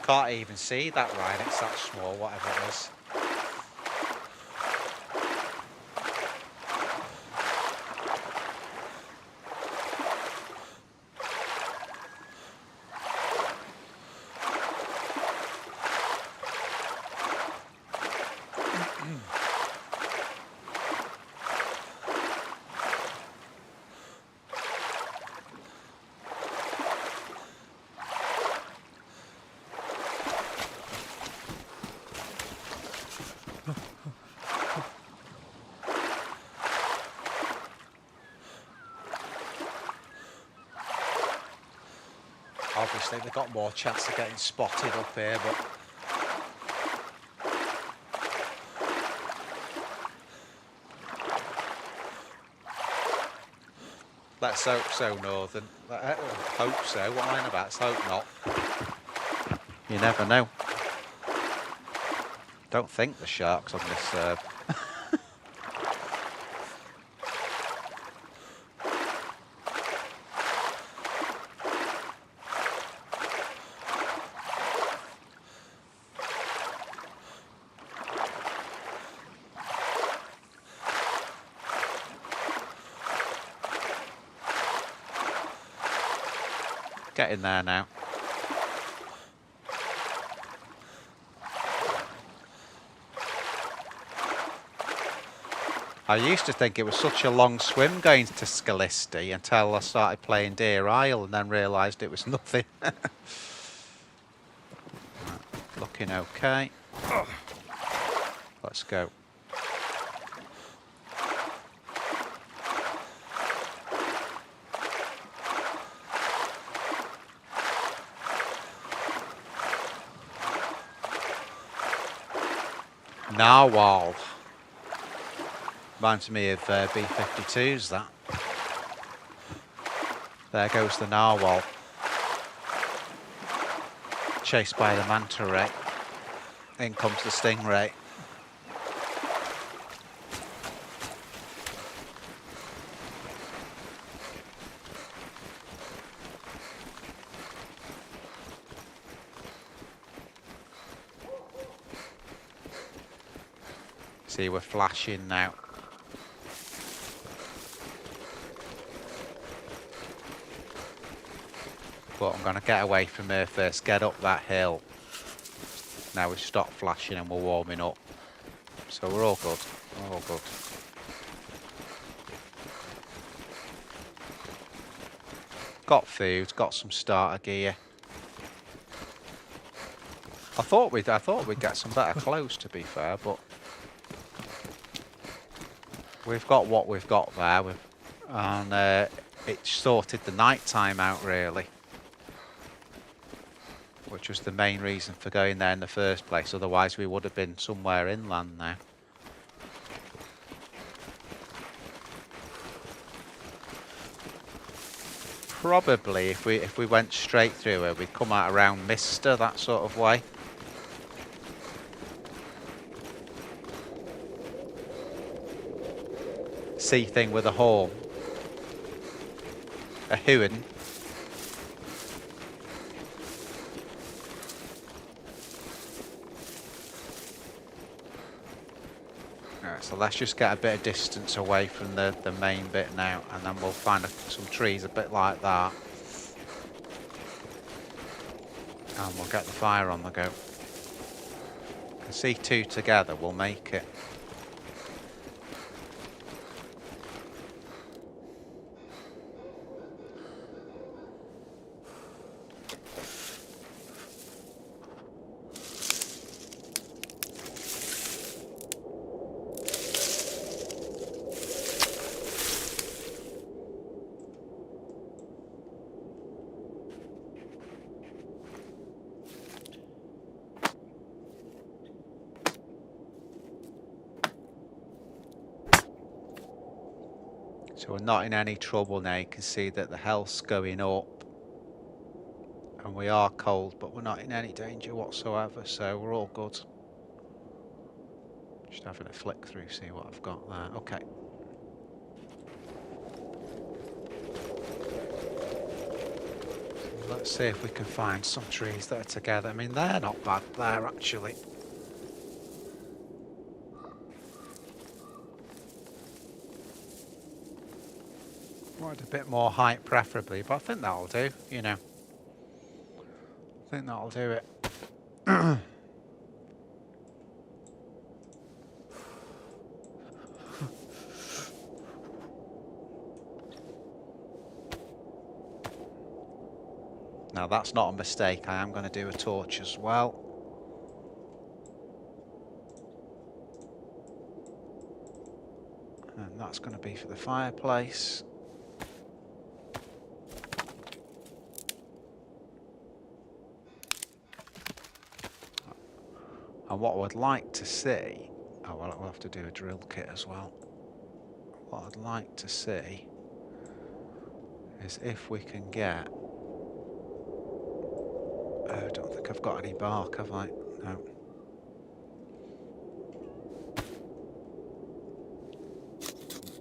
Can't even see that Ryan, it's that small, whatever it is. Obviously they've got more chance of getting spotted up here, but let's hope so, Northern. Hope so. What am I on about? Let's hope not. You never know. Don't think the sharks on this serve. Get in there now. I used to think it was such a long swim going to Scalisti until I started playing Deer Isle and then realised it was nothing. Right, looking okay. Let's go. Narwhal. Reminds me of B-52s, that. There goes the narwhal. Chased by the manta ray. In comes the stingray. See, we're flashing now. But I'm going to get away from her first, get up that hill. Now we've stopped flashing and we're warming up. So we're all good. We're all good. Got food, got some starter gear. I thought we'd get some better clothes, to be fair, but we've got what we've got there, and it sorted the night time out really, which was the main reason for going there in the first place. Otherwise, we would have been somewhere inland now. Probably, if we went straight through it, we'd come out around Mister, that sort of way. Sea thing with a horn. A hooan. Alright, so let's just get a bit of distance away from the main bit now, and then we'll find some trees a bit like that. And we'll get the fire on the go. I can see two together, we'll make it. So we're not in any trouble now. You can see that the health's going up. And we are cold, but we're not in any danger whatsoever, so we're all good. Just having a flick through, see what I've got there. Okay. So let's see if we can find some trees that are together. I mean, they're not bad there, actually. Wanted a bit more height preferably, but I think that'll do, you know. I think that'll do it. Now that's not a mistake, I am going to do a torch as well. And that's going to be for the fireplace. And what I would like to see, oh well, we'll have to do a drill kit as well. What I'd like to see is if we can get, I don't think I've got any bark, have I? No.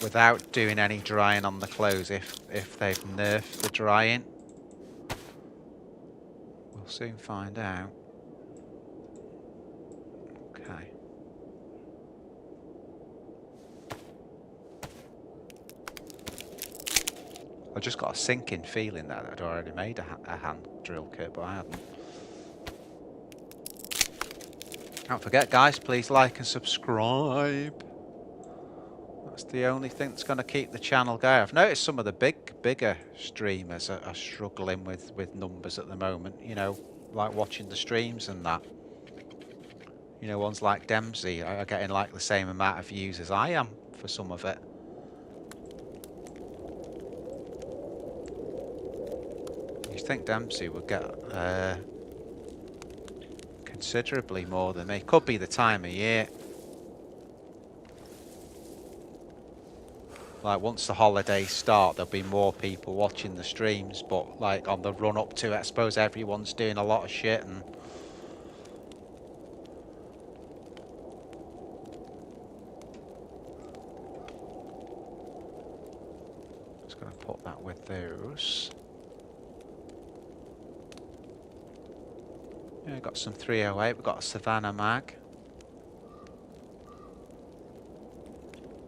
Without doing any drying on the clothes, if they've nerfed the drying. We'll soon find out. Okay. I just got a sinking feeling that I'd already made a hand drill kit, but I hadn't. Don't forget, guys, please like and subscribe. That's the only thing that's going to keep the channel going. I've noticed some of the bigger streamers are struggling with numbers at the moment. You know, like watching the streams and that. You know, ones like DayZ are getting like the same amount of views as I am for some of it. You'd think DayZ would get considerably more than me. Could be the time of year. Like once the holidays start, there'll be more people watching the streams. But like on the run up to it, I suppose everyone's doing a lot of shit and. Just gonna put that with those. Yeah, we've got some 308, we've got a Savannah mag.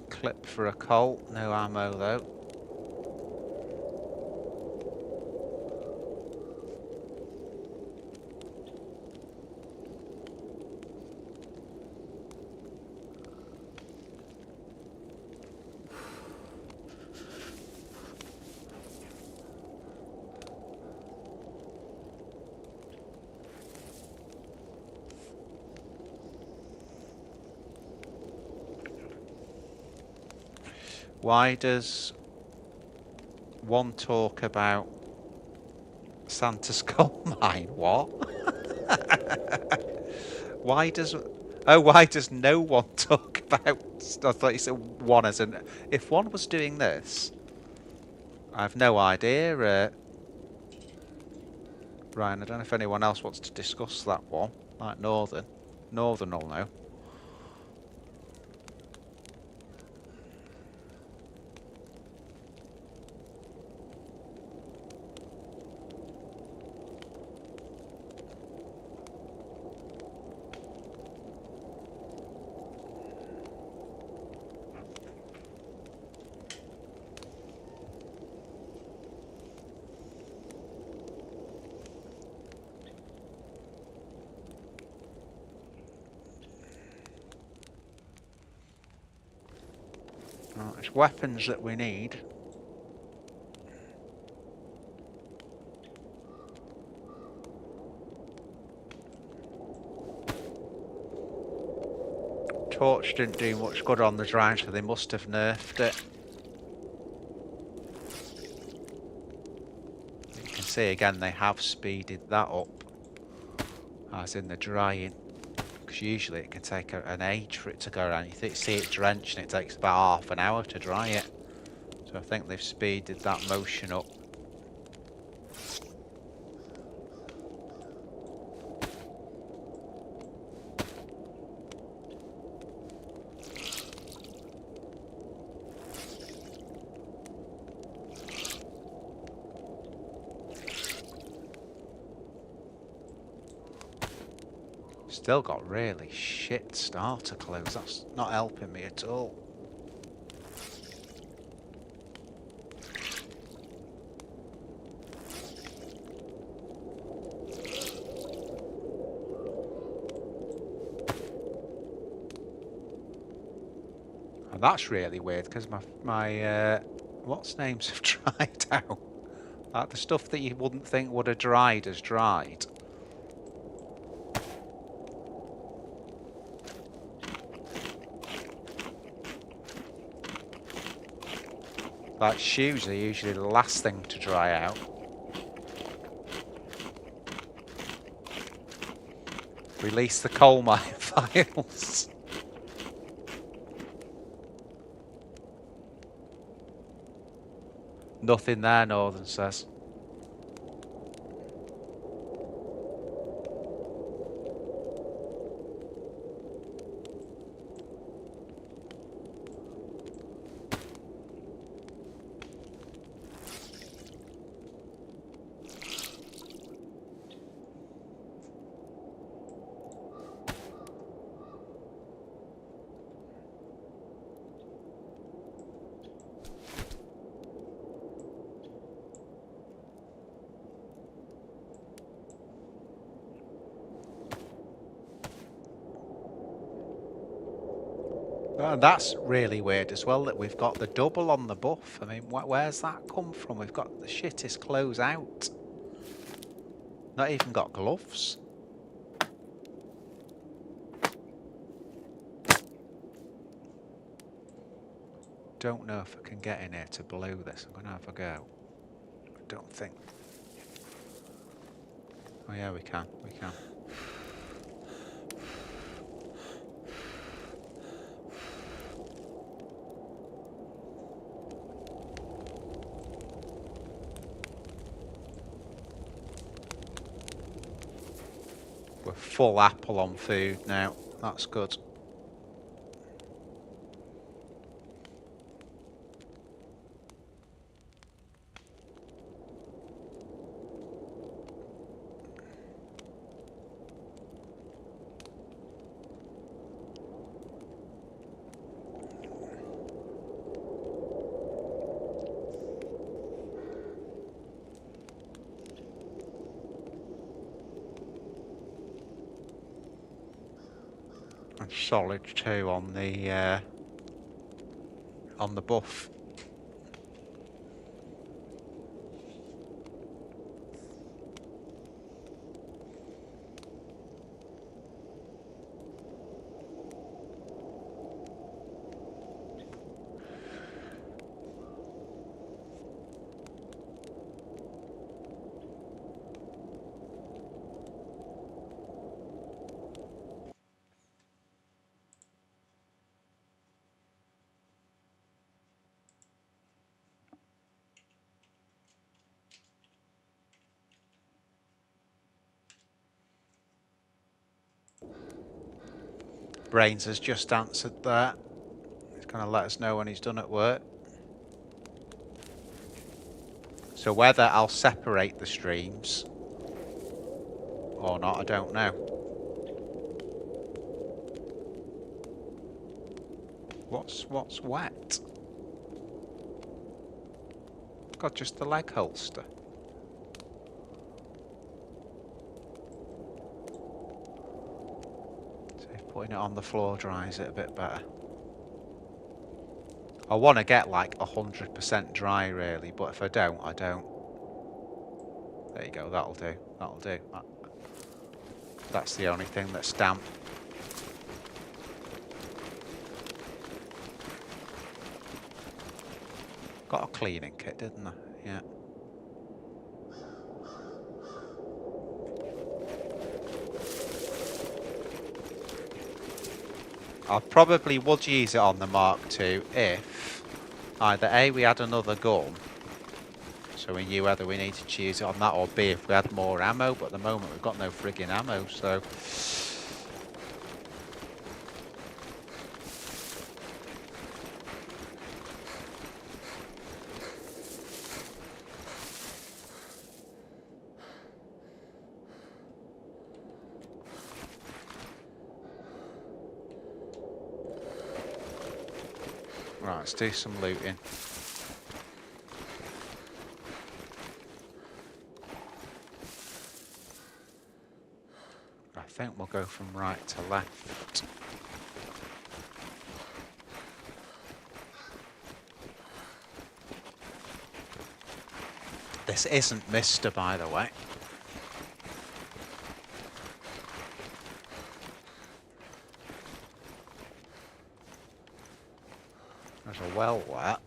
Clip for a Colt, no ammo though. Why does one talk about Santa's coal mine? What? Why does no one talk about? I thought you said one as an. If one was doing this, I have no idea. Ryan, I don't know if anyone else wants to discuss that one. Like Northern will know. Right, it's weapons that we need. Torch didn't do much good on the drive, so they must have nerfed it. You can see again they have speeded that up, as in the drying. Because usually it can take an age for it to go around. You see it drenched and it takes about half an hour to dry it. So I think they've speeded that motion up. Still got really shit starter clothes. That's not helping me at all. And that's really weird because my what's names have dried out. Like the stuff that you wouldn't think would have dried has dried. Like shoes are usually the last thing to dry out. Release the coal mine files. Nothing there, Northern says. Well, that's really weird as well that we've got the double on the buff. I mean, where's that come from? We've got the shittest clothes out. Not even got gloves. Don't know if I can get in here to blow this. I'm going to have a go. I don't think. Oh yeah, we can. We can. We're full apple on food now. That's good. And solid too on the buff. Brains has just answered that. He's going to let us know when he's done at work. So whether I'll separate the streams or not, I don't know. What's wet? Got just the leg holster. Putting it on the floor dries it a bit better. I want to get like 100% dry really, but if I don't, I don't. There you go, that'll do. That'll do. That's the only thing that's damp. Got a cleaning kit, didn't I? Yeah. I probably would use it on the Mark II if either A, we had another gun, so we knew whether we needed to use it on that, or B, if we had more ammo, but at the moment we've got no friggin' ammo, so... Right, let's do some looting. I think we'll go from right to left. This isn't Mister, by the way. There's a well there.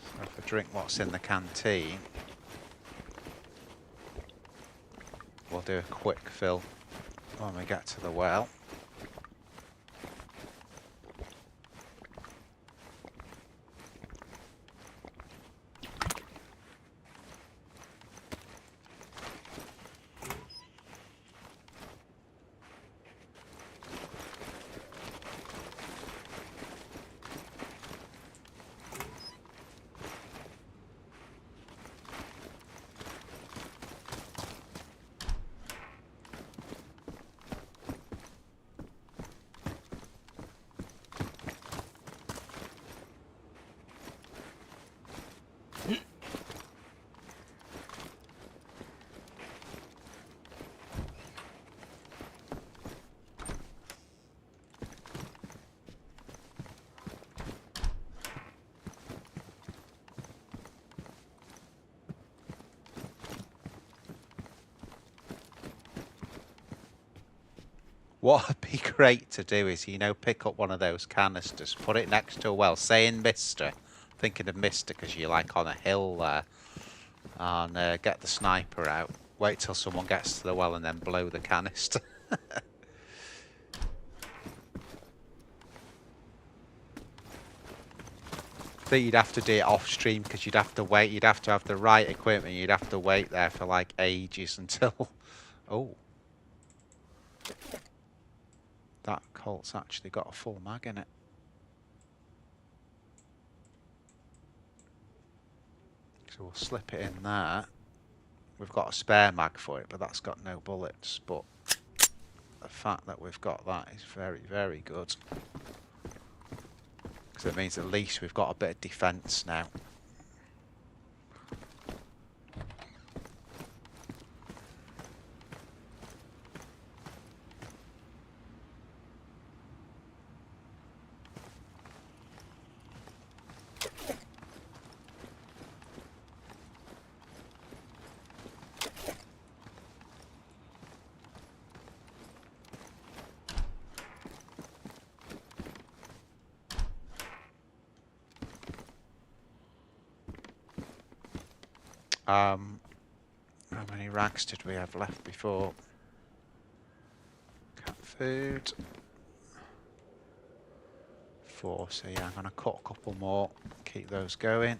So if I drink what's in the canteen, we'll do a quick fill when we get to the well. What would be great to do is, you know, pick up one of those canisters, put it next to a well, saying Mister, thinking of Mister because you're like on a hill there, and get the sniper out. Wait till someone gets to the well and then blow the canister. I think you'd have to do it off stream because you'd have to wait. You'd have to have the right equipment. You'd have to wait there for like ages until. Oh, that Colt's actually got a full mag in it. So we'll slip it in there. We've got a spare mag for it, but that's got no bullets. But the fact that we've got that is very, very good. Because it means at least we've got a bit of defence now. How many rags did we have left before? Cat food. 4, so yeah, I'm going to cut a couple more, keep those going.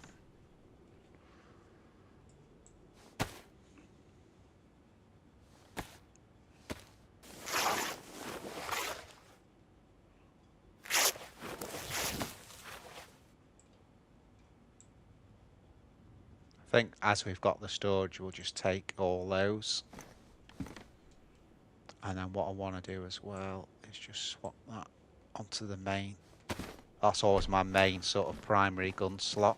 I think as we've got the storage, we'll just take all those. And then what I want to do as well is just swap that onto the main. That's always my main sort of primary gun slot.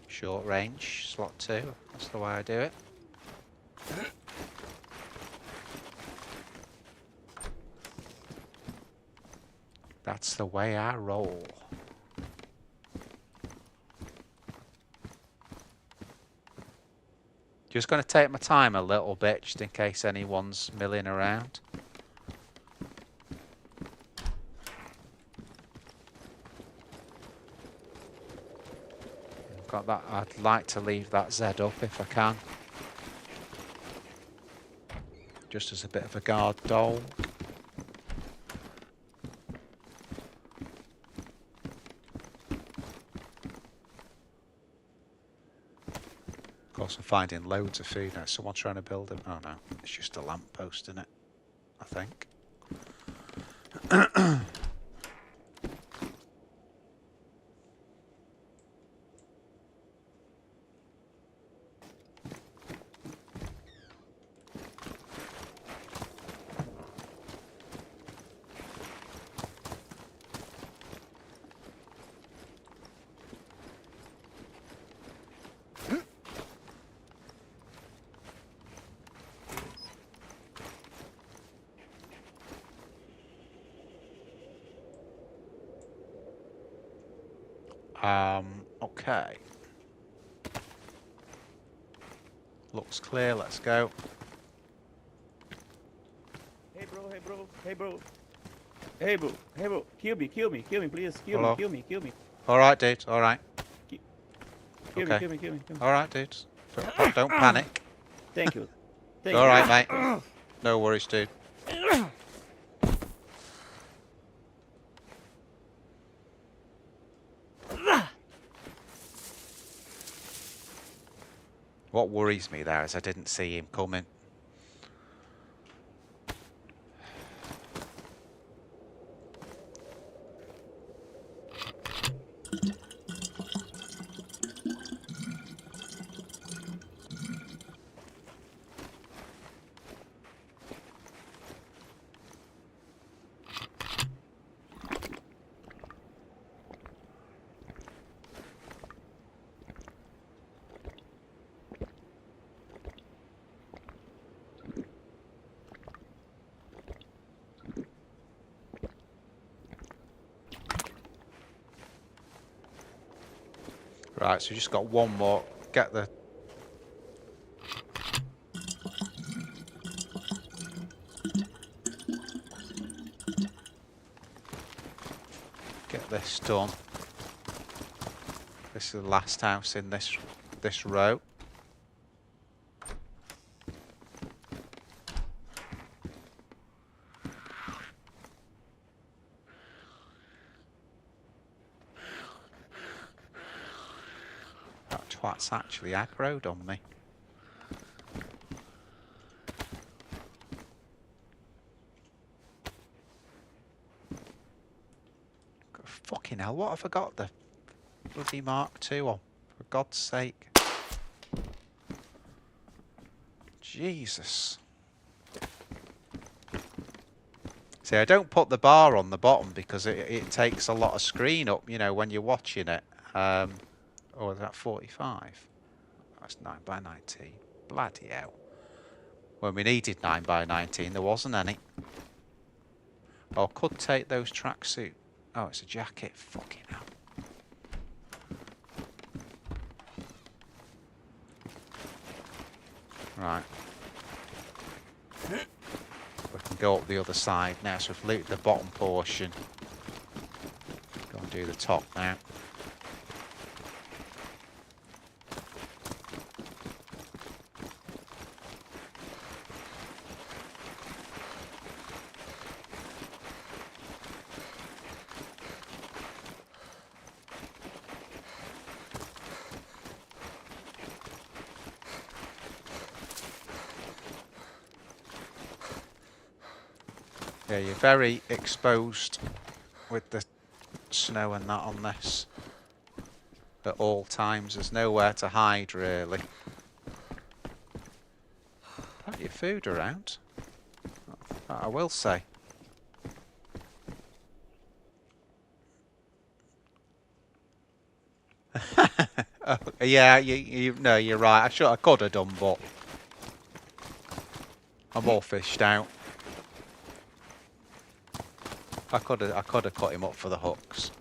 Short range, slot 2. That's the way I do it. That's the way I roll. Just going to take my time a little bit, just in case anyone's milling around. Got that. I'd like to leave that Z up if I can. Just as a bit of a guard dog. Of course, I'm finding loads of food now. Someone's trying to build it. Oh no, it's just a lamppost in it, I think. Okay. Looks clear, let's go. Hey bro, hey bro, hey bro. Hey bro, hey bro. Kill me, please. Hello? Kill me. Alright, dude, alright. Kill me. Alright, dude. Don't panic. Thank you. Alright, mate. No worries, dude. What worries me there is I didn't see him coming. Right, so we just got one more. Get the... this done. This is the last house in this row. That twat's actually aggroed on me. Fucking hell, what have I got the bloody Mark II on? For God's sake. Jesus. See, I don't put the bar on the bottom because it takes a lot of screen up, you know, when you're watching it. Or is that 45? That's 9 by 19. Bloody hell. When we needed 9 by 19, there wasn't any. Oh, I could take those tracksuit. Oh, it's a jacket. Fucking hell. Right. We can go up the other side now. So we've looted the bottom portion. Go and do the top now. Yeah, you're very exposed with the snow and that on this at all times. There's nowhere to hide, really. Plenty of food around, that I will say. Oh, yeah, no, you're right. I could have done, but I'm all fished out. I could have cut him up for the hooks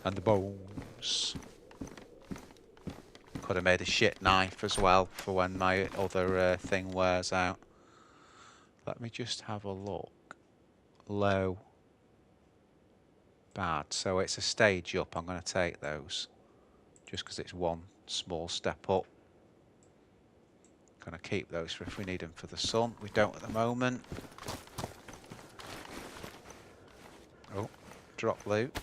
and the bones. Could have made a shit knife as well for when my other thing wears out. Let me just have a look. Low. Bad. So it's a stage up. I'm going to take those just because it's one small step up. Going to keep those for if we need them for the sun. We don't at the moment. Oh, drop loot.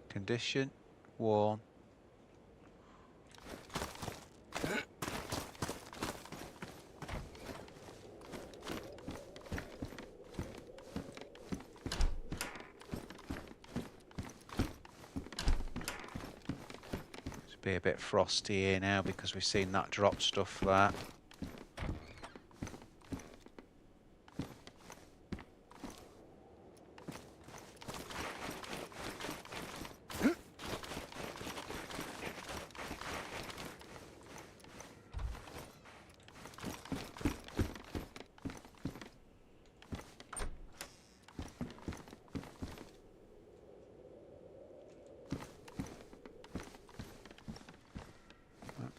Condition, worn. It's be a bit frosty here now because we've seen that drop stuff there.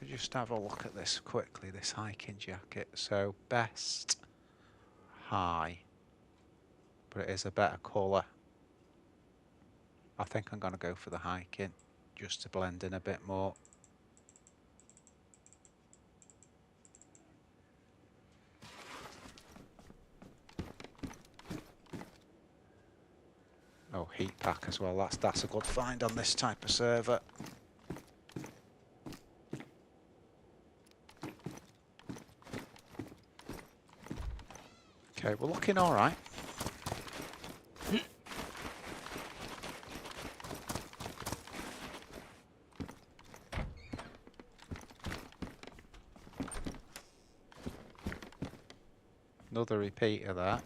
Just have a look at this quickly, this hiking jacket. So best high, but it is a better colour. I think I'm going to go for the hiking just to blend in a bit more. Oh, heat pack as well. That's a good find on this type of server. Okay, we're looking all right. Another repeat of that.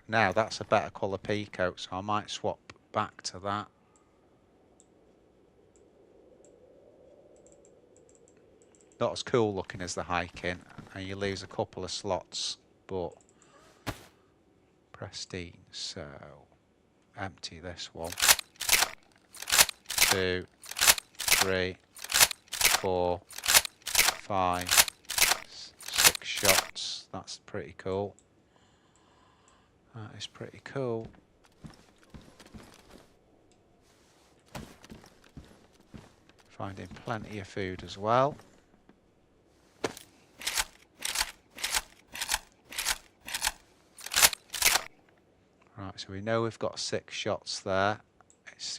Now that's a better colour peacoat, so I might swap back to that. Not as cool looking as the hiking, and you lose a couple of slots, but pristine. So empty this one. 2, 3, 4, 5, 6 shots. That's pretty cool. That is pretty cool. Finding plenty of food as well. Right, so we know we've got 6 shots there.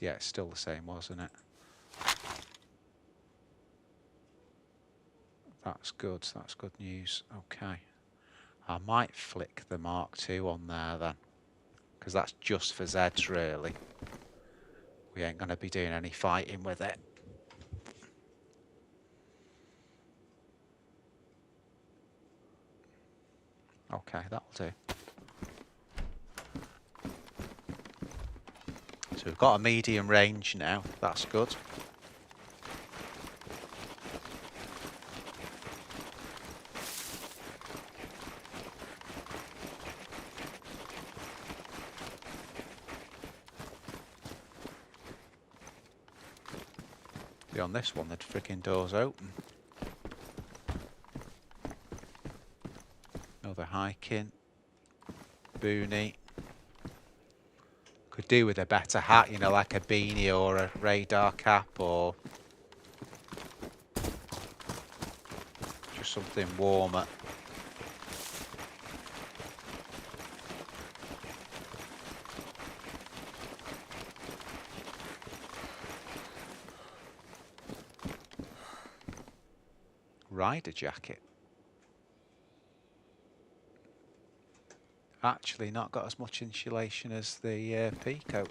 Yeah, it's still the same, wasn't it? That's good. That's good news. Okay. I might flick the Mark II on there then, because that's just for Zeds, really. We ain't going to be doing any fighting with it. Okay, that'll do. So we've got a medium range now. That's good. On this one, the freaking door's open. Another hiking. Boonie. Could do with a better hat, you know, like a beanie or a radar cap or just something warmer. Rider jacket. Actually not got as much insulation as the peacoat.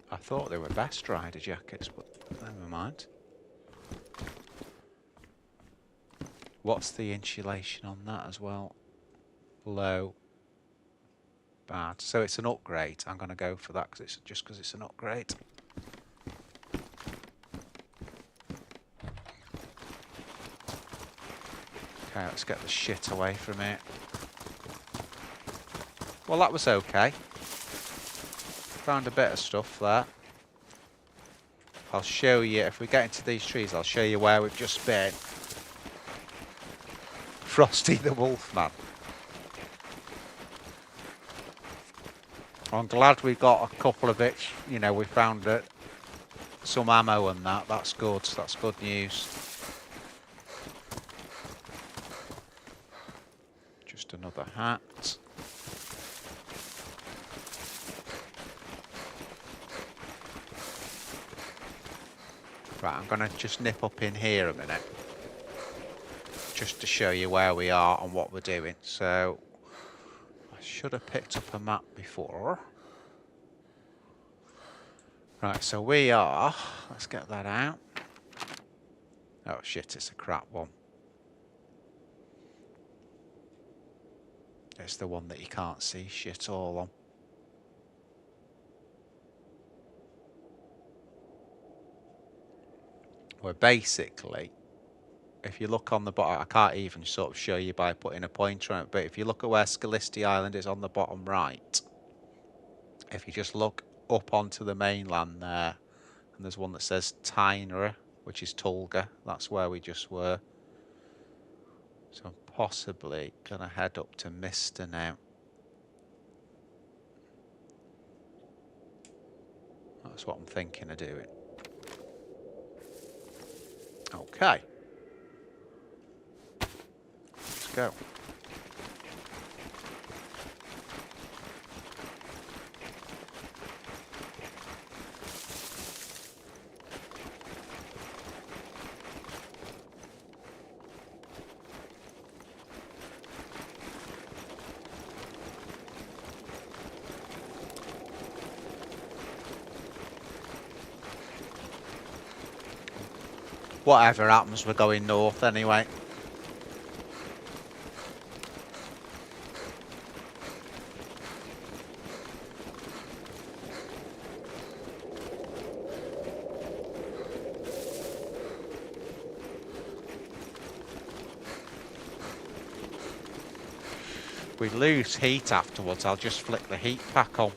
I thought they were best rider jackets, but never mind. What's the insulation on that as well? Low. Bad. So it's an upgrade. I'm going to go for that because it's an upgrade. Okay, let's get the shit away from it. Well, that was okay. Found a bit of stuff there. I'll show you, if we get into these trees, I'll show you where we've just been. Frosty the Wolf, man. I'm glad we got a couple of bits, you know, we found some ammo and that. That's good. That's good news. Just another hat. Right, I'm going to just nip up in here a minute. Just to show you where we are and what we're doing. So, I should have picked up a map before. Right, so we are... Let's get that out. Oh shit, it's a crap one. It's the one that you can't see shit all on. We're basically, if you look on the bottom, I can't even sort of show you by putting a pointer on it, but if you look at where Scalisti Island is on the bottom right, if you just look up onto the mainland there, and there's one that says Chernarus, which is Tulga, that's where we just were. So I'm possibly going to head up to Mister now. That's what I'm thinking of doing. Okay. Let's go. Whatever happens, we're going north anyway. If we lose heat afterwards, I'll just flick the heat pack on.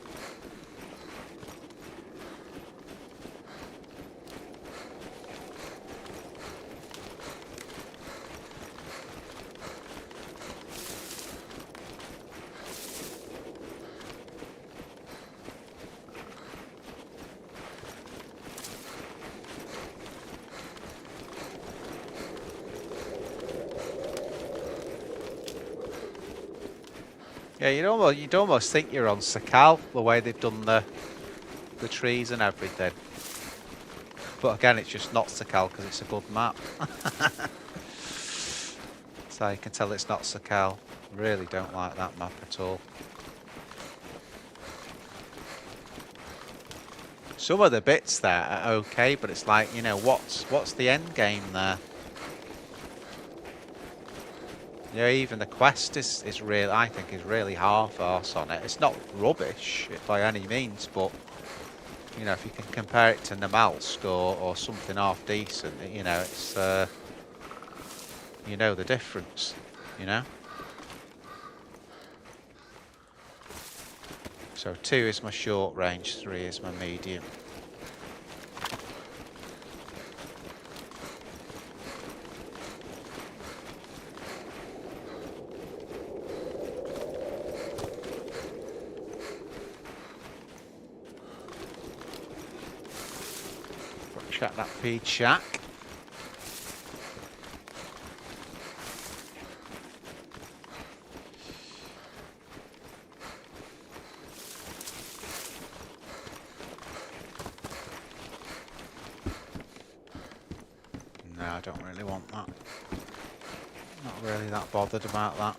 Yeah, you'd almost think you're on Sakal, the way they've done the trees and everything. But again, it's just not Sakal because it's a good map. So you can tell it's not Sakal. Really don't like that map at all. Some of the bits there are okay, but it's like, you know, what's the end game there? Yeah, even the quest is really, I think, is really half-arse on it. It's not rubbish by any means, but you know, if you can compare it to Namalsk or something half decent, you know, it's you know the difference, you know. So 2 is my short range, 3 is my medium. Check that feed shack. No, I don't really want that. Not really that bothered about that.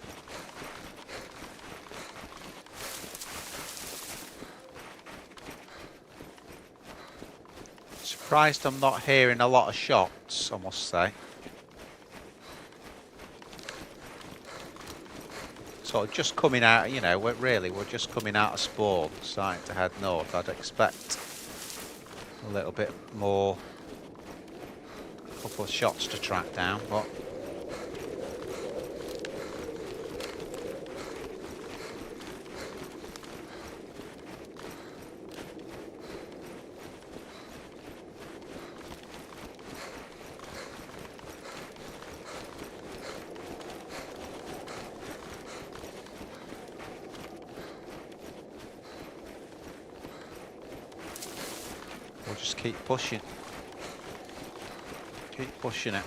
Surprised I'm not hearing a lot of shots, I must say. Sort of just coming out, you know, we're just coming out of spawn, starting to head north. I'd expect a little bit more, a couple of shots to track down, but we'll just keep pushing. Keep pushing it.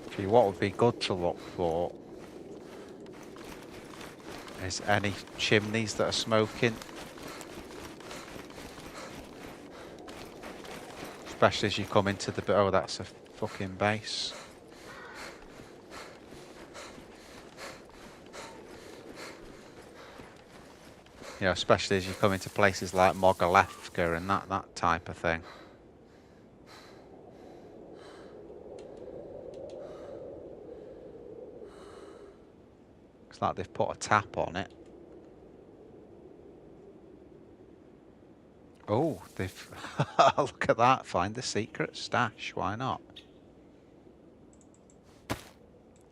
Okay, what would be good to look for is any chimneys that are smoking. Especially as you come into the bit. Oh, that's a fucking base. You know, especially as you come into places like Mogalevka and that type of thing. Looks like they've put a tap on it. Oh, they've... Look at that. Find the secret stash. Why not?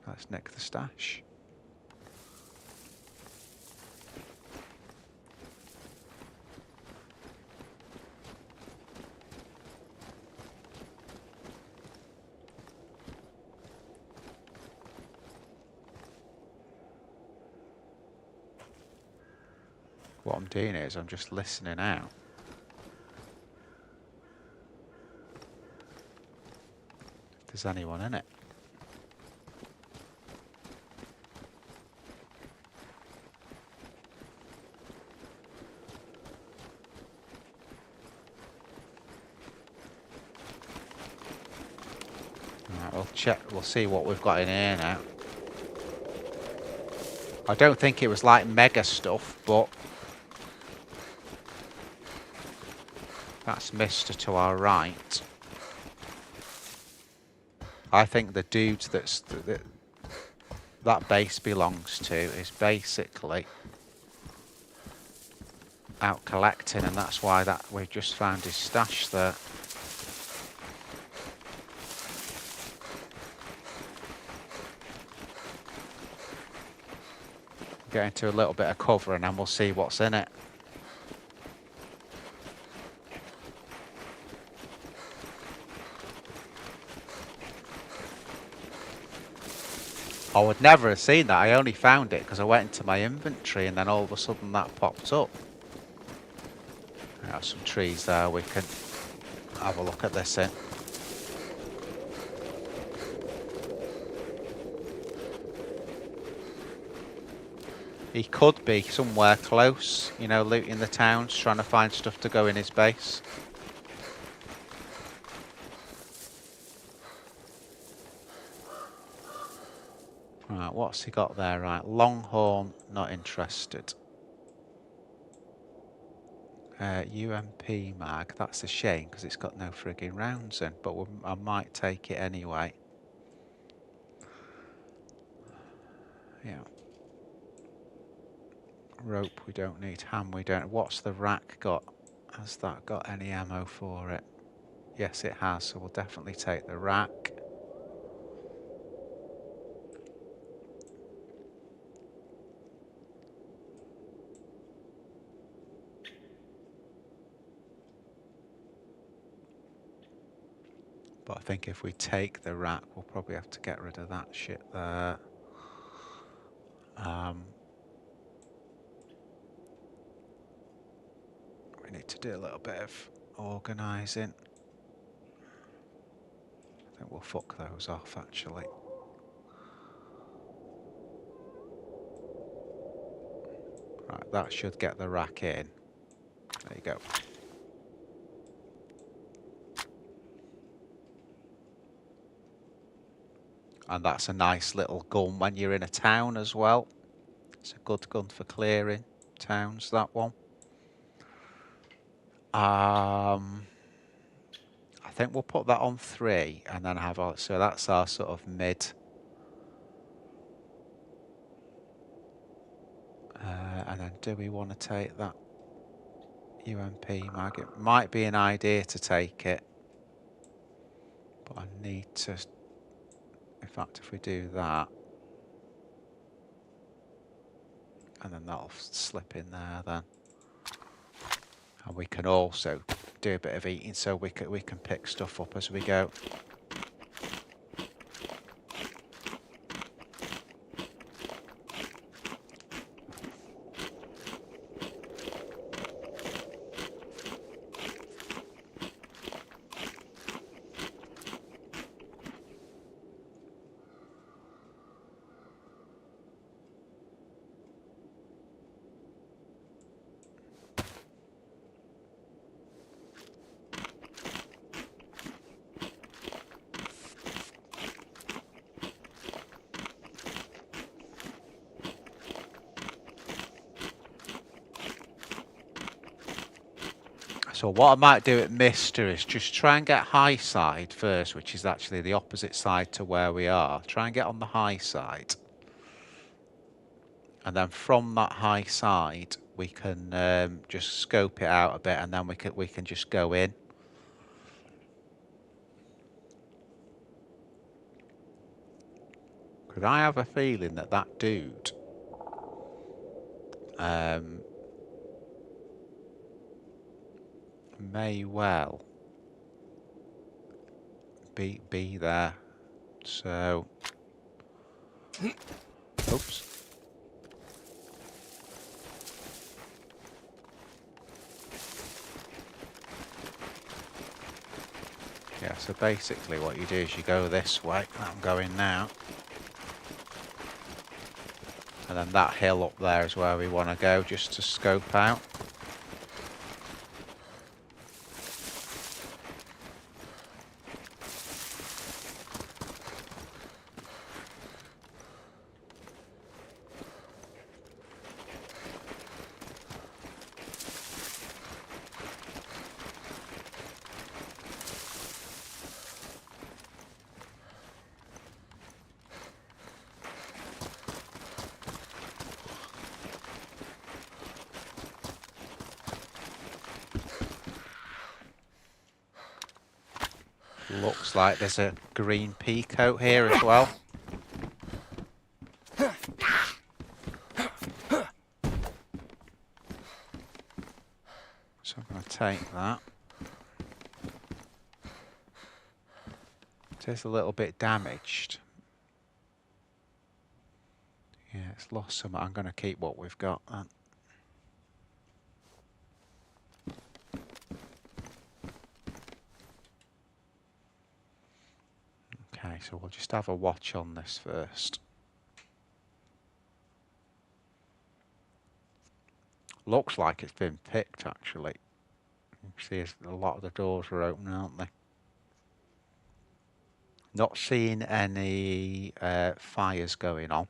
Let's nick the stash. What I'm doing is I'm just listening out. If there's anyone in it. Alright, we'll check, we'll see what we've got in here now. I don't think it was like mega stuff, but that's Mister to our right. I think the dude that base belongs to is basically out collecting, and that's why we've just found his stash there. Get into a little bit of cover and then we'll see what's in it. I would never have seen that. I only found it because I went into my inventory and then all of a sudden that popped up. There are some trees there we can have a look at this in. He could be somewhere close, you know, looting the towns, trying to find stuff to go in his base. Right, what's he got there? Right, Longhorn, not interested. UMP mag, that's a shame because it's got no frigging rounds in, but I might take it anyway. Yeah. Rope we don't need, ham we don't. What's the rack got? Has that got any ammo for it? Yes it has, so we'll definitely take the rack. But I think if we take the rack, we'll probably have to get rid of that shit there. We need to do a little bit of organising. I think we'll fuck those off actually. Right, that should get the rack in. There you go. And that's a nice little gun when you're in a town as well. It's a good gun for clearing towns, that one. I think we'll put that on 3 and then have our, so that's our sort of mid. And then do we want to take that UMP mag? It might be an idea to take it, but I need to, in fact if we do that, and then that'll slip in there then. And we can also do a bit of eating so we can pick stuff up as we go. So what I might do at Mister is just try and get high side first, which is actually the opposite side to where we are. Try and get on the high side. And then from that high side, we can just scope it out a bit and then we can just go in. Because I have a feeling that that dude may well be there. So, oops. Yeah, so basically what you do is you go this way, I'm going now. And then that hill up there is where we want to go, just to scope out. Looks like there's a green peacoat here as well. So I'm going to take that. It is a little bit damaged. It's lost some. I'm going to keep what we've got then. Okay, so we'll just have a watch on this first. Looks like it's been picked actually. You can see a lot of the doors are open, aren't they? Not seeing any fires going on.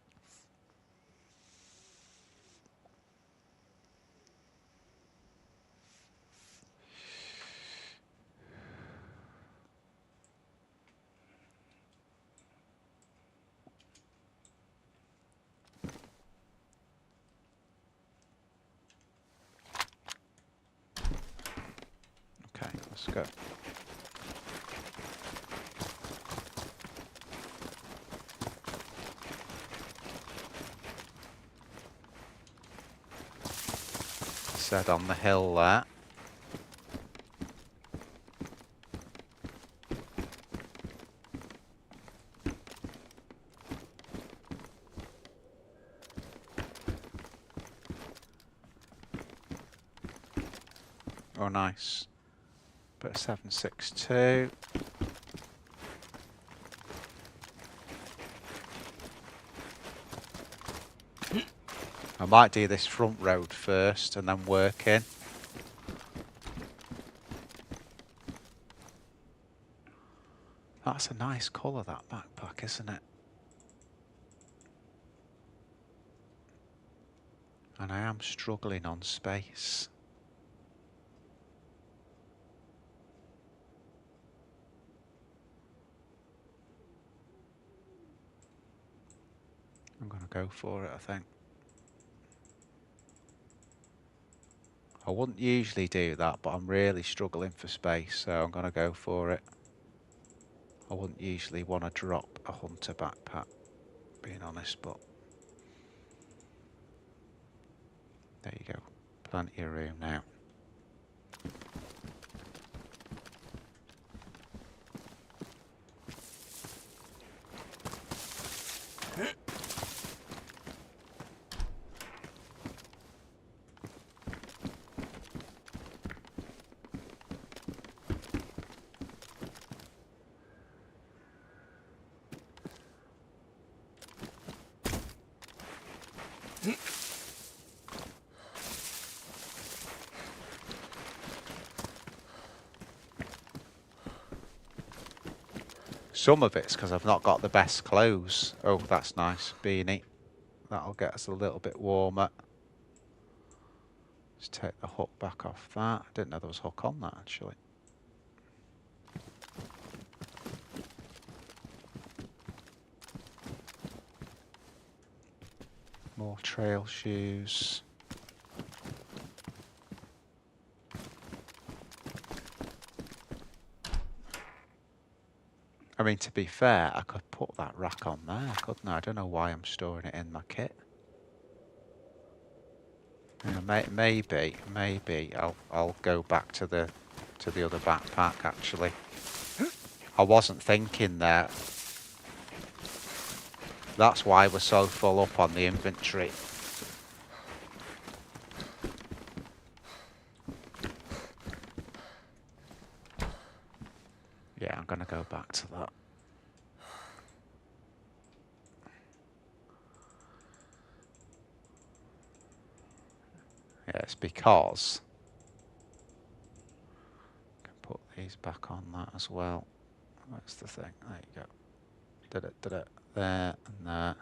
Okay, let's go. Said on the hill there. Oh, nice. Bit of 762. I might do this front road first and then work in. That's a nice colour, that backpack, isn't it? And I am struggling on space. I'm going to go for it, I think. I wouldn't usually do that, but I'm really struggling for space, so I'm going to go for it. I wouldn't usually want to drop a hunter backpack, being honest, but there you go. Plenty of room now. Some of it's because I've not got the best clothes. Oh, that's nice. Beanie. That'll get us a little bit warmer. Just take the hook back off that. I didn't know there was a hook on that, actually. More trail shoes. I mean, to be fair, I could put that rack on there, couldn't I? I don't know why I'm storing it in my kit. Yeah, maybe I'll go back to the other backpack. Actually, I wasn't thinking there. That's why we're so full up on the inventory. Yeah, I'm gonna go back to that. Yeah, it's because I can put these back on that as well. That's the thing. There you go. Did it. There and there.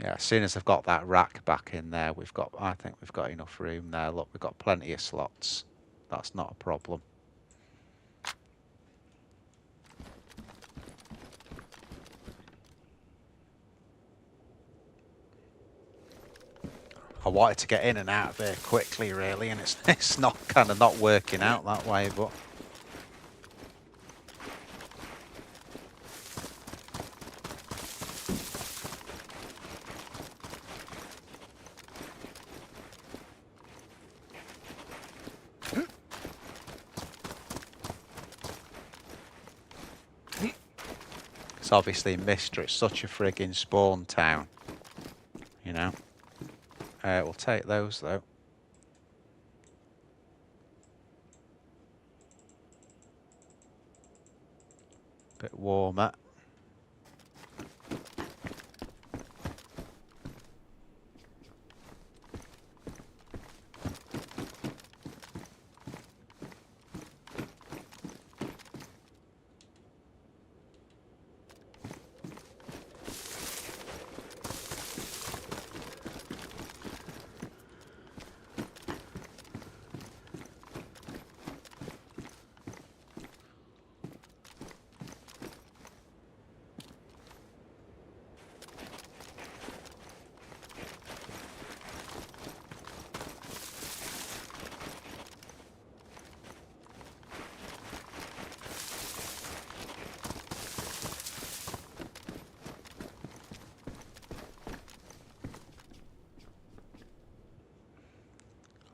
Yeah, as soon as I've got that rack back in there, I think we've got enough room there. Look, we've got plenty of slots. That's not a problem. I wanted to get in and out of there quickly, really, and it's not kind of not working out that way, but. It's obviously Mister. It's such a friggin' spawn town. You know. We'll take those though. Bit warmer.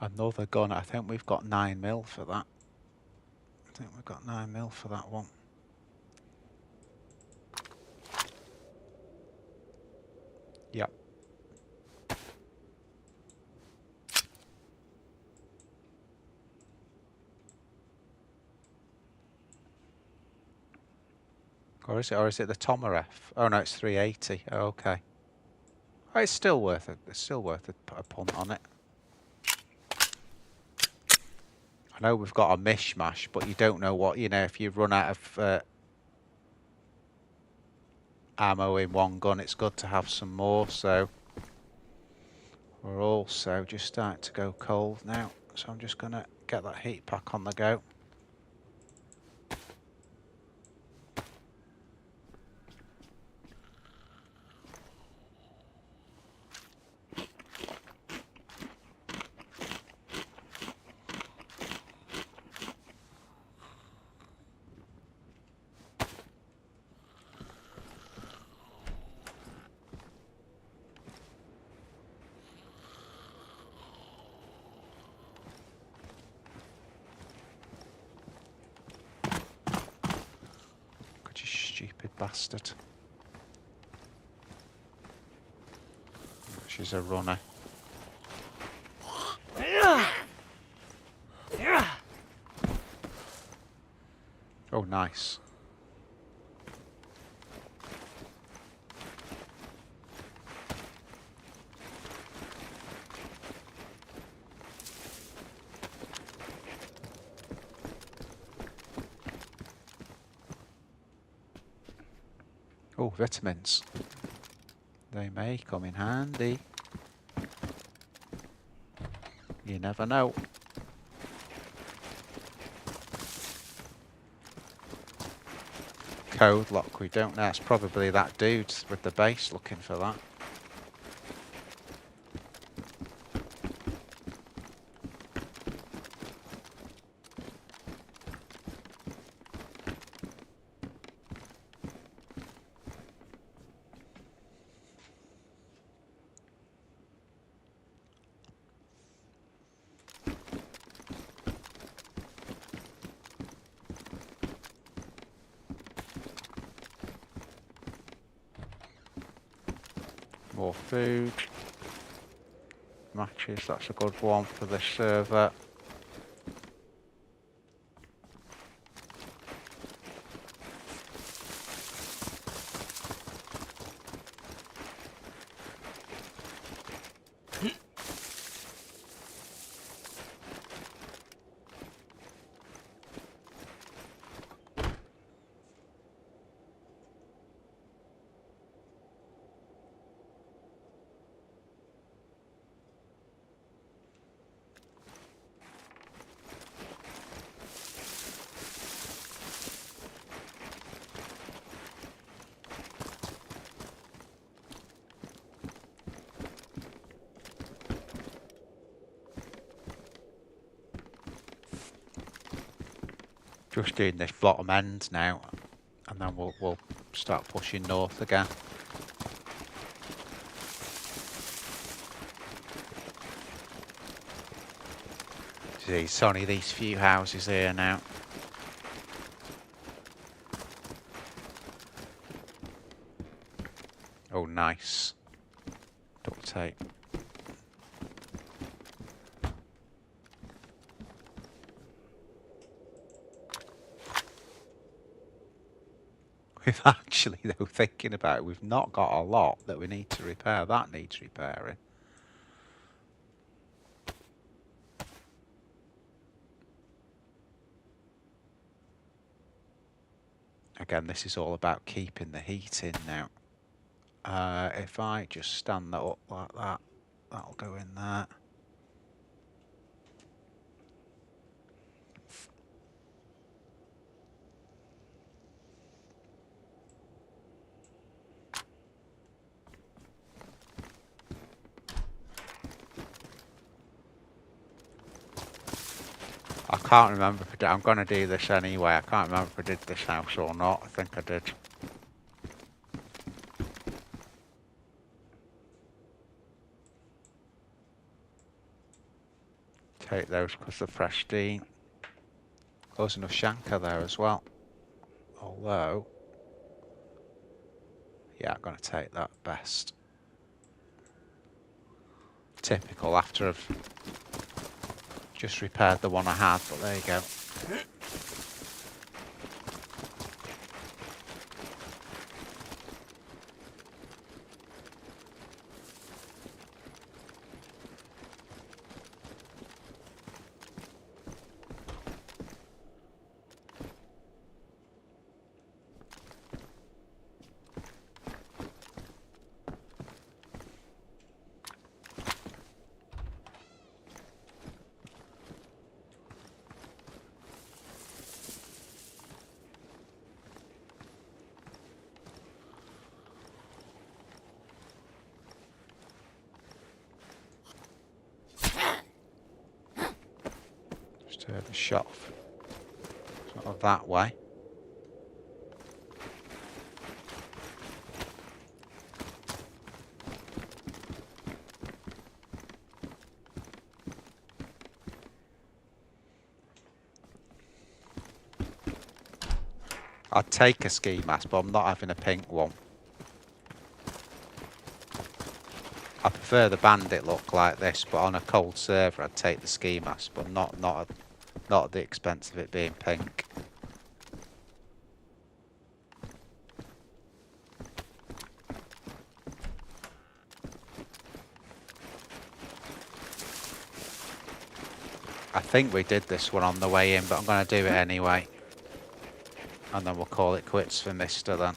Another gun. I think we've got 9mm for that. I think we've got 9mm for that one. Yep. Or is it the Tomaref? Oh no, it's 380. Oh, okay. Oh, it's still worth it. It's still worth a punt on it. I know we've got a mishmash, but you don't know what, you know, if you run out of ammo in one gun, it's good to have some more. So we're also just starting to go cold now. So I'm just going to get that heat pack on the go. Stupid bastard. She's a runner. Oh, nice. Oh, vitamins. They may come in handy. You never know. Code lock, we don't know. It's probably that dude with the base looking for that. More food. Matches, that's a good one for the server. Just doing this bottom end now, and then we'll start pushing north again. See, it's only these few houses here now. Oh, nice. Duct tape. We've actually, though, thinking about it, we've not got a lot that we need to repair. That needs repairing. Again, this is all about keeping the heat in now. If I just stand that up like that, that'll go in there. I can't remember if I'm going to do this anyway. I can't remember if I did this house or not. I think I did. Take those because they're pristine. There's enough Shanka there as well. Although, yeah, I'm going to take that best. Typical after I've just repaired the one I had, but there you go. Just heard the shot sort of that way. I'd take a ski mask, but I'm not having a pink one. I prefer the bandit look like this, but on a cold server I'd take the ski mask, but not at the expense of it being pink. I think we did this one on the way in, but I'm going to do it anyway. And then we'll call it quits for Mister then.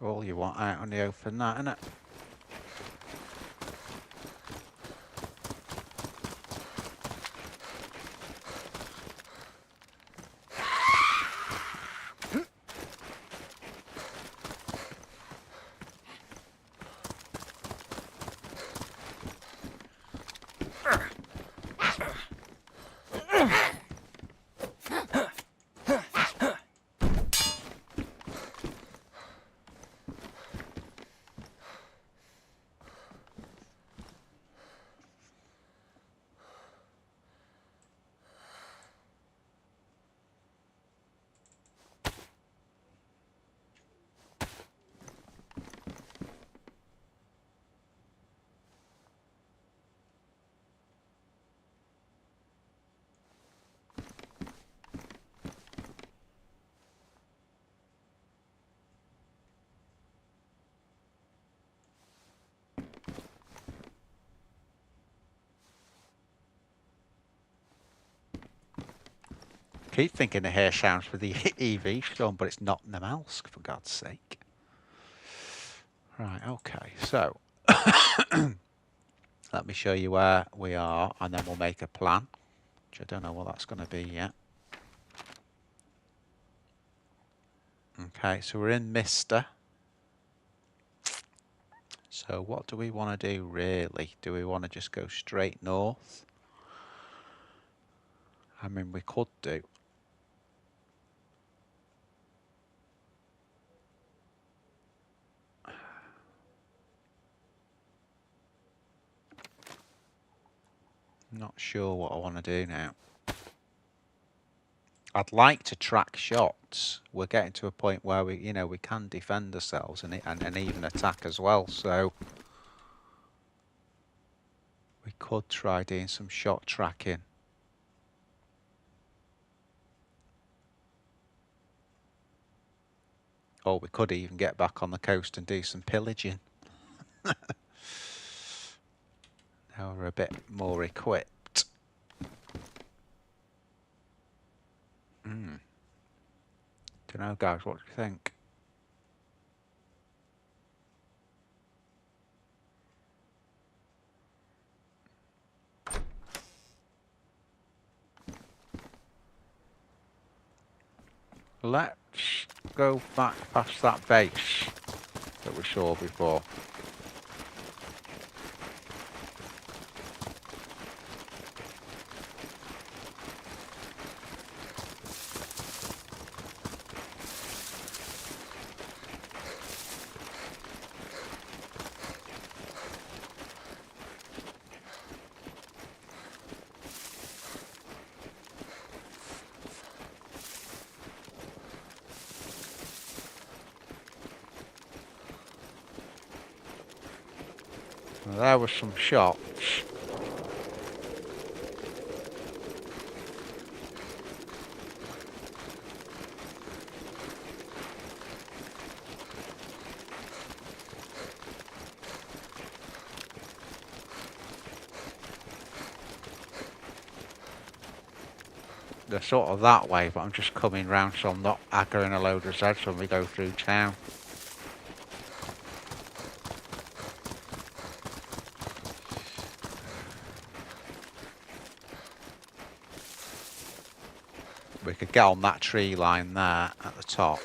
All you want out on the open, that, innit? keep thinking I hear sounds for the EV storm, but it's not Namalsk, for God's sake. Right, okay, so let me show you where we are, and then we'll make a plan, which I don't know what that's going to be yet. Okay, so we're in Mister. So what do we want to do, really? Do we want to just go straight north? I mean, we could do. Not sure what I want to do now. I'd like to track shots. We're getting to a point where we, you know, we can defend ourselves and even attack as well. So we could try doing some shot tracking. Or we could even get back on the coast and do some pillaging. Now we're a bit more equipped. Don't know, guys, what do you think? Let's go back past that base that we saw before. Well, there were some shots. They're sort of that way, but I'm just coming round so I'm not aggroing a load of Zeds when we go through town. We could get on that tree line there at the top.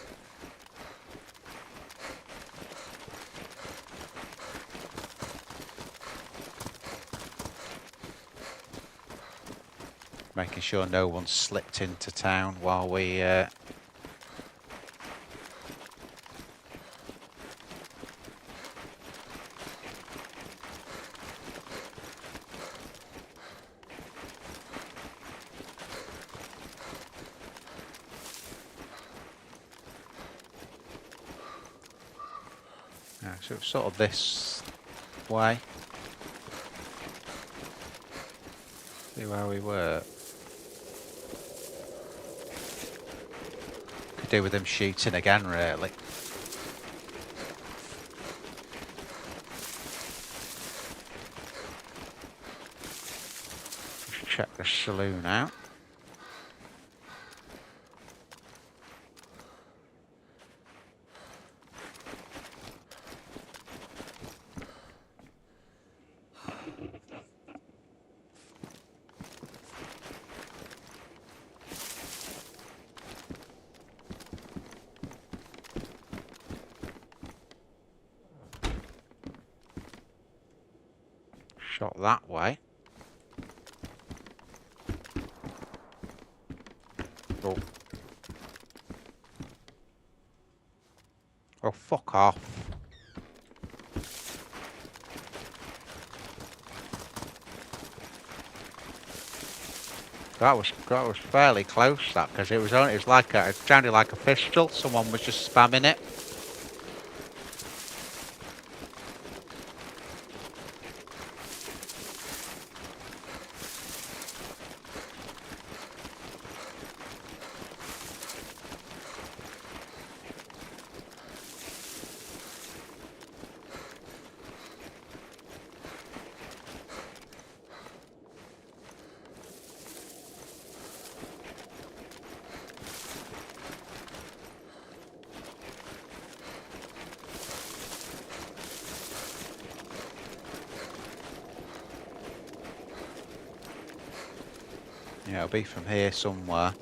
Making sure no one's slipped into town while we yeah, so it's sort of this way. See where we were. Could do with them shooting again, really. Just check the saloon out. Shot that way. Oh. Oh, fuck off. That was fairly close, that, because it was like it sounded like a pistol. Someone was just spamming it. Yeah, it'll be from here somewhere.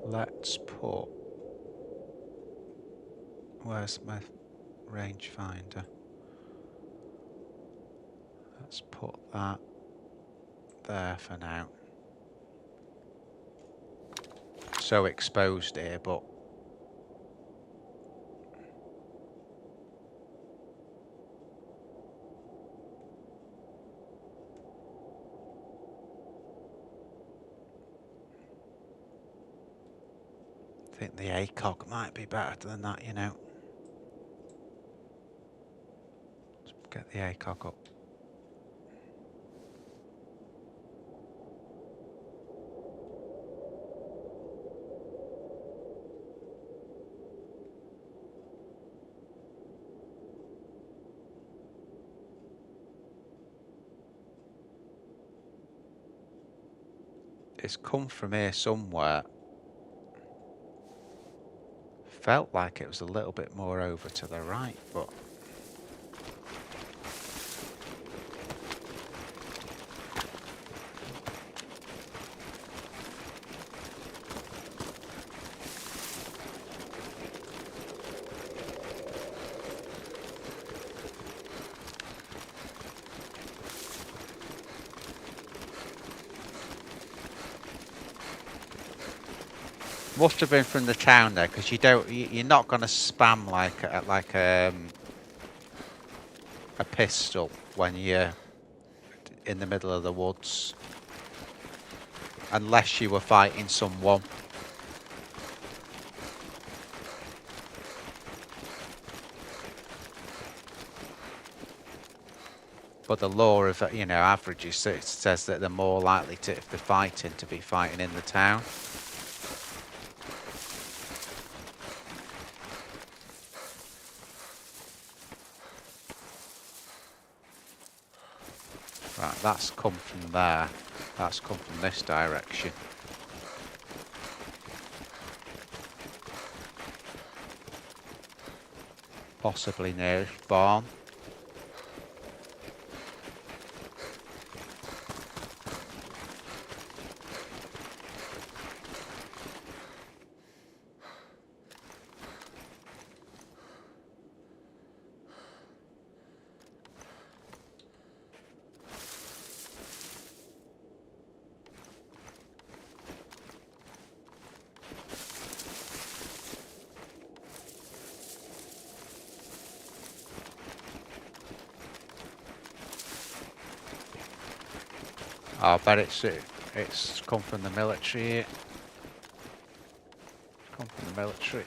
Let's put... Where's my rangefinder? Let's put that there for now. So exposed here, but I think the ACOG might be better than that, you know. Let's get the ACOG up. It's come from here somewhere. Felt like it was a little bit more over to the right, but... Must have been from the town there, because you're not going to spam like a pistol when you're in the middle of the woods, unless you were fighting someone. But the law of, you know, averages, it says that they're more likely to, if they're fighting, to be fighting in the town. Right, that's come from there. That's come from this direction. Possibly near barn. I bet it's come from the military here. Come from the military.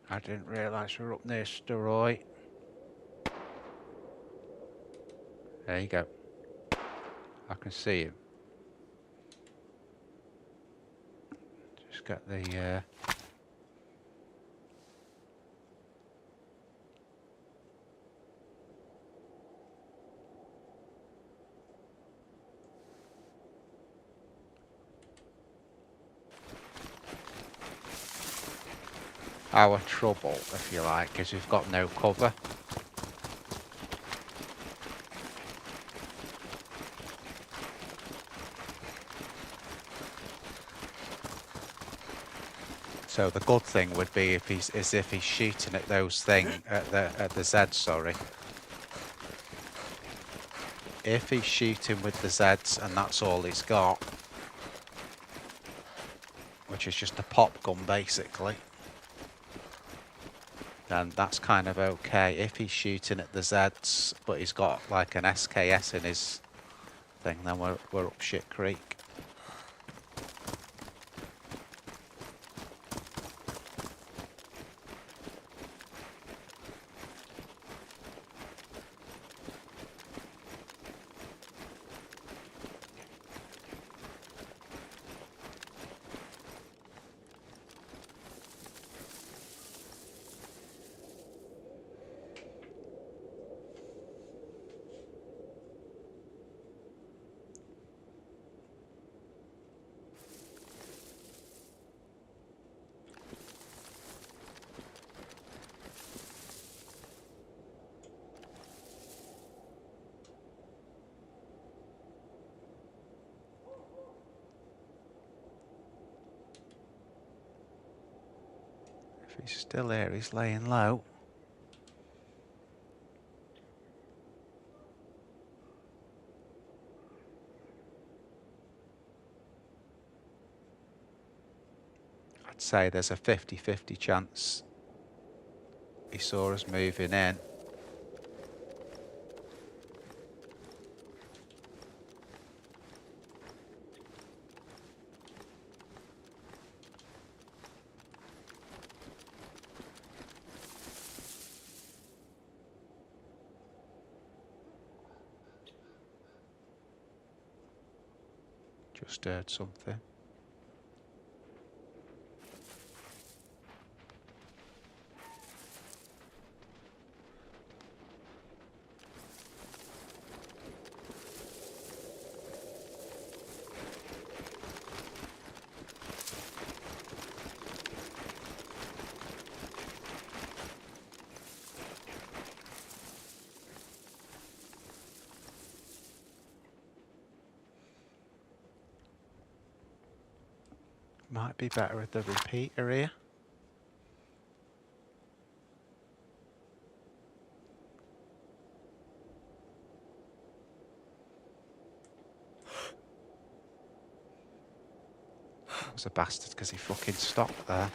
I didn't realise we were up near Steroy. There you go. I can see him. Just get the... Our trouble, if you like, is we've got no cover. So the good thing would be if he's shooting at those at the Z, sorry. If he's shooting with the Zs and that's all he's got, which is just a pop gun basically, then that's kind of okay. If he's shooting at the Zs but he's got like an SKS in his thing, then we're up shit creek. He's still here, he's laying low. I'd say there's a 50-50 chance he saw us moving in. Just heard something. Might be better with the repeater here. That was a bastard because he fucking stopped there.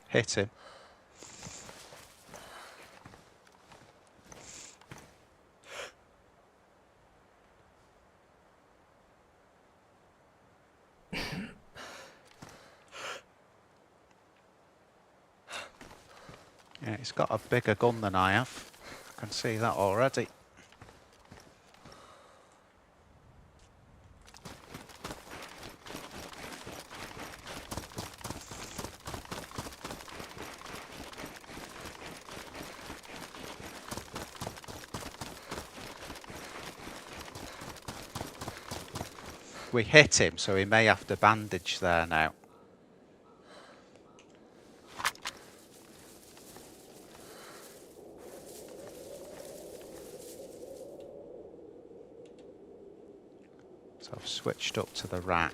Hit him. Yeah, he's got a bigger gun than I have. I can see that already. We hit him, so he may have to bandage there now. So I've switched up to the rack.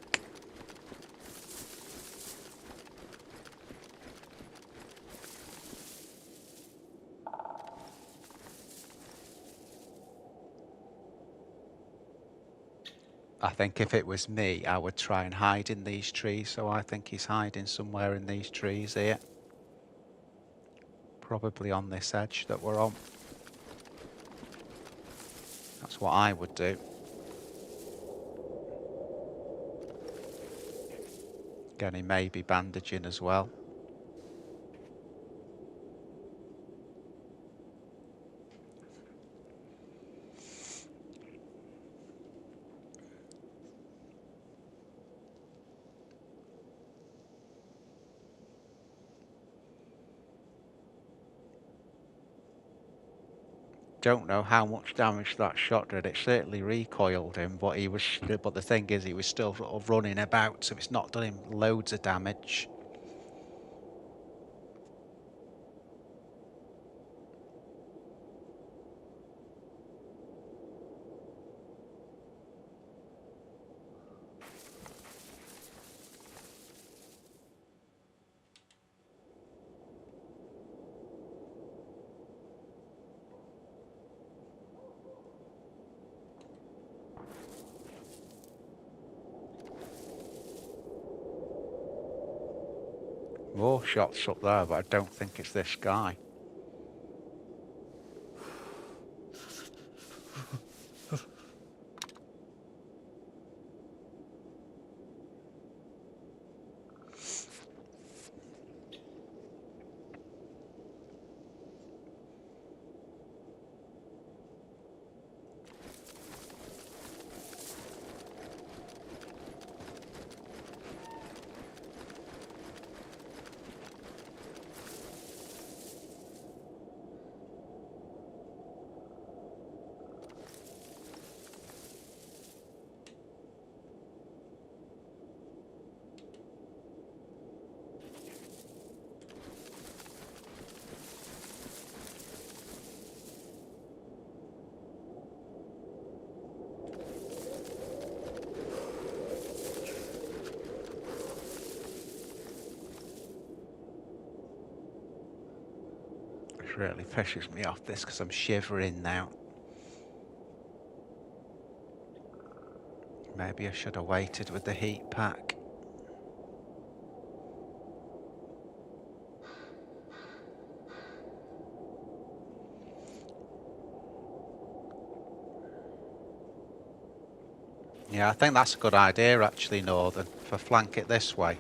I think if it was me, I would try and hide in these trees, so I think he's hiding somewhere in these trees here. Probably on this edge that we're on. That's what I would do. Again, he may be bandaging as well. Don't know how much damage that shot did. It certainly recoiled him, but he was. But the thing is, he was still sort of running about, so it's not done him loads of damage. More shots up there, but I don't think it's this guy. This really pisses me off, this, because I'm shivering now. Maybe I should have waited with the heat pack. Yeah, I think that's a good idea actually, Northern, for flank it this way.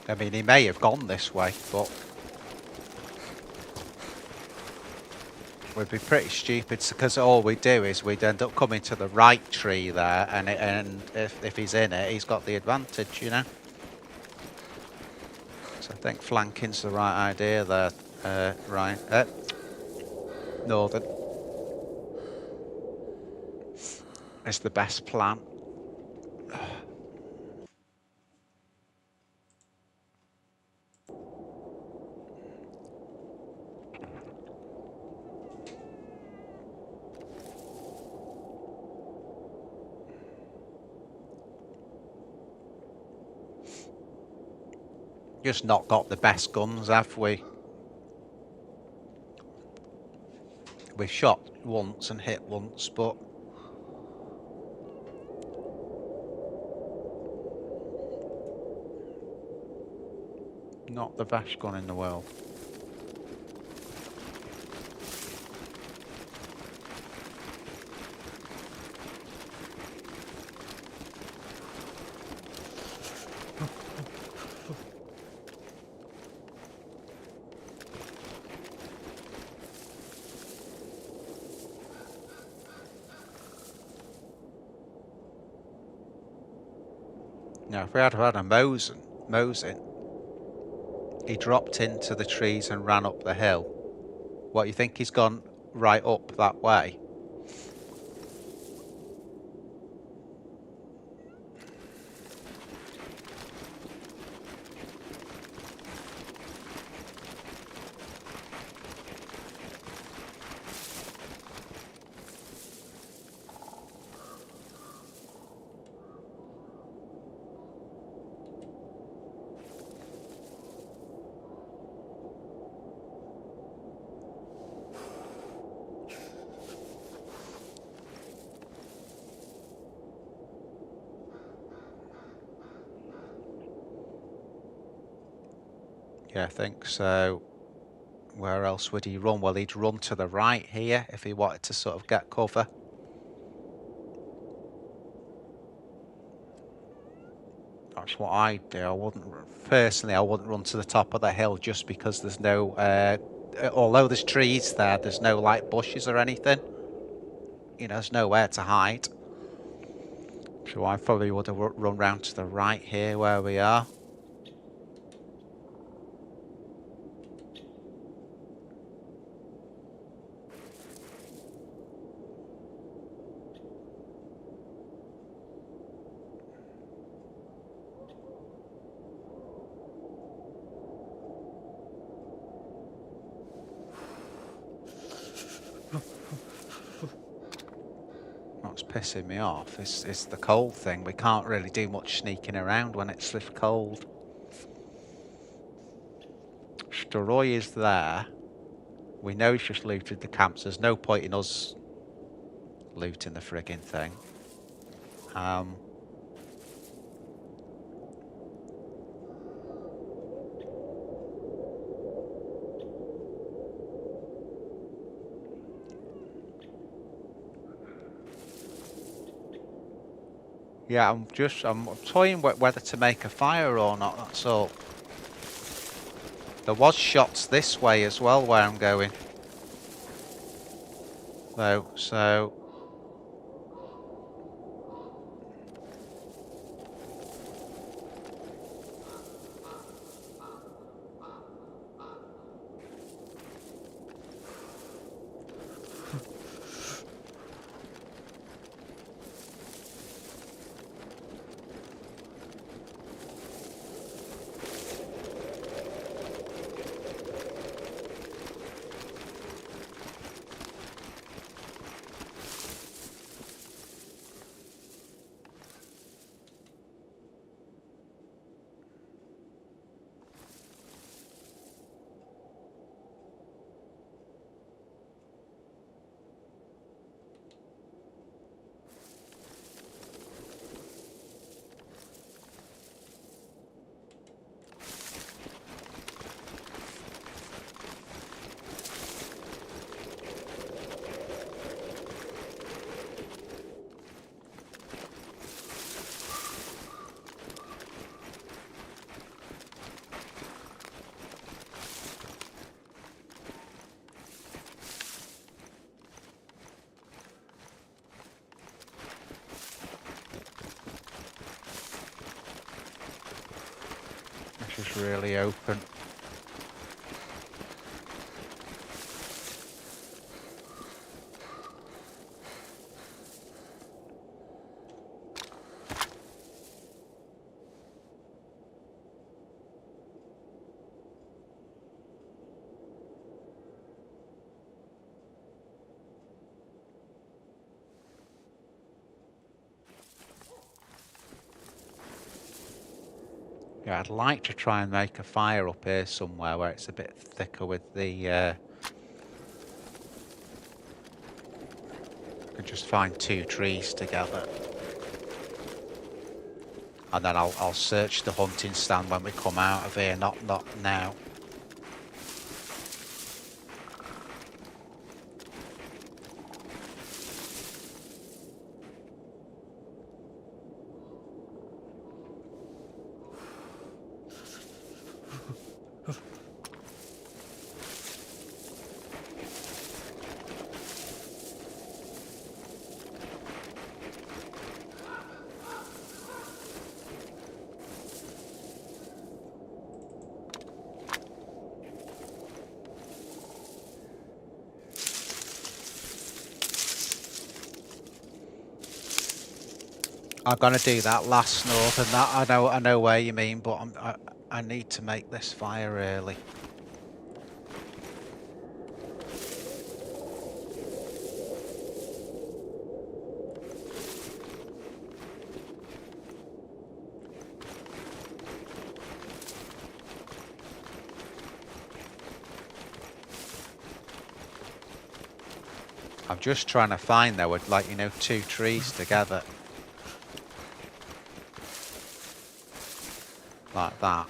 I mean, he may have gone this way, but we'd be pretty stupid because all we do is we'd end up coming to the right tree there, and if he's in it, he's got the advantage, you know. So I think flanking's the right idea there, Ryan. Northern. It's the best plan. Just not got the best guns, have we? We've shot once and hit once, but not the best gun in the world. Now, if we had had a Mosin, he dropped into the trees and ran up the hill. What, you think he's gone right up that way? Yeah, I think so. Where else would he run? Well, he'd run to the right here if he wanted to sort of get cover. That's what I'd do. I wouldn't run to the top of the hill just because there's no, although there's trees there, there's no like bushes or anything. You know, there's nowhere to hide. So I probably would have run round to the right here where we are. What's pissing me off is the cold thing. We can't really do much sneaking around when it's this cold. Steroy is there. We know he's just looted the camps. There's no point in us looting the frigging thing. Yeah, I'm toying whether to make a fire or not, that's all. There was shots this way as well where I'm going. Though, so... was really open. Yeah, I'd like to try and make a fire up here somewhere where it's a bit thicker with the... I can just find 2 trees together. And then I'll search the hunting stand when we come out of here, not now. I'm gonna do that last north, and that I know where you mean, but I need to make this fire early. I'm just trying to find there with, like, you know, 2 trees together. Like that.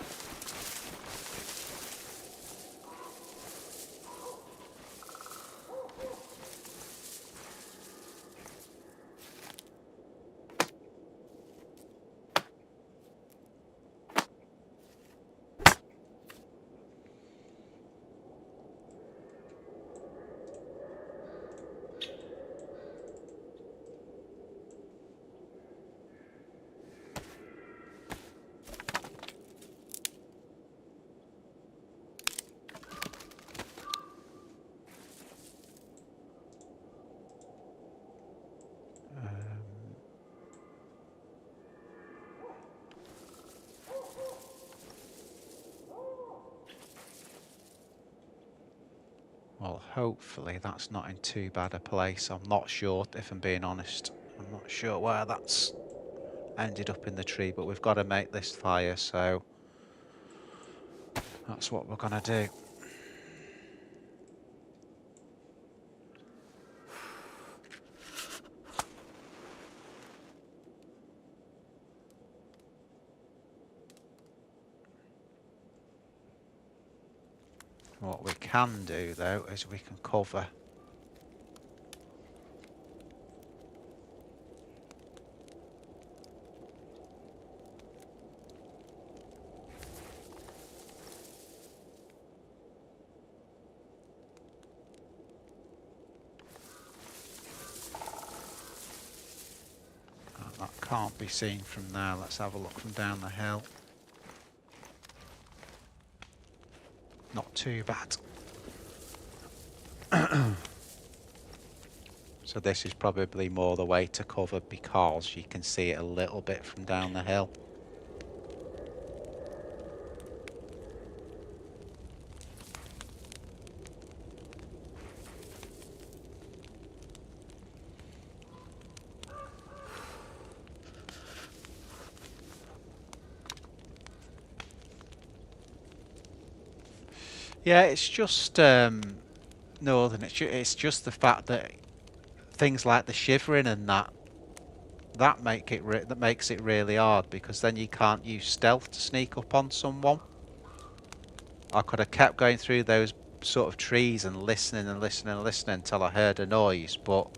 Well, hopefully that's not in too bad a place. I'm not sure, if I'm being honest. I'm not sure where that's ended up in the tree, but we've got to make this fire, so that's what we're gonna do. What we can do, though, is we can cover. That can't be seen from there. Let's have a look from down the hill. Not too bad. So this is probably more the way to cover because you can see it a little bit from down the hill. Yeah, it's just northern. It's just the fact that things like the shivering and that makes it really hard, because then you can't use stealth to sneak up on someone. I could have kept going through those sort of trees and listening and listening and listening until I heard a noise, but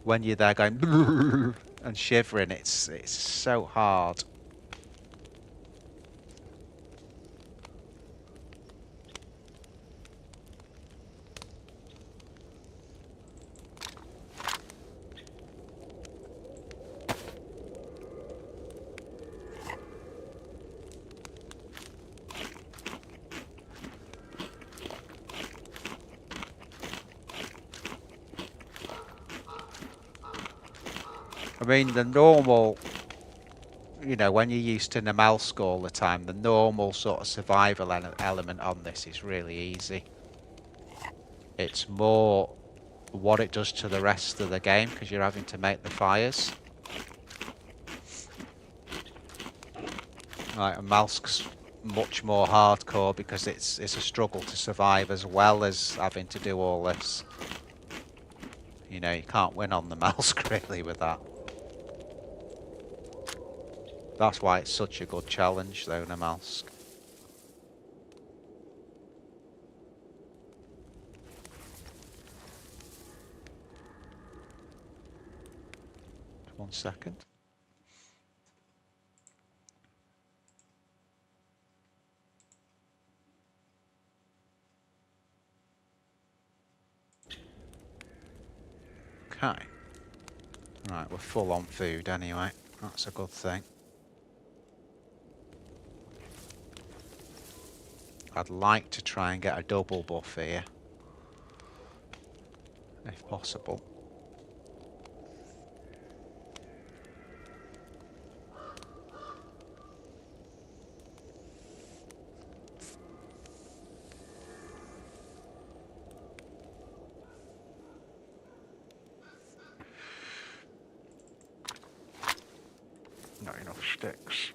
when you're there going and shivering, it's so hard. I mean, the normal, you know, when you're used to Namelsk all the time, the normal sort of survival element on this is really easy. It's more what it does to the rest of the game because you're having to make the fires. Like, Malsk's much more hardcore because it's a struggle to survive as well as having to do all this. You know, you can't win on the Malsk really with that. That's why it's such a good challenge though, Namalsk. One second. Okay. Right, we're full on food anyway. That's a good thing. I'd like to try and get a double buff here. If possible. Not enough sticks.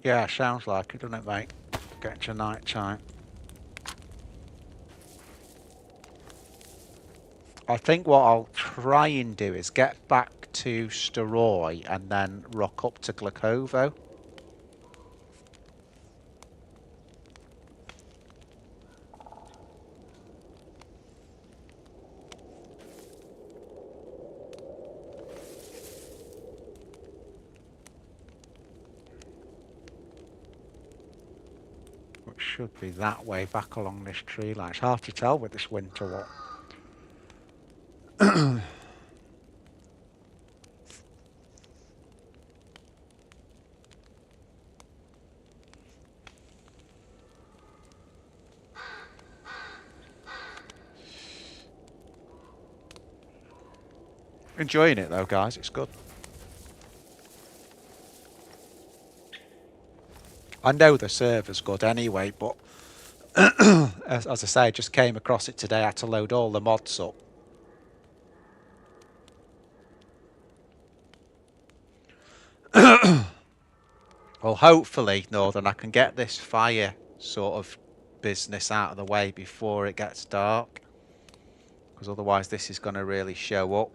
Yeah, sounds like it, doesn't it, mate? Get to night time. I think what I'll try and do is get back to Staroy and then rock up to Glikovo. Which should be that way back along this tree line. It's hard to tell with this winter what. Enjoying it though, guys. It's good. I know the server's good anyway, but as I say, I just came across it today. I had to load all the mods up. Well, hopefully, Northern, I can get this fire sort of business out of the way before it gets dark. Because otherwise this is going to really show up.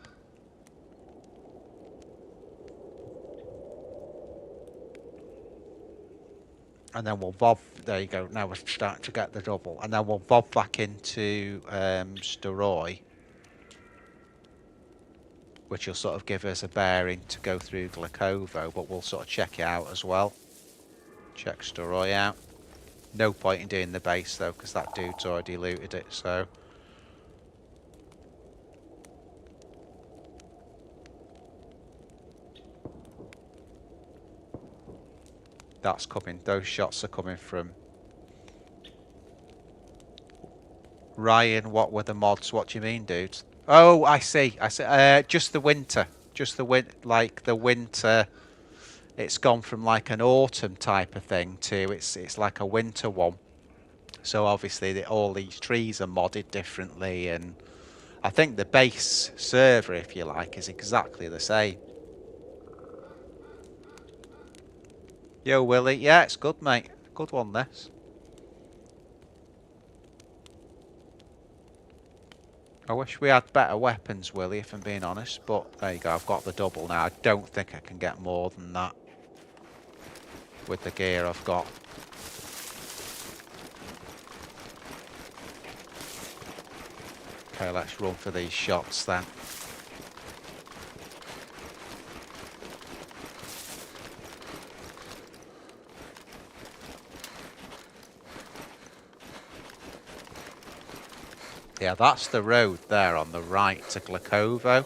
And then we'll bob, there you go, now we're starting to get the double. And then we'll bob back into Staroy, which will sort of give us a bearing to go through Glikovo, but we'll sort of check it out as well. Check Staroy out. No point in doing the base though, because that dude's already looted it, so. That's coming, those shots are coming from Ryan. What were the mods? What do you mean, dudes? Oh, I see. Just the winter. Just the like the winter. It's gone from like an autumn type of thing to it's like a winter one. So obviously all these trees are modded differently, and I think the base server, if you like, is exactly the same. Yo, Willie. Yeah, it's good, mate. Good one, this. I wish we had better weapons, Willie, if I'm being honest. But there you go. I've got the double now. I don't think I can get more than that with the gear I've got. Okay, let's run for these shots then. Yeah, that's the road there on the right to Glakovo.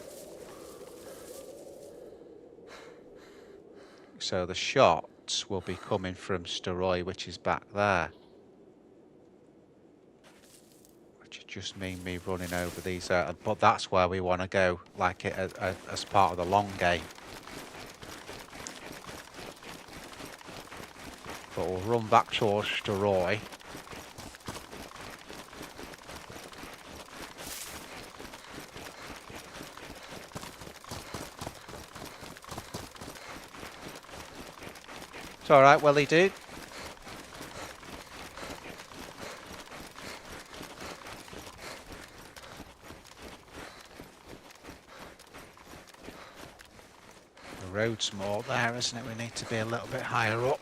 So the shots will be coming from Staroy, which is back there. Which just mean me running over these, but that's where we want to go, like it as part of the long game. But we'll run back towards Staroy. It's alright, Willie, dude. The road's more there, isn't it? We need to be a little bit higher up.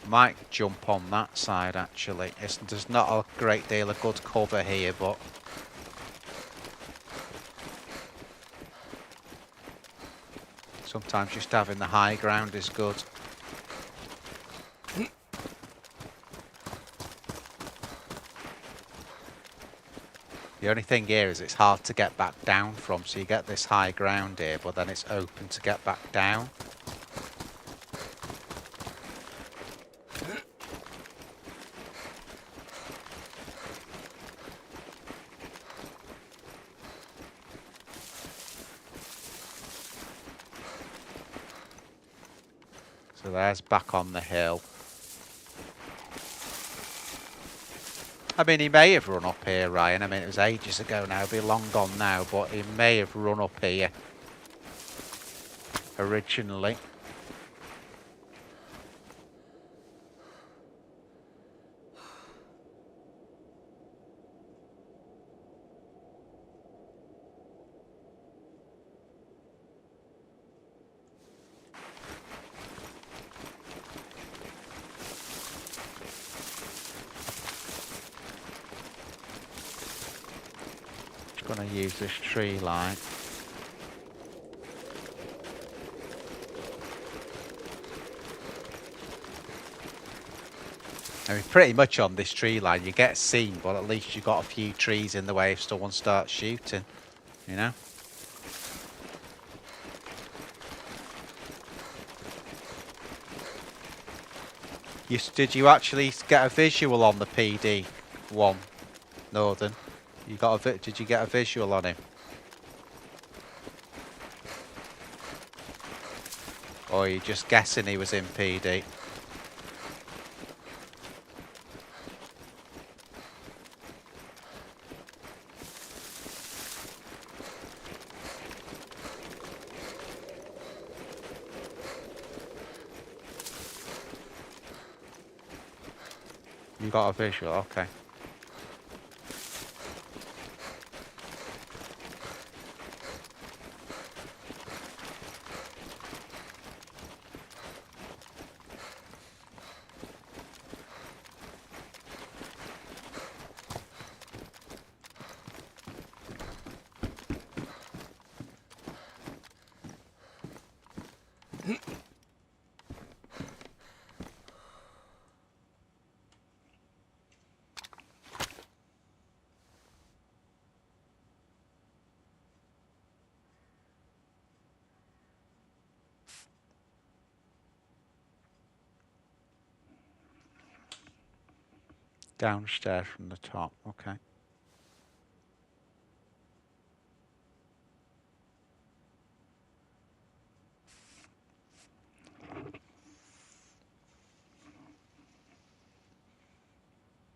Might jump on that side, actually. There's not a great deal of good cover here, but sometimes just having the high ground is good. The only thing here is it's hard to get back down from, so you get this high ground here, but then it's open to get back down. So there's back on the hill. I mean, he may have run up here, Ryan. I mean, it was ages ago now. It'll be long gone now, but he may have run up here originally. Going to use this tree line. I mean, pretty much on this tree line, you get seen, but at least you've got a few trees in the way if someone starts shooting, you know? Did you actually get a visual on the PD one, Northern? Did you get a visual on him? Or are you just guessing he was in PD? You got a visual, okay. Downstairs from the top, okay.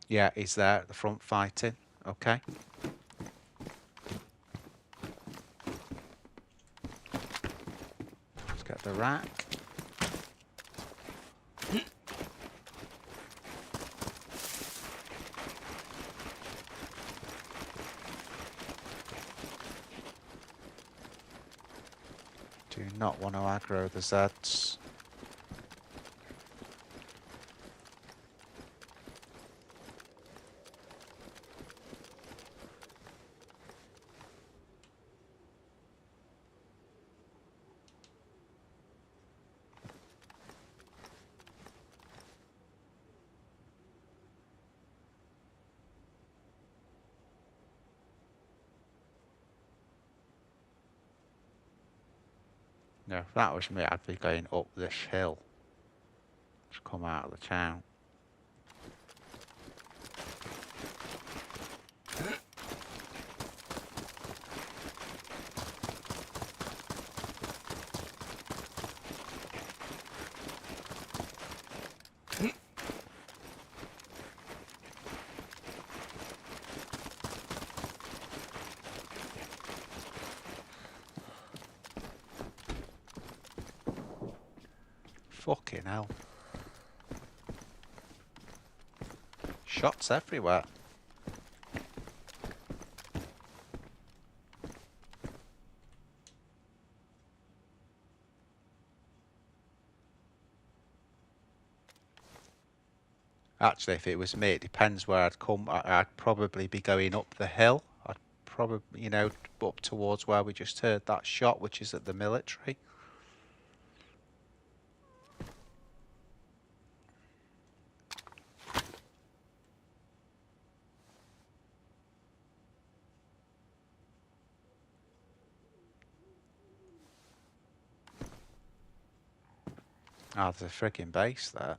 Yeah, he's there at the front fighting. Okay. Let's get the rack. Do not want to aggro the Zeds. No, if that was me, I'd be going up this hill. Just come out of the town. Fucking hell. Shots everywhere. Actually, if it was me, it depends where I'd come. I'd probably be going up the hill. I'd probably, you know, up towards where we just heard that shot, which is at the military. Ah, there's a frigging base there.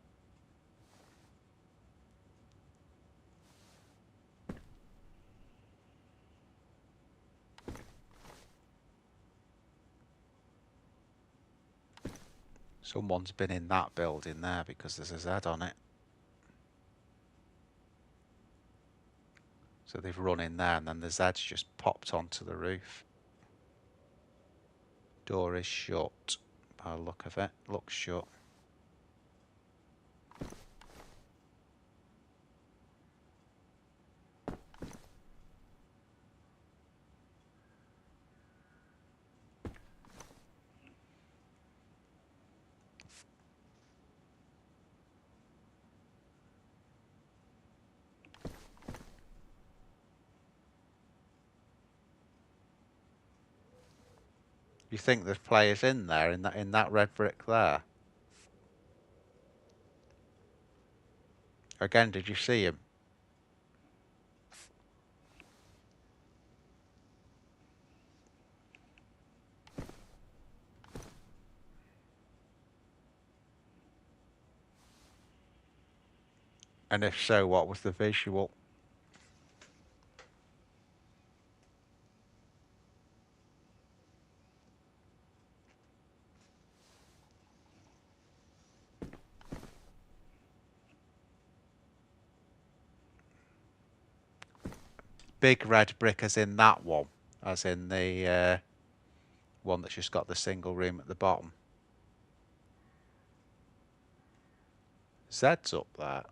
Someone's been in that building there because there's a Z on it. So they've run in there and then the Z's just popped onto the roof. Door is shut by the look of it. Looks shut. You think there's players in there in that red brick there? Again, did you see him? And if so, what was the visual? Big red brick as in that one, as in the one that's just got the single room at the bottom. Zed's up there.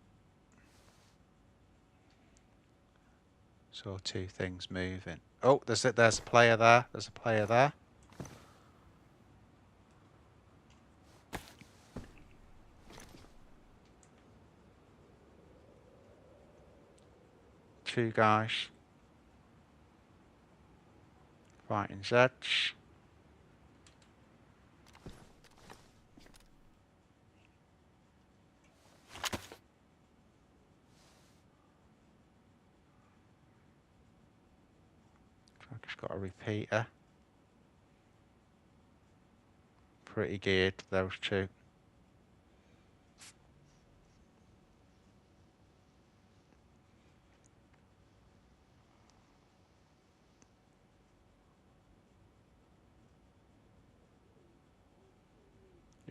Saw two things moving. Oh, there's a player there. There's a player there. Two guys fighting Zeds. I've just got a repeater. Pretty geared, those two.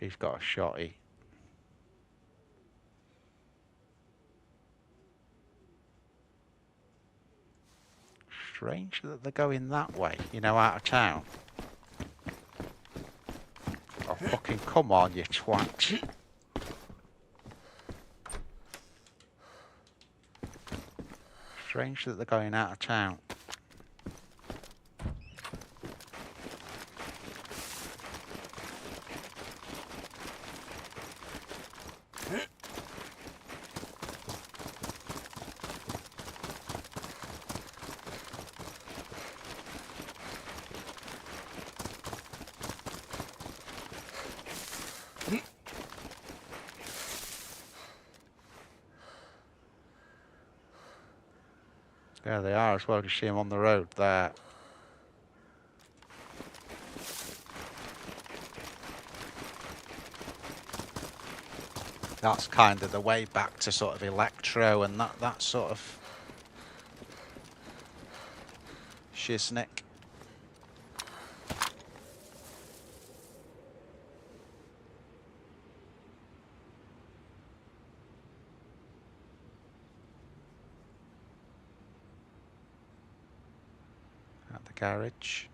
He's got a shotty. Strange that they're going that way, you know, out of town. Oh, fucking come on, you twat. Strange that they're going out of town. There they are as well. You see them on the road there. That's kind of the way back to sort of Electro and that sort of shiznick. At the garage.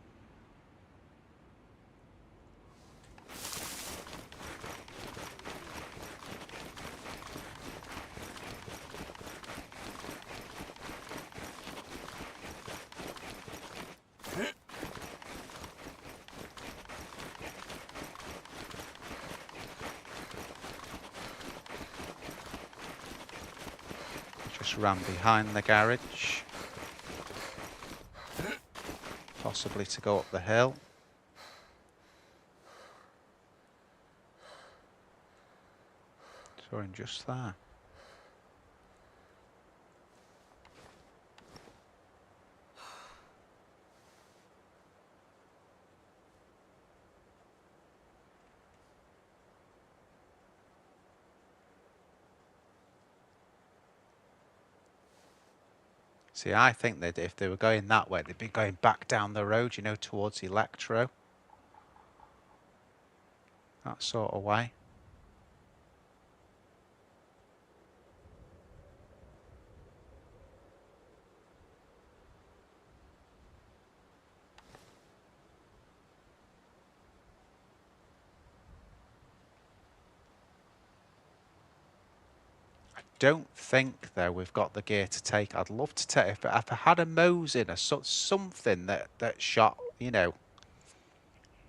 Just ran behind the garage. Possibly to go up the hill. Saw him just there. See, I think that if they were going that way, they'd be going back down the road, you know, towards Electro. That sort of way. Don't think though we've got the gear to take. I'd love to take if I had a Mosin or something that shot, you know,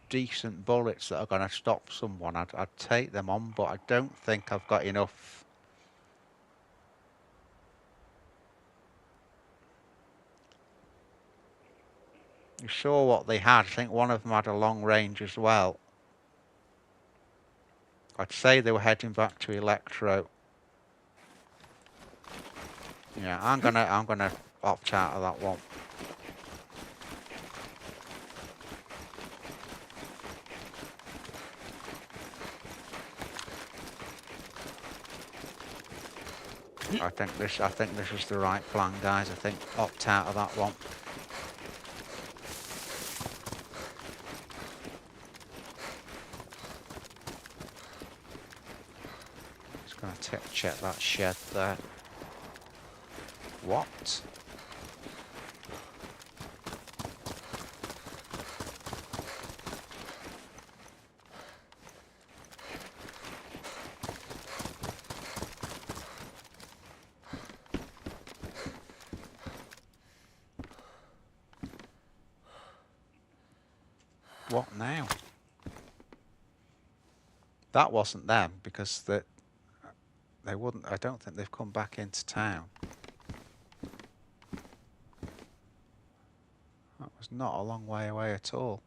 decent bullets that are going to stop someone. I'd take them on, but I don't think I've got enough. You saw what they had. I think one of them had a long range as well. I'd say they were heading back to Electro. Yeah, I'm gonna opt out of that one. I think this is the right plan, guys. I think opt out of that one. Just gonna check that shed there. What? What now? That wasn't them because they wouldn't. I don't think they've come back into town. That was not a long way away at all.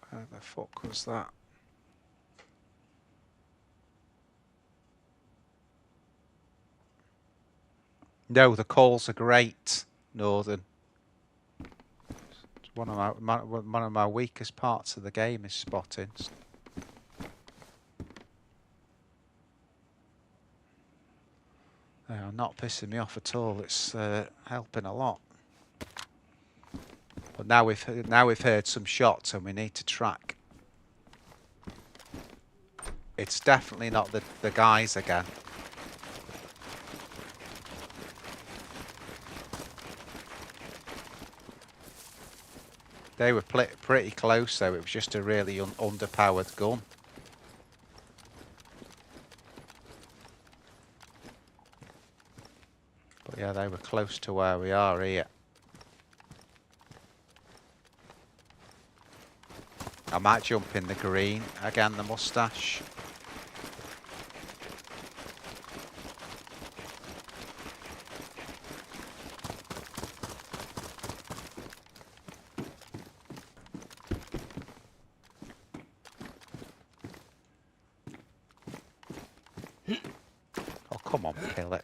Where the fuck was that? No, the calls are great, Northern. It's one of my weakest parts of the game is spotting. They are not pissing me off at all. It's helping a lot. But now we've heard some shots and we need to track. It's definitely not the guys again. They were pretty close though. It was just a really underpowered gun. But yeah, they were close to where we are here. I might jump in the green again, the mustache. Oh, come on, kill it.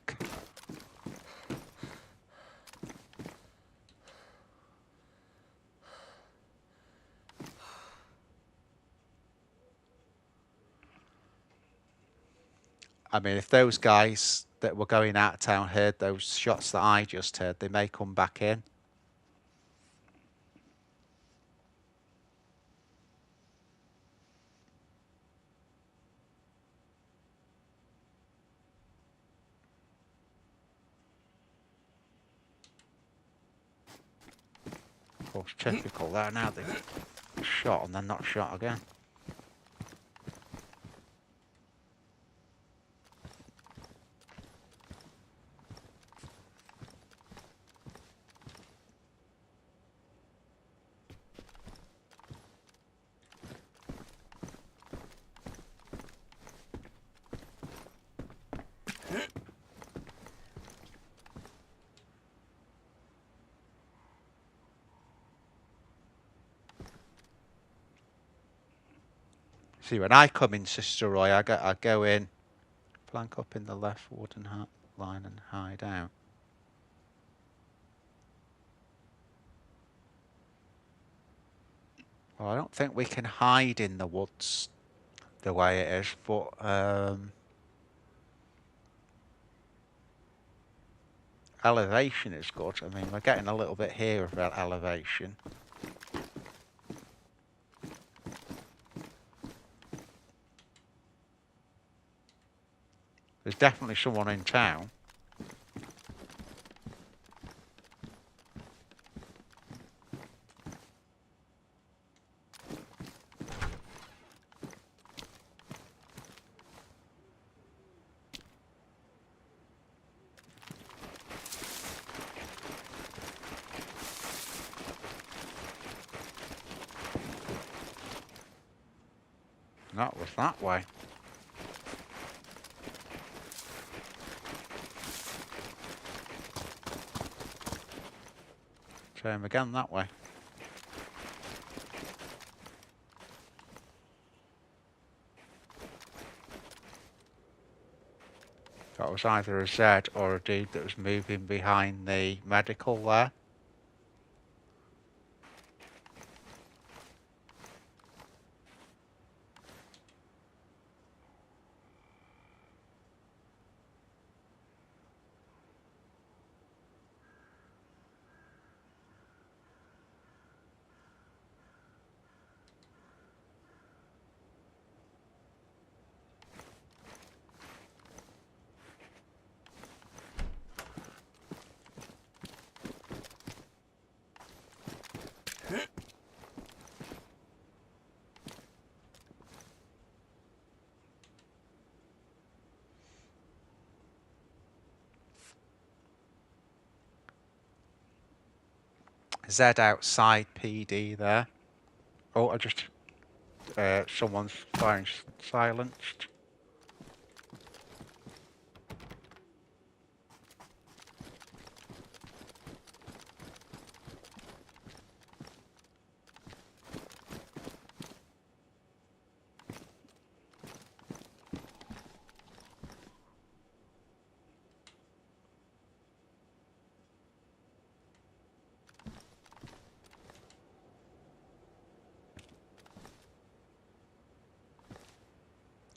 I mean, if those guys that were going out of town heard those shots that I just heard, they may come back in. Of course, typical there now. They shot and then not shot again. See, when I come in, Sister Roy, I go in, flank up in the left wooden line and hide out. Well, I don't think we can hide in the woods the way it is, but elevation is good. I mean, we're getting a little bit here of elevation. There's definitely someone in town. That was that way. Try him again that way. That was either a Z or a dude that was moving behind the medical there. Z outside PD there. Oh, I just... someone's firing silenced.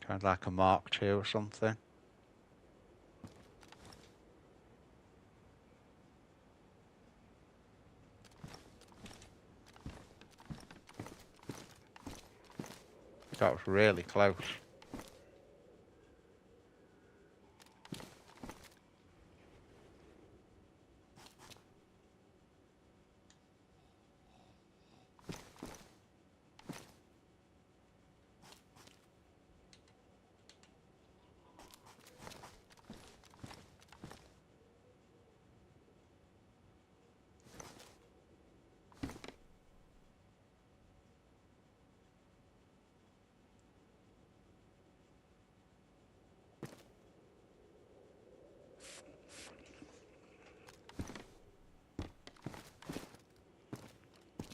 Kind of like a Mark II or something. That was really close.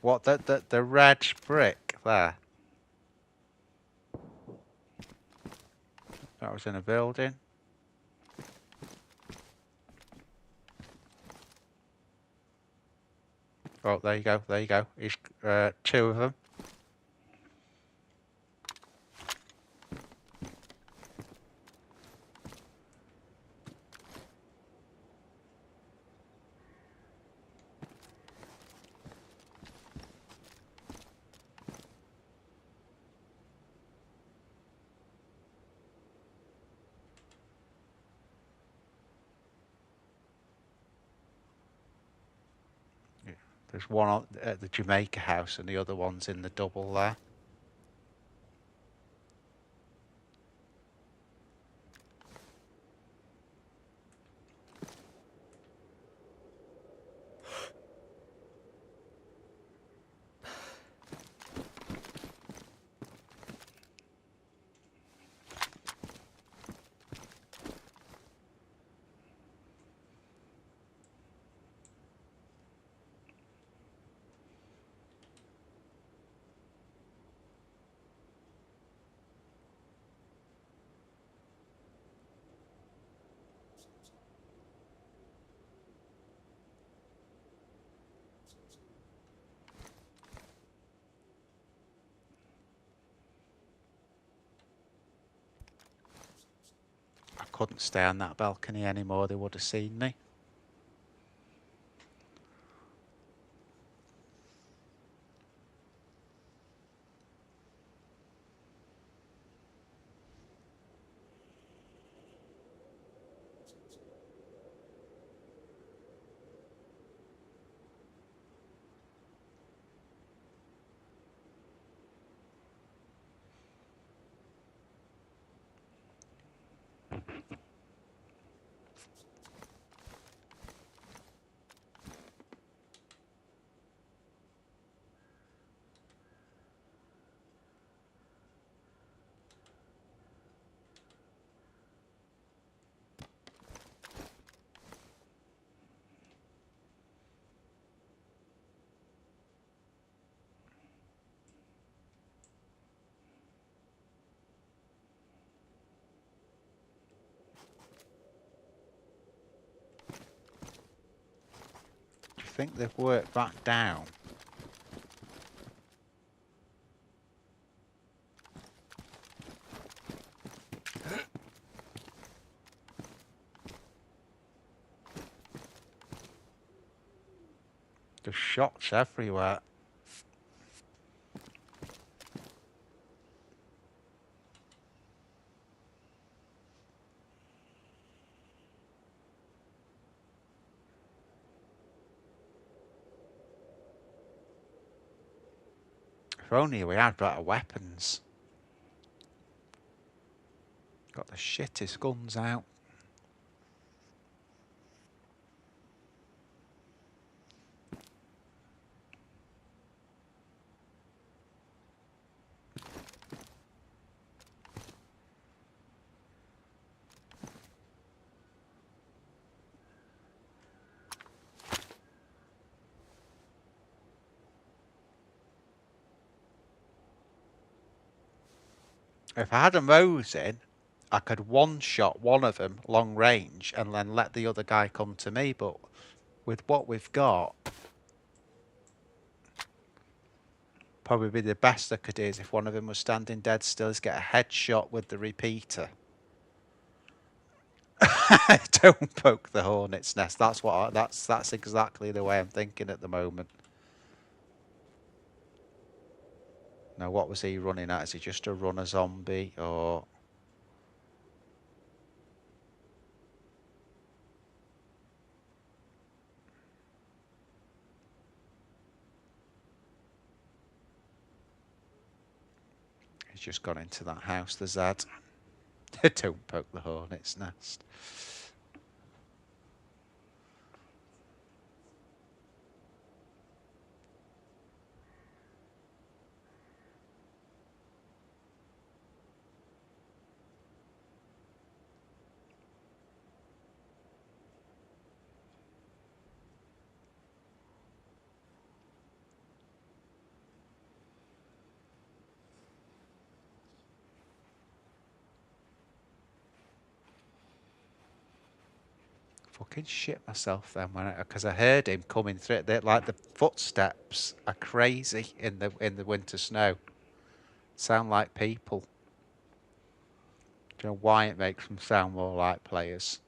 What, the red brick there? That was in a building. Oh, there you go, there you go. He's, two of them. There's one at the Jamaica house and the other one's in the double there. I couldn't stay on that balcony anymore, they would have seen me. Do you think they've worked back down? There's shots everywhere. If only we had better weapons. Got the shittest guns out. If I had a Mosin, I could one-shot one of them long range and then let the other guy come to me, but with what we've got, probably be the best I could do is if one of them was standing dead still is get a headshot with the repeater. Don't poke the hornet's nest. That's what that's exactly the way I'm thinking at the moment. Now, what was he running at? Is he just a runner zombie, or... He's just gone into that house, the Zad. Don't poke the hornet's nest. Fucking shit myself then because I heard him coming through. Like the footsteps are crazy in the winter snow. Sound like people. Do you know why it makes them sound more like players?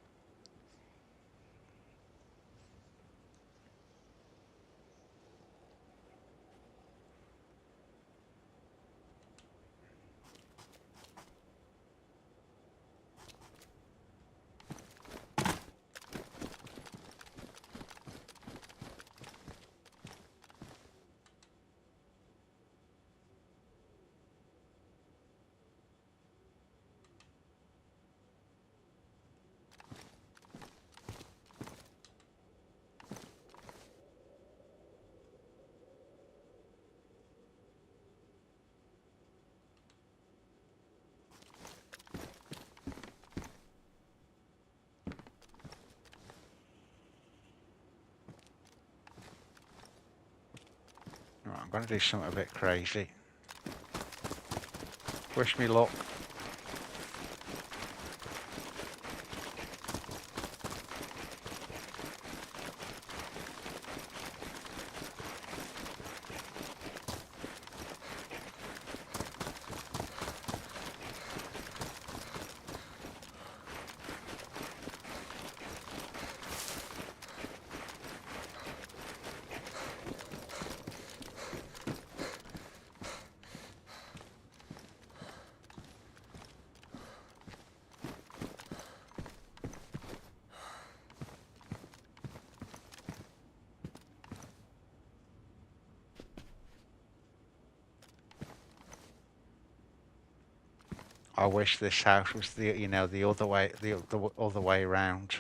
Right, I'm going to do something a bit crazy. Wish me luck. I wish this house was the other way, the other way around.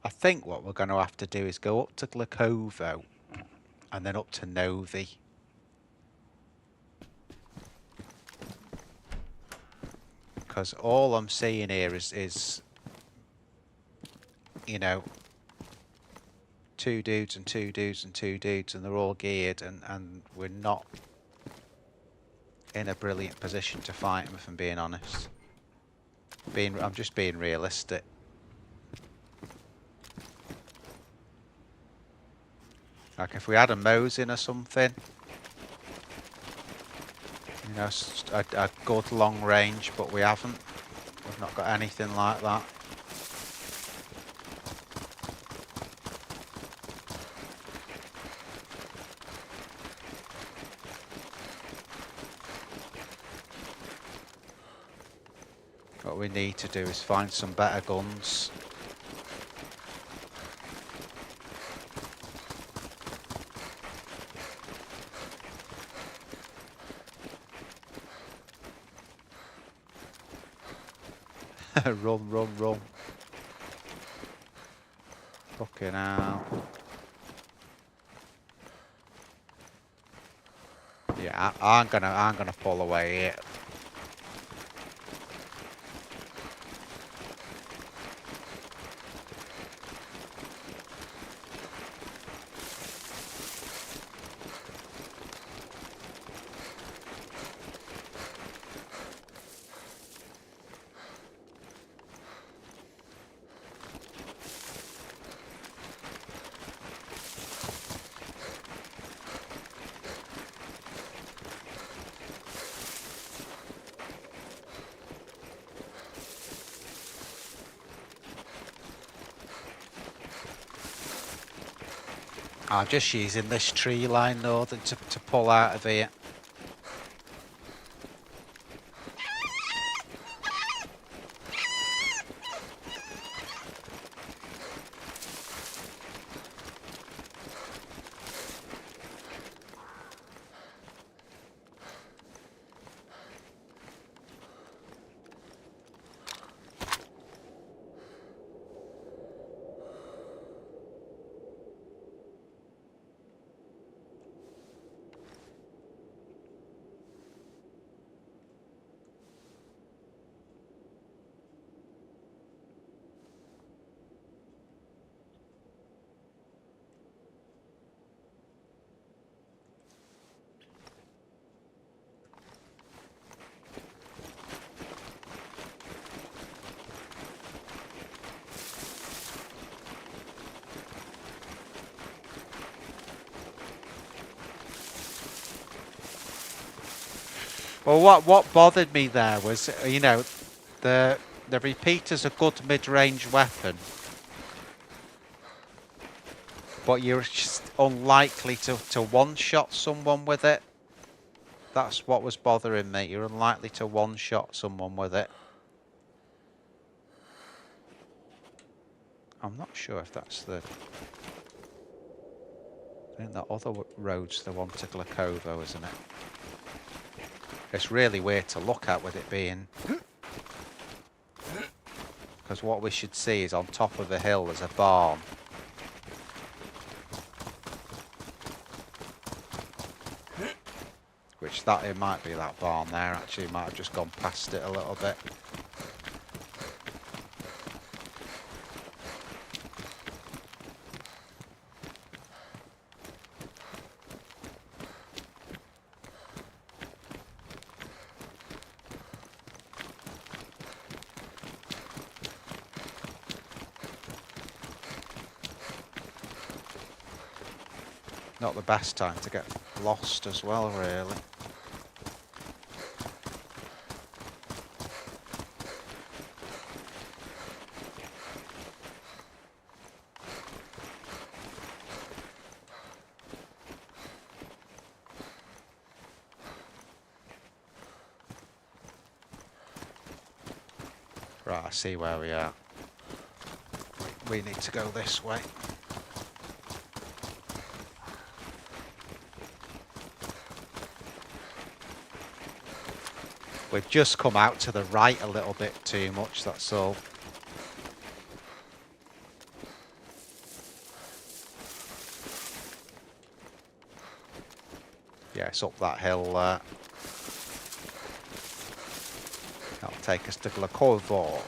I think what we're going to have to do is go up to Glakovo and then up to Novi. Because all I'm seeing here is you know, two dudes and two dudes and two dudes, and they're all geared, and we're not in a brilliant position to fight them, if I'm being honest. I'm just being realistic. Like if we had a Mosin or something, you know, a good long range, but we haven't. We've not got anything like that. What we need to do is find some better guns. Run, run, run. Fucking hell. Yeah, I'm gonna pull away here. I'm just using this tree line, Northern, to pull out of here. Well, what bothered me there was, you know, the repeater's a good mid-range weapon, but you're just unlikely to one-shot someone with it. That's what was bothering me. You're unlikely to one-shot someone with it. I'm not sure if that's the... I think that other road's the one to Glakovo, isn't it? It's really weird to look at with it being... Because what we should see is on top of a hill there's a barn. Which it might be that barn there, actually. Might have just gone past it a little bit. Not the best time to get lost as well, really. Right, I see where we are. We need to go this way. We've just come out to the right a little bit too much, that's all. Yeah, it's up that hill there. That'll take us to Glakovo.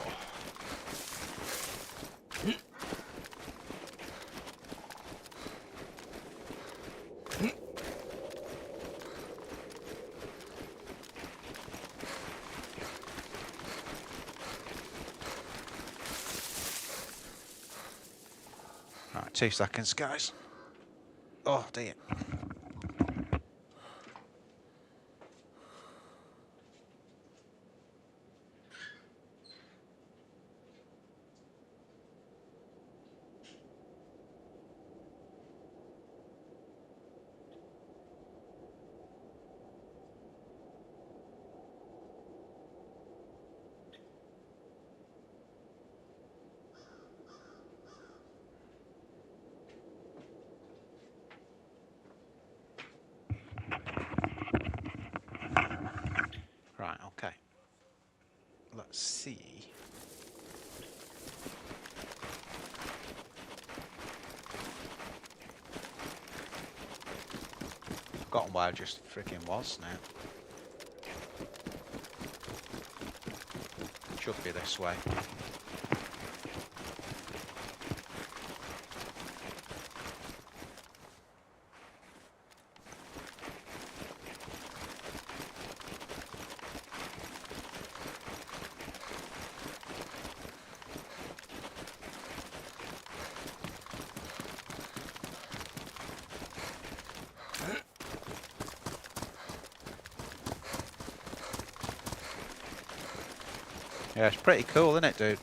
Right, 2 seconds, guys. Oh, dear. forgotten where I just freaking was now. Should be this way. Yeah, it's pretty cool, isn't it, dude?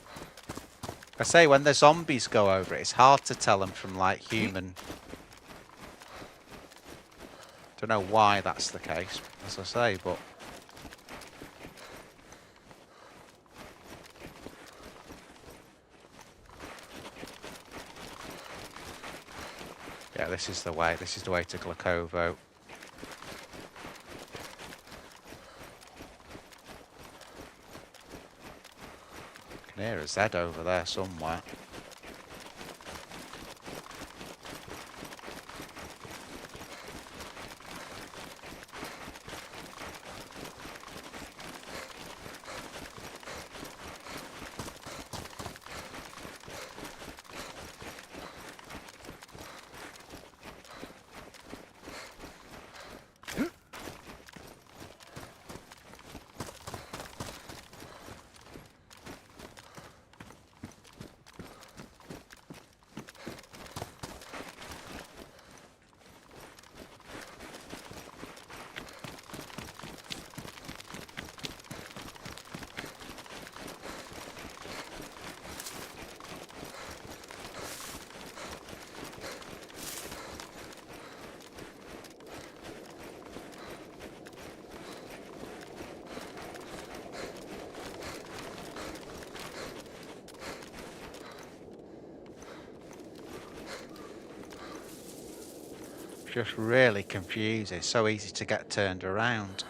I say, when the zombies go over it, it's hard to tell them from, like, human. Don't know why that's the case, as I say, but... Yeah, this is the way. This is the way to Glakovo. I can hear a Z over there somewhere. Just really confusing. So easy to get turned around.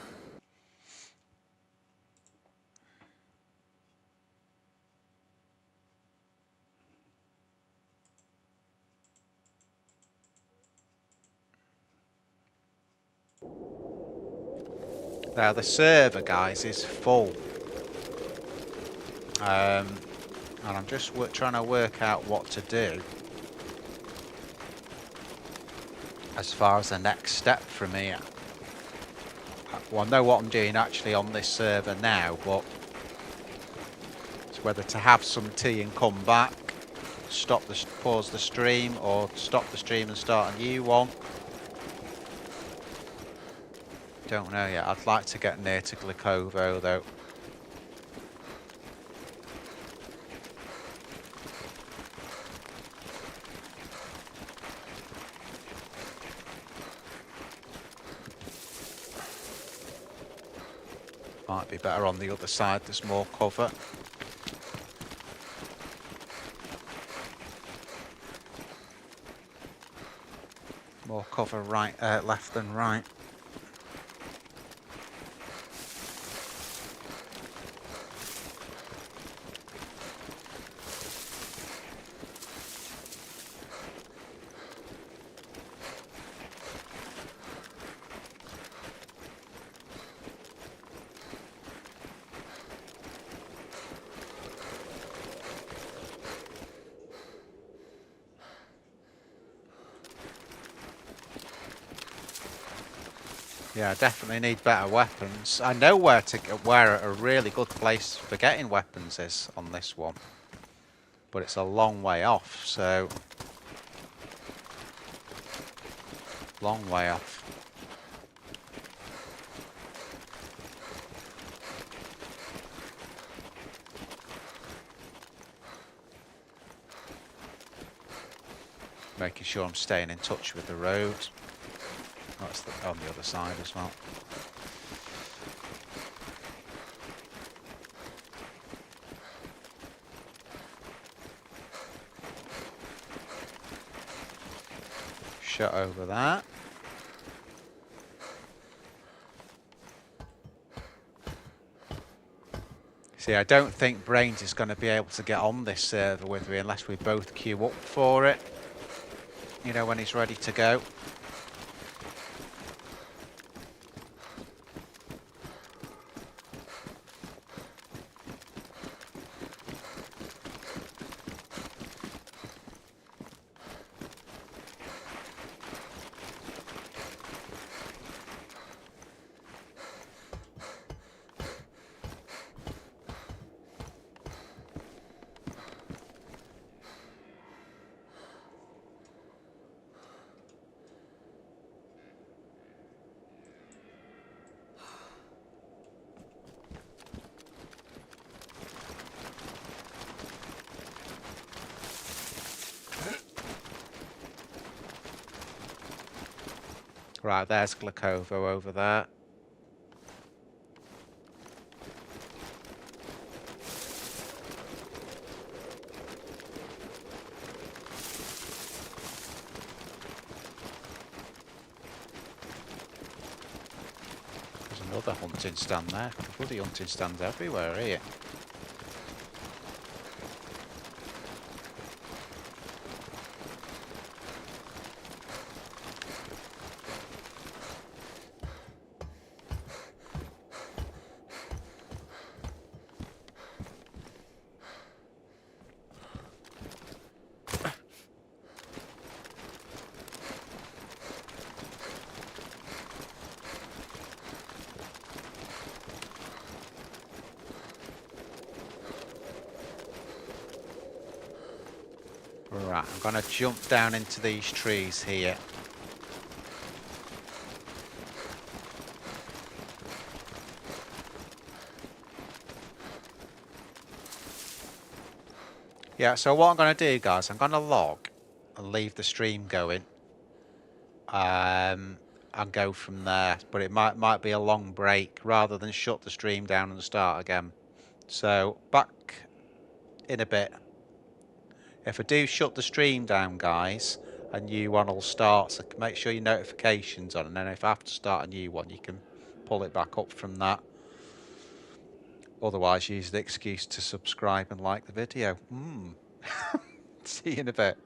Now the server, guys, is full. And I'm just trying to work out what to do as far as the next step from here. Well, I know what I'm doing actually on this server now, but it's whether to have some tea and come back, pause the stream, or stop the stream and start a new one. Don't know yet. I'd like to get near to Glakovo though. Might be better on the other side, there's more cover. More cover right, left than right. Yeah, I definitely need better weapons. I know where a really good place for getting weapons is on this one, but it's a long way off, so long way off. Making sure I'm staying in touch with the road. That's on the other side as well. Shut over that. See, I don't think Brains is going to be able to get on this server with me unless we both queue up for it. You know, when he's ready to go. Right, there's Glakovo over there. There's another hunting stand there. Bloody hunting stands everywhere here. Right, I'm going to jump down into these trees here. Yeah, so what I'm going to do, guys, I'm going to log and leave the stream going. And go from there. But it might be a long break rather than shut the stream down and start again. So back in a bit. If I do shut the stream down, guys, a new one will start, so make sure your notifications on, and then if I have to start a new one, you can pull it back up from that. Otherwise, use the excuse to subscribe and like the video. See you in a bit.